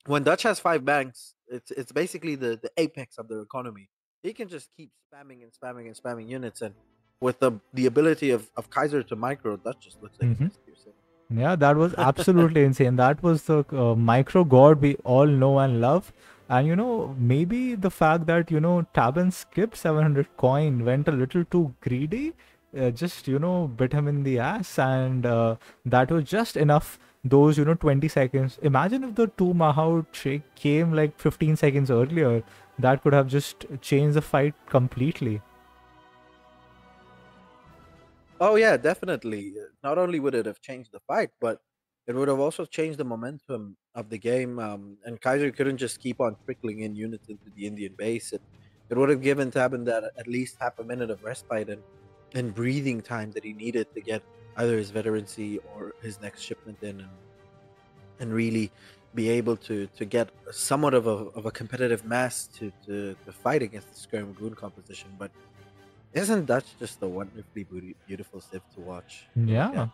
when Dutch has 5 banks, it's basically the apex of their economy. He can just keep spamming and spamming and spamming units, and with the ability of Kaiser to micro, Dutch just looks like
Yeah, that was absolutely insane. That was the micro god we all know and love. And maybe the fact that, Tabben skipped 700 coin, went a little too greedy, just, bit him in the ass. And that was just enough, those, 20 seconds. Imagine if the 2 Mahout shake came like 15 seconds earlier. That could have just changed the fight completely.
Oh yeah, definitely. Not only would it have changed the fight, but it would have also changed the momentum of the game. And Kaiser couldn't just keep on trickling in units into the Indian base. It would have given Tabben that at least half a minute of respite and breathing time that he needed to get either his veterancy or his next shipment in, and really be able to get somewhat of a competitive mass to fight against the Skirm Goon composition. But isn't Dutch just a wonderfully beautiful civ to watch?
Yeah.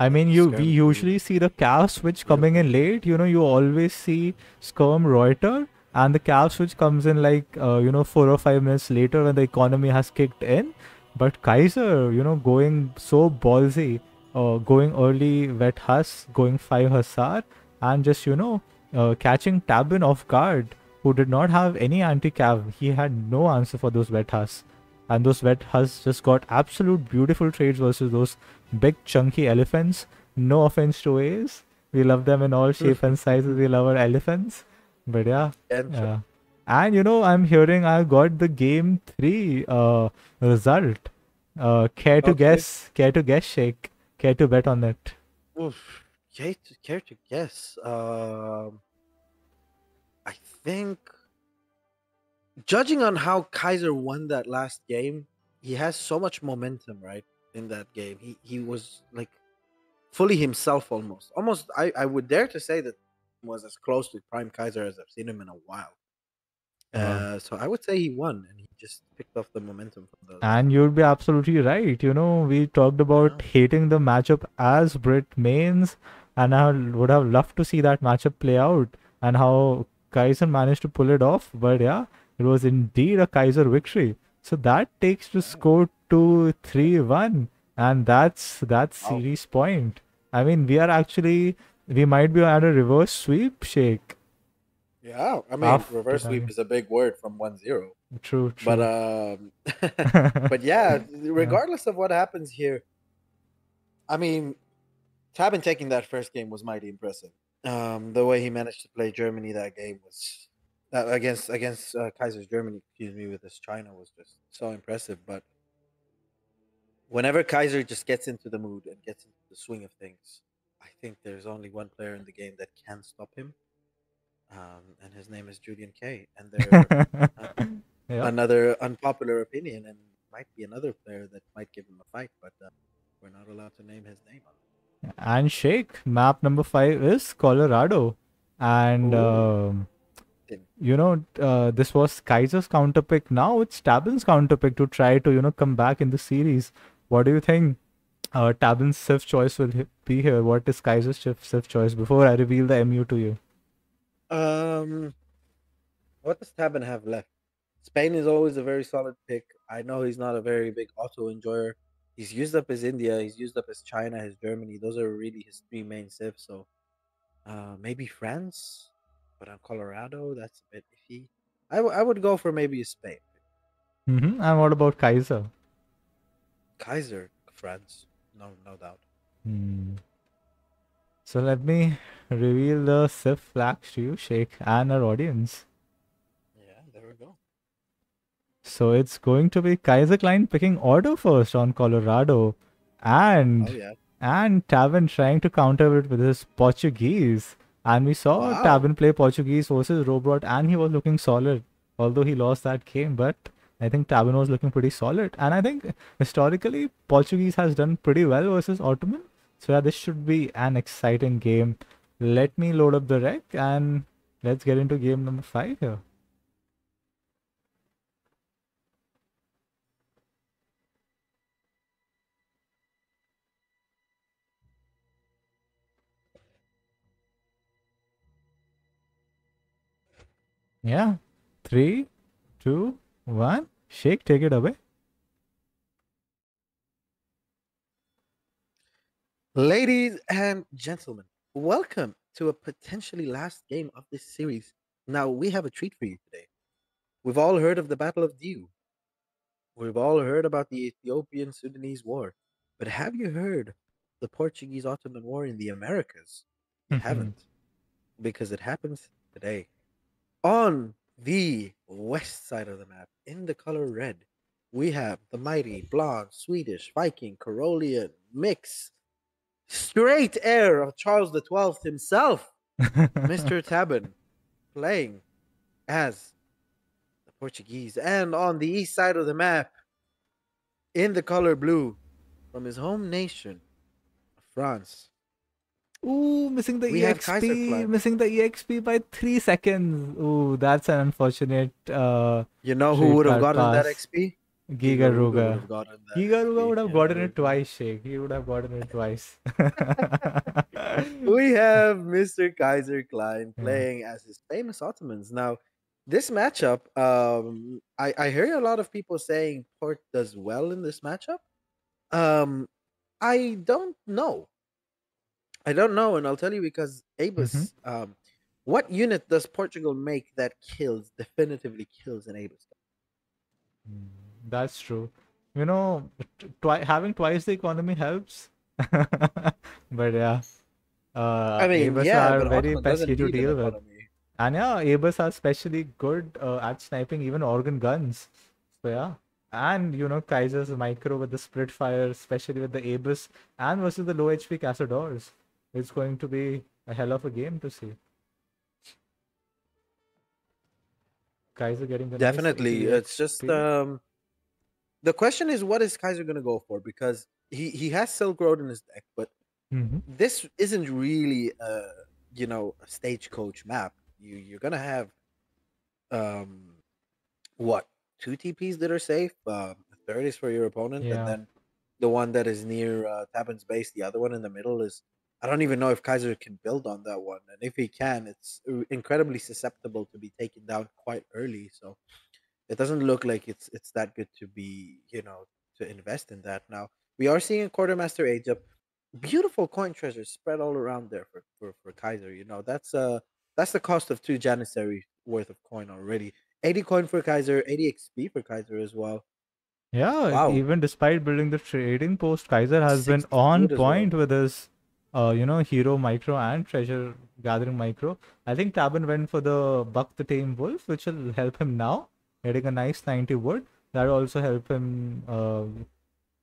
I
mean, we usually see the calf switch coming in late. You always see Skirm Reuter, and the calf switch comes in like 4 or 5 minutes later when the economy has kicked in. But Kaiser, going so ballsy, going early vet Huss, going 5 Hussar, and just catching Tabben off guard, who did not have any anti-cav. He had no answer for those vet Huss. And those vet Huss just got absolute beautiful trades versus those big chunky elephants. No offense to A's. We love them in all shape and sizes. We love our elephants. But yeah. And I'm hearing I got the game 3 result. Care to guess, Shake? Care to bet on it?
Oof. Care to guess? I think, judging on how Kaiser won that last game, he has so much momentum, right? In that game, he was like fully himself almost. Almost, I would dare to say that he was as close to Prime Kaiser as I've seen him in a while.
Uh,
So I would say he won, and he just picked off the momentum from those.
and you'd be absolutely right. We talked about
Yeah.
hating the matchup as Brit mains, and I would have loved to see that matchup play out and how Kaiser managed to pull it off. But yeah, it was indeed a Kaiser victory. So that takes the score to 3-1, and that's
Wow.
series point. I mean, we might be at a reverse sweep, Shake.
Yeah, I mean,
After
reverse sweep
that,
is a big word from 1-0.
true,
But
true.
but yeah,
Yeah.
regardless of what happens here, I mean, Tabben taking that first game was mighty impressive. The way he managed to play Germany that game was against Kaiser's Germany, excuse me, with this China was just so impressive. But whenever Kaiser just gets into the mood and gets into the swing of things, I think there's only one player in the game that can stop him, and his name is Julian K. And there, uh,
Yeah.
another unpopular opinion, and might be another player that might give him a fight, but we're not allowed to name his name.
And Shake, map number 5 is Colorado. And,
Ooh.
this was Kaiser's counterpick. Now it's Tabben's counterpick to try to, come back in the series. What do you think? Tabben's Sif choice will be here. What is Kaiser's Sif choice before I reveal the MU to you?
Um, what does Tabben have left? Spain is always a very solid pick. I know he's not a very big auto enjoyer. He's used up his India, he's used up his China, his Germany. Those are really his three main sifs. So maybe France, but on Colorado, that's a bit iffy. I would go for maybe a Spain.
And what about Kaiser?
Kaiser, France, no doubt.
Hmm. So let me reveal the Sif flags to you, Shake, and our audience.
Yeah, there we go.
So it's going to be Kaiserklein picking order first on Colorado,
Oh
and
yeah.
Tabben trying to counter it with his Portuguese. And we saw
Wow.
Tabben play Portuguese versus Robot, and he was looking solid. Although he lost that game, but I think Tabben was looking pretty solid. And I think historically Portuguese has done pretty well versus Ottoman. So yeah, this should be an exciting game. Let me load up the rec and let's get into game number 5 here. Yeah. 3, 2, 1. Shake, take it away.
Ladies and gentlemen, welcome to a potentially last game of this series. Now, we have a treat for you today. We've all heard of the Battle of Diu. We've all heard about the Ethiopian Sudanese War. But have you heard the Portuguese Ottoman War in the Americas? You haven't, because it happens today. On the west side of the map, in the color red, we have the mighty blonde Swedish Viking Karolian mix, straight heir of Charles XII himself, Mr. Tabben, playing as the Portuguese. And on the east side of the map, in the color blue, from his home nation of France,
Ooh, missing the
we have
EXP,
Kaiserklein.
missing the EXP by 3 seconds. Ooh, that's an unfortunate
You know who
trade
would have
card
gotten that
pass.
XP?
Giga
Ruga would
Ruga.
have gotten that
Giga Ruga
XP.
would have
Yeah,
gotten
there we
it
go.
twice, Shake. He would have gotten it twice.
We have Mr. Kaiserklein
Yeah.
playing as his famous Ottomans. Now, this matchup, I hear a lot of people saying Port does well in this matchup. Um, I don't know. I don't know, and I'll tell you because
Mm-hmm.
Abus, what unit does Portugal make that definitively kills an Abus?
That's true. You know, having twice the economy helps. But yeah,
I mean,
Abus
yeah,
are
but
very
Ottoman
pesky
doesn't
to
need an
deal with.
economy.
And yeah, Abus are especially good at sniping even organ guns. So yeah. And Kaiser's micro with the split fire, especially with the Abus and versus the low HP Cazadors. it's going to be a hell of a game to see. Kaiser getting the nice
Definitely.
80
It's just
XP.
the question is, what is Kaiser gonna go for? Because he has Silk Road in his deck, but
Mm-hmm.
this isn't really a stagecoach map. You're gonna have um what, two TPs that are safe. A third is for your opponent, and
Yeah.
then the one that is near Tabben's base. The other one in the middle is, I don't even know if Kaiser can build on that one, and if he can, it's incredibly susceptible to be taken down quite early. So it doesn't look like it's that good to be, to invest in that. Now we are seeing a quartermaster age up. Beautiful coin treasures spread all around there for Kaiser. That's the cost of two Janissaries worth of coin already. 80 coin for Kaiser, 80 XP for Kaiser as well.
Yeah,
Wow.
even despite building the trading post, Kaiser has been
60
on
food as well.
point with his, hero micro and treasure gathering micro. I think Tabben went for the Buck the Tame Wolf, which will help him now, getting a nice 90 wood. That will also help him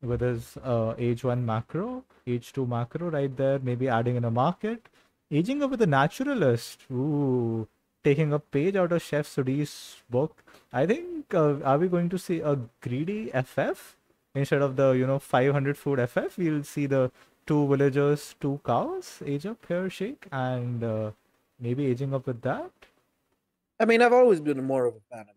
with his age 1 macro, age 2 macro right there, maybe adding in a market. Aging up with a naturalist. Ooh, taking a page out of Chef Sudhi's book. I think, are we going to see a greedy FF? Instead of the, 500 food FF, we'll see the two villagers, two cows age up here, Shake, and maybe aging up with that.
I mean, I've always been more of a fan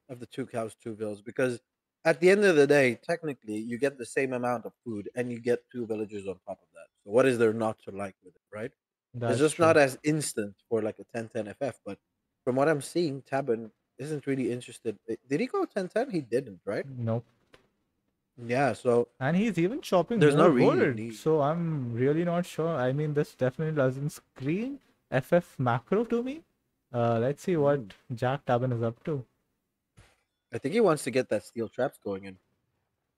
of the two cows, two vills, because at the end of the day, technically, you get the same amount of food and you get two villagers on top of that. So what is there not to like with it, right? It's
That's
just
true.
not as instant for like a 10-10 FF, but from what I'm seeing, Tabben isn't really interested. Did he go 10-10? He didn't, right?
Nope.
Yeah, so
And he's even chopping
there's no
more
really
wood,
need.
so I'm really not sure. I mean, this definitely doesn't scream FF macro to me. Let's see what
Mm.
Jack Tabin is up to.
I think he wants to get that steel traps going in.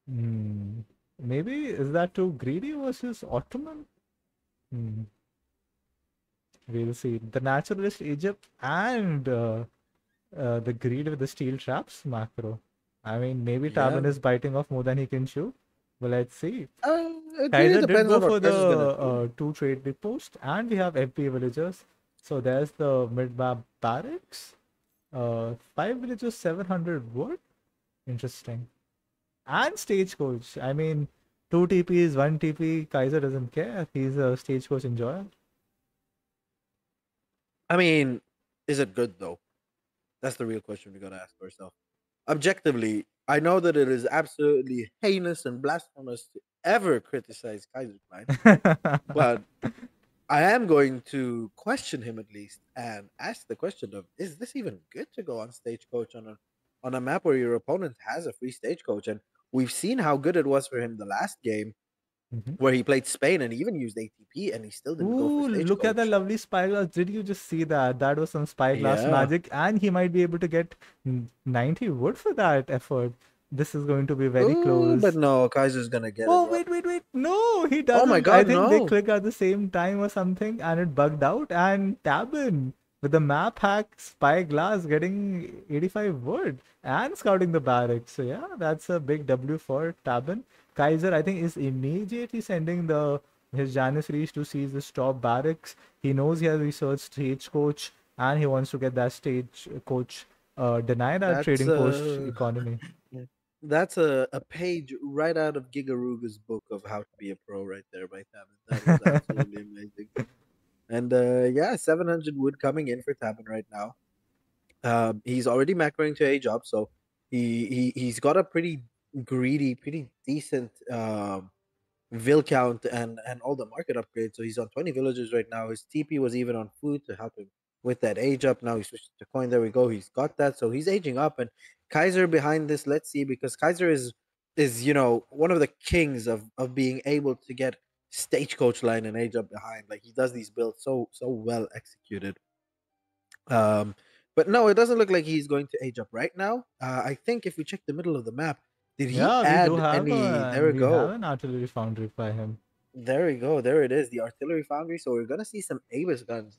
Hmm. Maybe is that too greedy versus Ottoman? Hmm. We'll see. The naturalist Egypt and the greed with the steel traps macro. I mean, maybe
Yeah.
Tabin is biting off more than he can chew. But let's see.
It really
Kaiser did
depends
go
on
for
what Kaiser's gonna
the
do.
two trade post, and we have FP villagers. So there's the mid map barracks. Five villagers, 700 wood. Interesting. And stagecoach. I mean, two TPs, one TP. Kaiser doesn't care. He's a stagecoach enjoyer.
I mean, is it good though? That's the real question we gotta ask ourselves. Objectively, I know that it is absolutely heinous and blasphemous to ever criticize Kaiserklein, but I am going to question him at least and ask the question of, is this even good to go on stagecoach on a map where your opponent has a free stagecoach? And we've seen how good it was for him the last game
Mhm.
where he played Spain and even used ATP and he still didn't go for
Ooh, look at that
stagecoach.
lovely spyglass. Did you just see that? That was some spyglass
Yeah.
magic, and he might be able to get 90 wood for that effort. This is going to be very
Ooh, but
close.
no, Kaiser's gonna get it,
Oh,
bro.
wait. No, he
Oh my
doesn't. I
god,
think they
no.
click at the same time or something and it bugged out. And Tabin with the map hack spyglass getting 85 wood and scouting the barracks. So, yeah, that's a big W for Tabin. Kaiser, I think, is immediately sending his Janissaries to seize the top barracks. He knows he has researched stagecoach and he wants to get that stage coach deny that
That's
trading post economy.
yeah. That's a page right out of Gigaruga's book of how to be a pro right there by Tabin. That was absolutely amazing. And yeah, 700 wood coming in for Tabin right now. He's already macroing to age up, so he's got a pretty greedy, pretty decent vill count and all the market upgrades. So he's on 20 villagers right now. His TP was even on food to help him with that age up. Now he's switched to coin. There we go. He's got that. So he's aging up. And Kaiser behind this, let's see, because Kaiser is one of the kings of being able to get stagecoach line and age up behind. Like he does these builds so well executed. Um, but no, it doesn't look like he's going to age up right now. I think if we check the middle of the map, did he
Yeah, we do
add
have
any? There we go.
an artillery foundry by him.
There we go. There it is, the artillery foundry. So we're gonna see some Avis guns.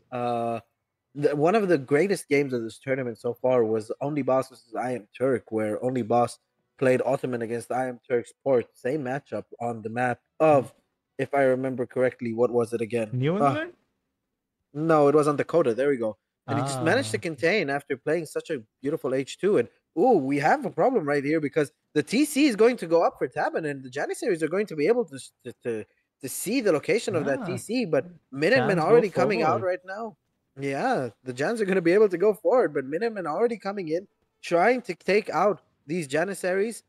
One of the greatest games of this tournament so far was Only Boss versus I Am Turk, where Only Boss played Ottoman against I Am Turk's port. Same matchup on the map of if I remember correctly. What was it again?
New England?
No, it was on Dakota. There we go. And he just managed to
Ah,
contain after playing such a beautiful H2. And we have a problem right here because the TC is going to go up for Tabben, and the Janissaries are going to be able to see the location of that
yeah.
TC. But Minutemen
Chance go
already coming out
forward.
right now. Yeah, the Jans are going to be able to go forward, but Minutemen already coming in, trying to take out these Janissaries.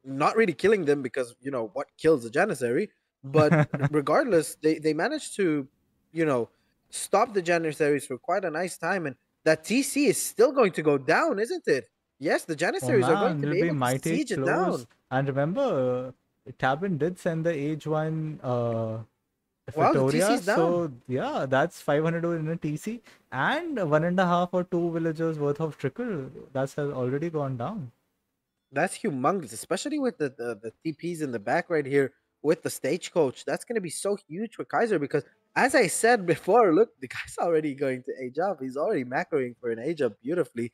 Not really killing them because what kills a Janissary, but regardless, they managed to, you know, stop the Janissaries for quite a nice time, and that TC is still going to go down, isn't it? Yes, the
Oh
Janissaries are going
man,
to
it'll
be
be
able to
mighty
siege it down.
close. And remember, Tabin did send the age one
Wow, the TC
Victoria.
is down.
So yeah, that's 500 in a TC and 1.5 or 2 villagers worth of trickle. That's has already gone down.
That's humongous, especially with the TPs in the back right here with the stagecoach. That's going to be so huge for Kaiser because, as I said before, look, the guy's already going to age up. He's already macroing for an age up beautifully.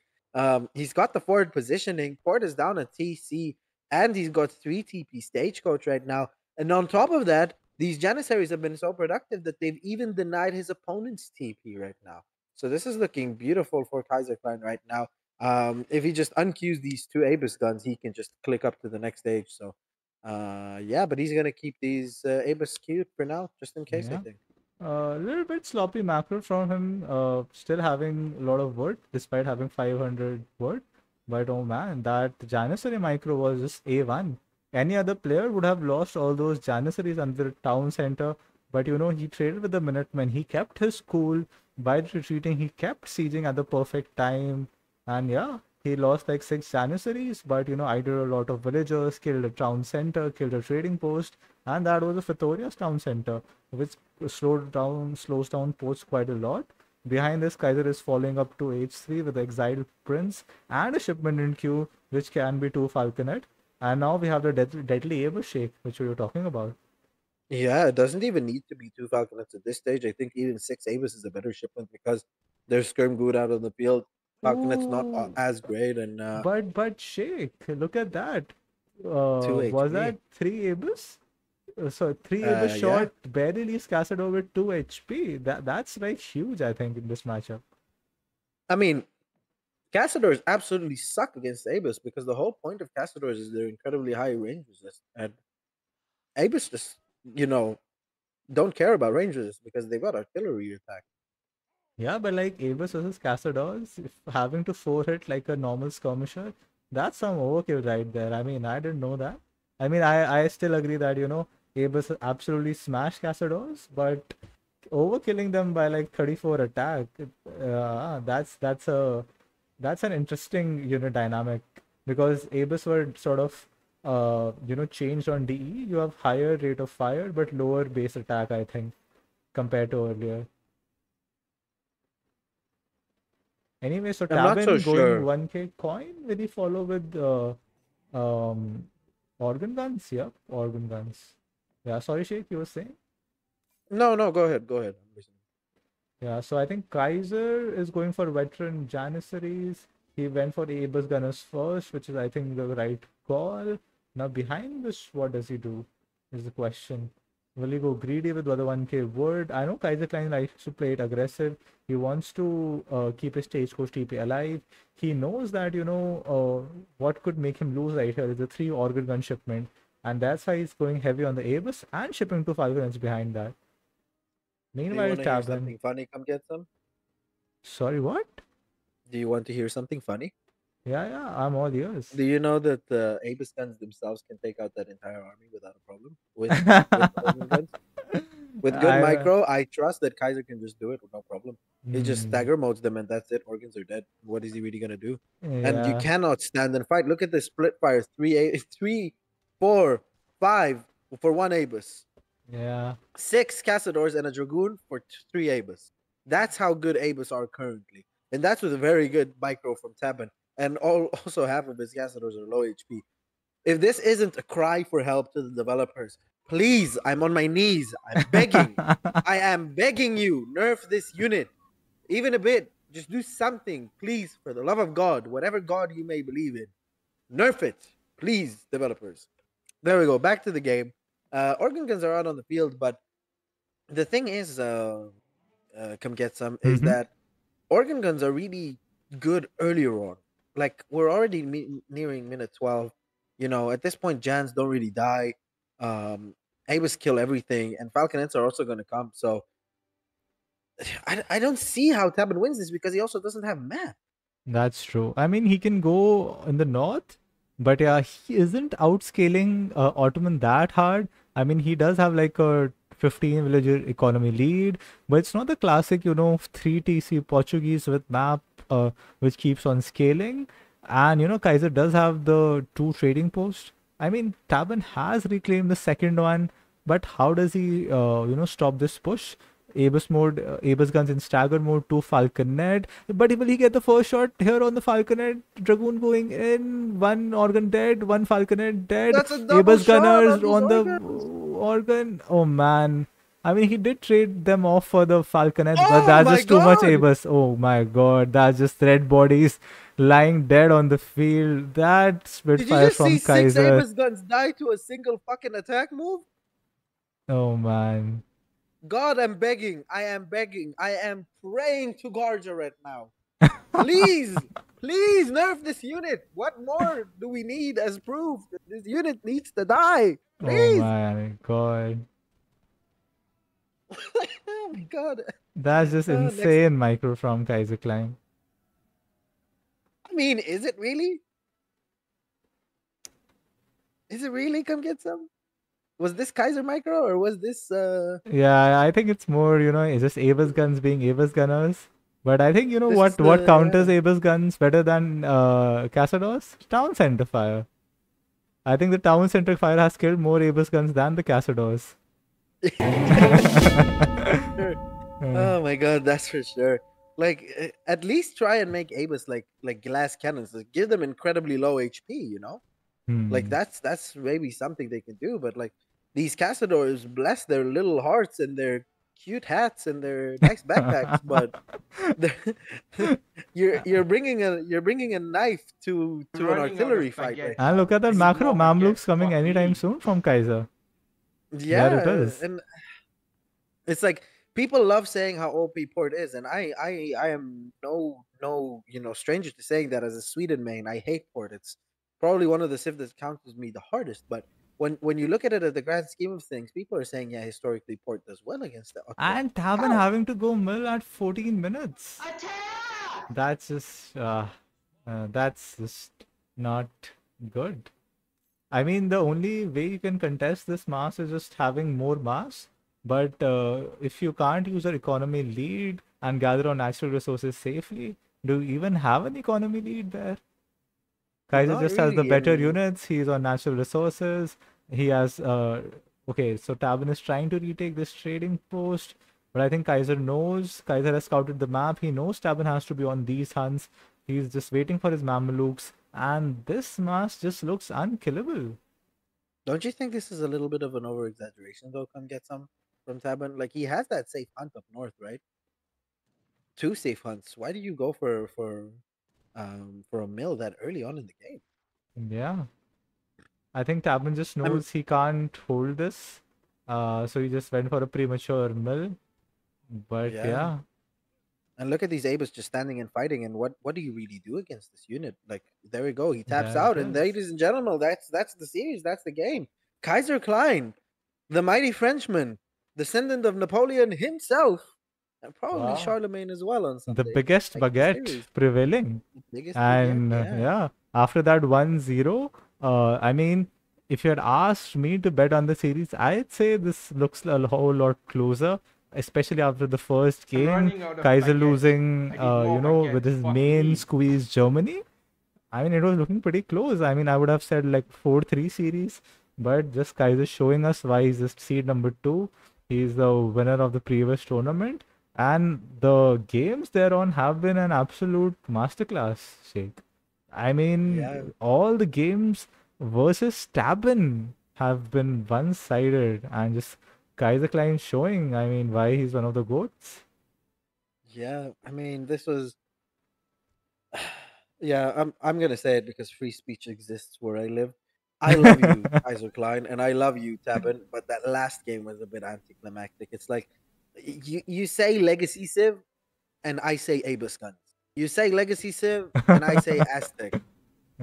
He's got the forward positioning. Port is down at TC, and he's got 3 TP stagecoach right now. And on top of that, these Janissaries have been so productive that they've even denied his opponent's TP right now. So this is looking beautiful for Kaiserklein right now. If he just unqueues these 2 Abus guns, he can just click up to the next stage. So, yeah, but he's gonna keep these Abus queued for now, just in case, I
Yeah.
think.
A little bit sloppy macro from him, still having a lot of wood despite having 500 wood. But oh man, that Janissary micro was just A1. Any other player would have lost all those Janissaries under the town center. But he traded with the Minutemen. He kept his cool by retreating. He kept sieging at the perfect time. And yeah, he lost like 6 Janissaries. But I did a lot of villagers, killed a town center, killed a trading post. And that was a Fitoria's town center, which slows down ports quite a lot. Behind this, Kaiser is following up to H3 with the exiled prince and a shipment in queue, which can be 2 Falconet. And now we have the deadly Able Shake, which we were talking about.
Yeah, it doesn't even need to be 2 Falconets at this stage. I think even 6 Abus is a better shipment because there's Skirm good out on the field. Falconet's not
Ooh,
as great, and
but Shake, look at that.
2
Was
HP.
that 3 Abus? So 3 Abus
Yeah.
shot barely leaves Cassador with 2 HP. That's like huge, I think, in this matchup.
I mean, Cassadors absolutely suck against Abus because the whole point of Cassadors is their incredibly high range resist, and Abus just, you know, don't care about rangers because they've got artillery attack.
Yeah, but like Avis versus Cassadors, if having to 4 hit like a normal skirmisher, that's some overkill right there. I mean, I didn't know that. I mean, I still agree that, Avis absolutely smashed Cassadors, but overkilling them by like 34 attack, that's an interesting unit dynamic because Abyss were sort of changed on DE. You have higher rate of fire but lower base attack, I think, compared to earlier. Anyway, so
I'm not so
Tabin going
sure.
1k coin. Will he follow with um organ guns? Yep, organ guns. Yeah, sorry, Sheikh, you were saying?
No, go ahead. Go ahead. I'm listening.
Yeah, so I think Kaiser is going for veteran Janissaries. He went for the Abus Gunners first, which is, I think, the right call. Now, behind this, what does he do? Is the question. Will he go greedy with the other 1k wood? I know Kaiserklein likes to play it aggressive. He wants to keep his stagecoach TP alive. He knows that, what could make him lose right here is the 3 organ gun shipment. And that's why he's going heavy on the Abus and shipping 2 Falcons behind that.
Do you
Meanwhile,
want to hear
Tabin.
something funny? Come get some.
Sorry, what?
Do you want to hear something funny?
Yeah, I'm all ears.
Do you know that the Abus guns themselves can take out that entire army without a problem with organ guns? With good
I
micro, I trust that Kaiser can just do it with no problem. He just
hmm,
stagger modes them and that's it. Organs are dead. What is he really gonna do? And you
yeah,
cannot stand and fight. Look at the split fires. 3, 4, 5 for 1 Abus.
yeah.
6 Cassadors and a Dragoon for 3 Abus. That's how good Abus are currently. And that's with a very good micro from Tabben. And also half of his Cassadors are low HP. If this isn't a cry for help to the developers, please, I'm on my knees. I'm begging. I am begging you, nerf this unit. Even a bit. Just do something, please, for the love of God, whatever God you may believe in. Nerf it, please, developers. There we go. Back to the game. Organ guns are out on the field, but the thing is, come get some, is
Mm-hmm.
that organ guns are really good earlier on. Like we're already nearing minute 12. At this point, Jans don't really die. Um, Avis kill everything, and Falconets are also going to come. So I don't see how Tabben wins this because he also doesn't have map.
That's true. I mean, he can go in the north, but yeah, he isn't outscaling Ottoman that hard. I mean, he does have like a 15 villager economy lead, but it's not the classic, 3 TC Portuguese with map, which keeps on scaling. And, Kaiser does have the 2 trading posts. I mean, Tabben has reclaimed the second one, but how does he, stop this push? Abus mode, Abus guns in stagger mode, 2 Falconet. But will he get the first shot here on the Falconet? Dragoon going in, 1 organ dead, 1 Falconet dead.
That's a double
Abus
shot
gunners
on these
on the
organs.
organ. Oh man. I mean, he did trade them off for the Falconets, but
Oh
that's
my
just too much
god!
Abus. Oh my god, that's just red bodies lying dead on the field. That
Did you
Spitfire
just see
from
6
Kaiser.
Abus guns die to a single fucking attack move?
Oh man.
God, I'm begging. I am begging. I am praying to Garja right now. Please, please nerf this unit. What more do we need as proof that this unit needs to die?
Oh
Please.
my god.
Oh my god.
That's just
Next.
insane micro from Kaiserklein.
I mean, is it really? Is it really? Come get some. Was this Kaiser Micro or was this
Yeah, I think it's more, it's just Avis guns being Avis gunners. But I think,
this is
what counters
the
Avis guns better than Cassados? Town Center Fire. I think the Town Center Fire has killed more Avis guns than the Cassados.
Sure. Oh my god, that's for sure. Like at least try and make Abus like glass cannons. Like, give them incredibly low HP, Like
Hmm.
that's maybe something they can do, but like these Cassadors, bless their little hearts and their cute hats and their nice backpacks, but you're bringing a knife to
I'm
an
running out
artillery
of
fight right
baguettes.
And
now.
look at that
I need
macro.
more
Mamluks
baguettes.
coming
Fuck
anytime
me.
soon from Kaiser. There it
Yeah,
is.
and it's like people love saying how OP port is, and I am no stranger to saying that as a Sweden main. I hate port. It's probably one of the civ that counters me the hardest. But when you look at it at the grand scheme of things, people are saying yeah, historically port does well against the Otto.
And Tabben
How?
having to go mill at 14 minutes. That's just, that's just not good. I mean, the only way you can contest this mass is just having more mass. But if you can't use your economy lead and gather on natural resources safely, do you even have an economy lead there? Kaiser
Not
just has the
really.
better
And
units. He's on natural resources. He has okay, so Tabin is trying to retake this trading post, but I think Kaiser knows. Kaiser has scouted the map. He knows Tabin has to be on these hunts. He's just waiting for his Mamelukes, and this mass just looks unkillable.
don't you think this is a little bit of an over exaggeration though? Come get some from Taban. Like he has that safe hunt up north, right? Two safe hunts. Why do you go for a mill that early on in the game?
Yeah, I think Tabin just
I'm
knows he can't hold this, so he just went for a premature mill. But
Yeah.
yeah,
And look at these Abus just standing and fighting. And what do you really do against this unit? Like there we go. He taps
there it
out. And
is.
ladies and gentlemen, that's the series. That's the game. Kaiserklein, the mighty Frenchman, descendant of Napoleon himself, and probably
Wow.
Charlemagne as well on some
The
days.
biggest
Like the
baguette
series.
prevailing.
The biggest baguette,
And
yeah.
yeah, after that 1-0, I mean, if you had asked me to bet on the series, I'd say this looks a whole lot closer, especially after the first
I'm
game.
running out of
Kaiser
baguettes.
losing,
I need more
with
baguettes.
his
Fuck
main
me.
squeeze Germany. I mean, it was looking pretty close. I mean, I would have said like 4-3 series, but just Kaiser showing us why he's just seed number 2. He's the winner of the previous tournament. And the games they're on have been an absolute masterclass, Sheikh. I mean,
Yeah.
all the games versus Tabben have been one-sided, and just Kaiserklein showing, I mean, why he's one of the GOATs.
Yeah. I mean, this was yeah, I'm gonna say it because free speech exists where I live. I love you, Kaiserklein, and I love you, Tabben, but that last game was a bit anticlimactic. It's like you say Legacy Civ, and I say Abuscons. You say Legacy Civ, and I say Aztec.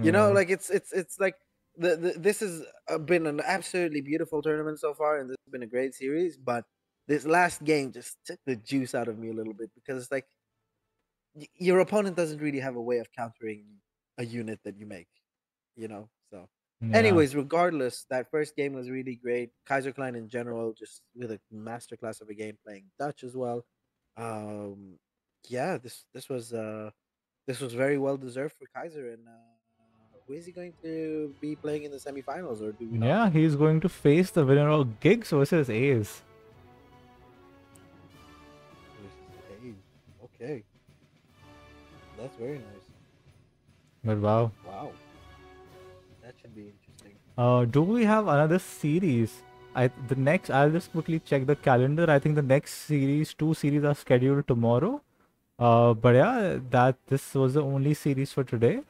You know,
Yeah.
like it's like this has been an absolutely beautiful tournament so far, and this has been a great series. But this last game just took the juice out of me a little bit because it's like your opponent doesn't really have a way of countering a unit that you make. You know, so.
Yeah.
Anyways, regardless, that first game was really great. Kaiserklein in general, just with a masterclass of a game, playing Dutch as well. Um, yeah, this was very well deserved for Kaiser. And who is he going to be playing in the semifinals, or do we not
Yeah,
know?
he's going to face the winner of Gigs versus A's.
Hey, okay, that's very nice.
But wow.
Wow, that should be interesting.
Do we have another series? The next, I'll just quickly check the calendar. I think the next series, two series are scheduled tomorrow. But yeah, this was the only series for today.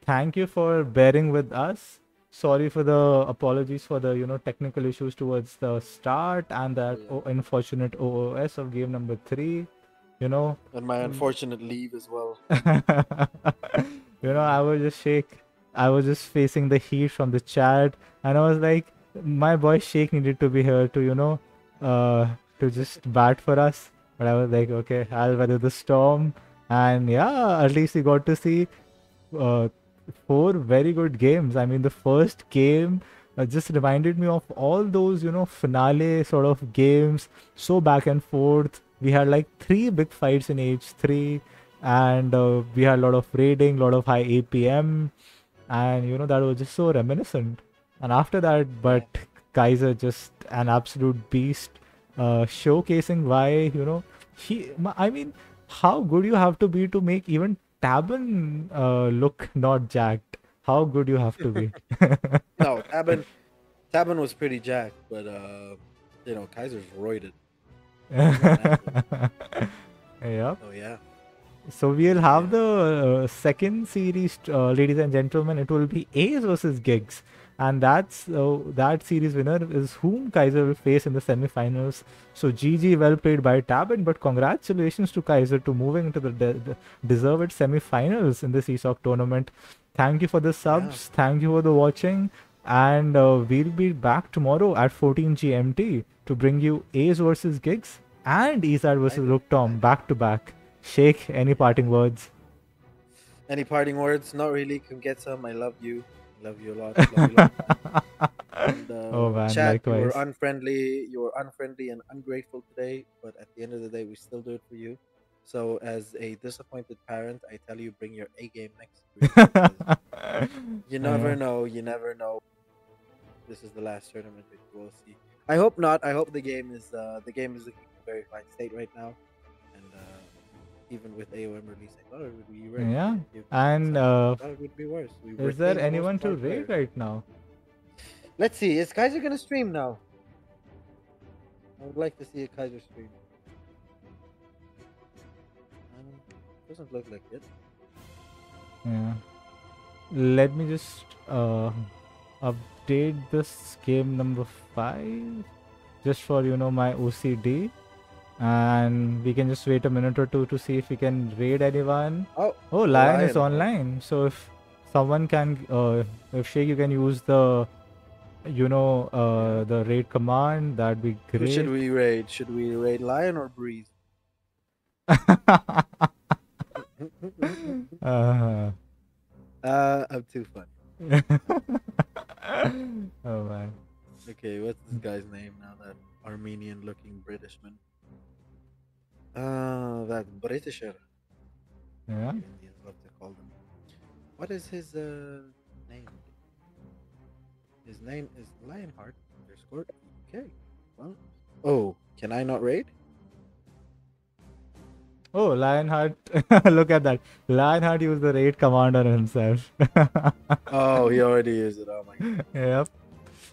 Thank you for bearing with us. Sorry for the apologies for the technical issues towards the start and that
Yeah.
unfortunate OOS of game number 3. You know,
And my unfortunate leave as well.
I was just facing the heat from the chat, and I was like, my boy Sheikh needed to be here to to just bat for us. But I was like, okay, I'll weather the storm. And yeah, at least we got to see uh, 4 very good games. I mean, the first game just reminded me of all those, finale sort of games, so back and forth. We had like 3 big fights in H3, and we had a lot of raiding, a lot of high APM, and that was just so reminiscent. And after that, but Kaiser just an absolute beast, showcasing why, I mean, how good you have to be to make even Tabben look not jacked. How good you have to be.
No, Tabben was pretty jacked, but Kaiser's roided.
Yep.
Oh yeah.
So we'll have
Yeah.
the second series, ladies and gentlemen. It will be A's versus Gigs, and that series winner is whom Kaiser will face in the semifinals. So GG, well played by Tabben, but congratulations to Kaiser to moving into the deserved semifinals in this ESOC tournament. Thank you for the subs. Thank you for the watching, and we'll be back tomorrow at 14 GMT to bring you A's versus Gigs and ESAD versus Look Tom back to back. Sheikh, any parting words?
Any parting words? Not really. Come get some. I love you. Love you a lot. Love you a lot. And,
Oh man,
chat, you
likewise.
were unfriendly. You were unfriendly and ungrateful today. But at the end of the day, we still do it for you. So, as a disappointed parent, I tell you, bring your A game next week. You never know. You never know. This is the last tournament that you will see. I hope not. I hope the game is looking in a very fine state right now. And even with AOM release, I thought it would be worse.
Yeah. And
I thought it would be worse. We
is there
retained most
anyone
of our
to raid
players.
right now?
Let's see. Is Kaiser gonna stream now? I would like to see a Kaiser stream. Doesn't look like it.
Yeah. Let me just update this game number 5 just for my OCD, and we can just wait a minute or two to see if we can raid anyone.
Oh,
Lion is online. So if someone can, if Sheikh, you can use the the raid command, that'd be great.
Who should we raid? Should we raid Lion or Breeze? I'm too funny.
Oh man.
Okay, what's this guy's name now? That Armenian-looking Britishman. That Britisher.
Yeah.
Indians love to call them. What is his name? His name is Lionheart _ Okay. Well. Oh, can I not raid?
Oh, Lionheart. Look at that. Lionheart used the raid command on himself.
Oh, he already used it. Oh my god.
Yep.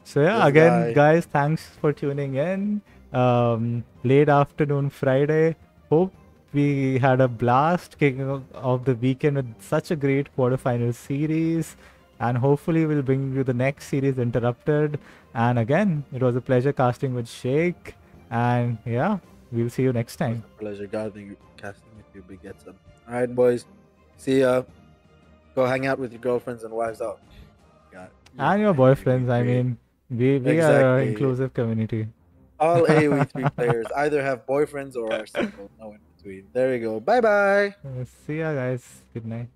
So yeah,
This
again,
guy.
guys, thanks for tuning in. Late afternoon Friday. Hope we had a blast kicking off the weekend with such a great quarterfinal series. And hopefully we'll bring you the next series, Interrupted. And again, it was a pleasure casting with Sheikh. And yeah, we'll see you next
It was
time.
a pleasure casting with you, Big Getson. All right, boys. See ya. Go hang out with your girlfriends and wives out. God,
And your boyfriends. I mean, we are an
Exactly.
inclusive community.
all AoE3 players either have boyfriends or are single. No in between. There you go. Bye bye.
See ya, guys. Good night.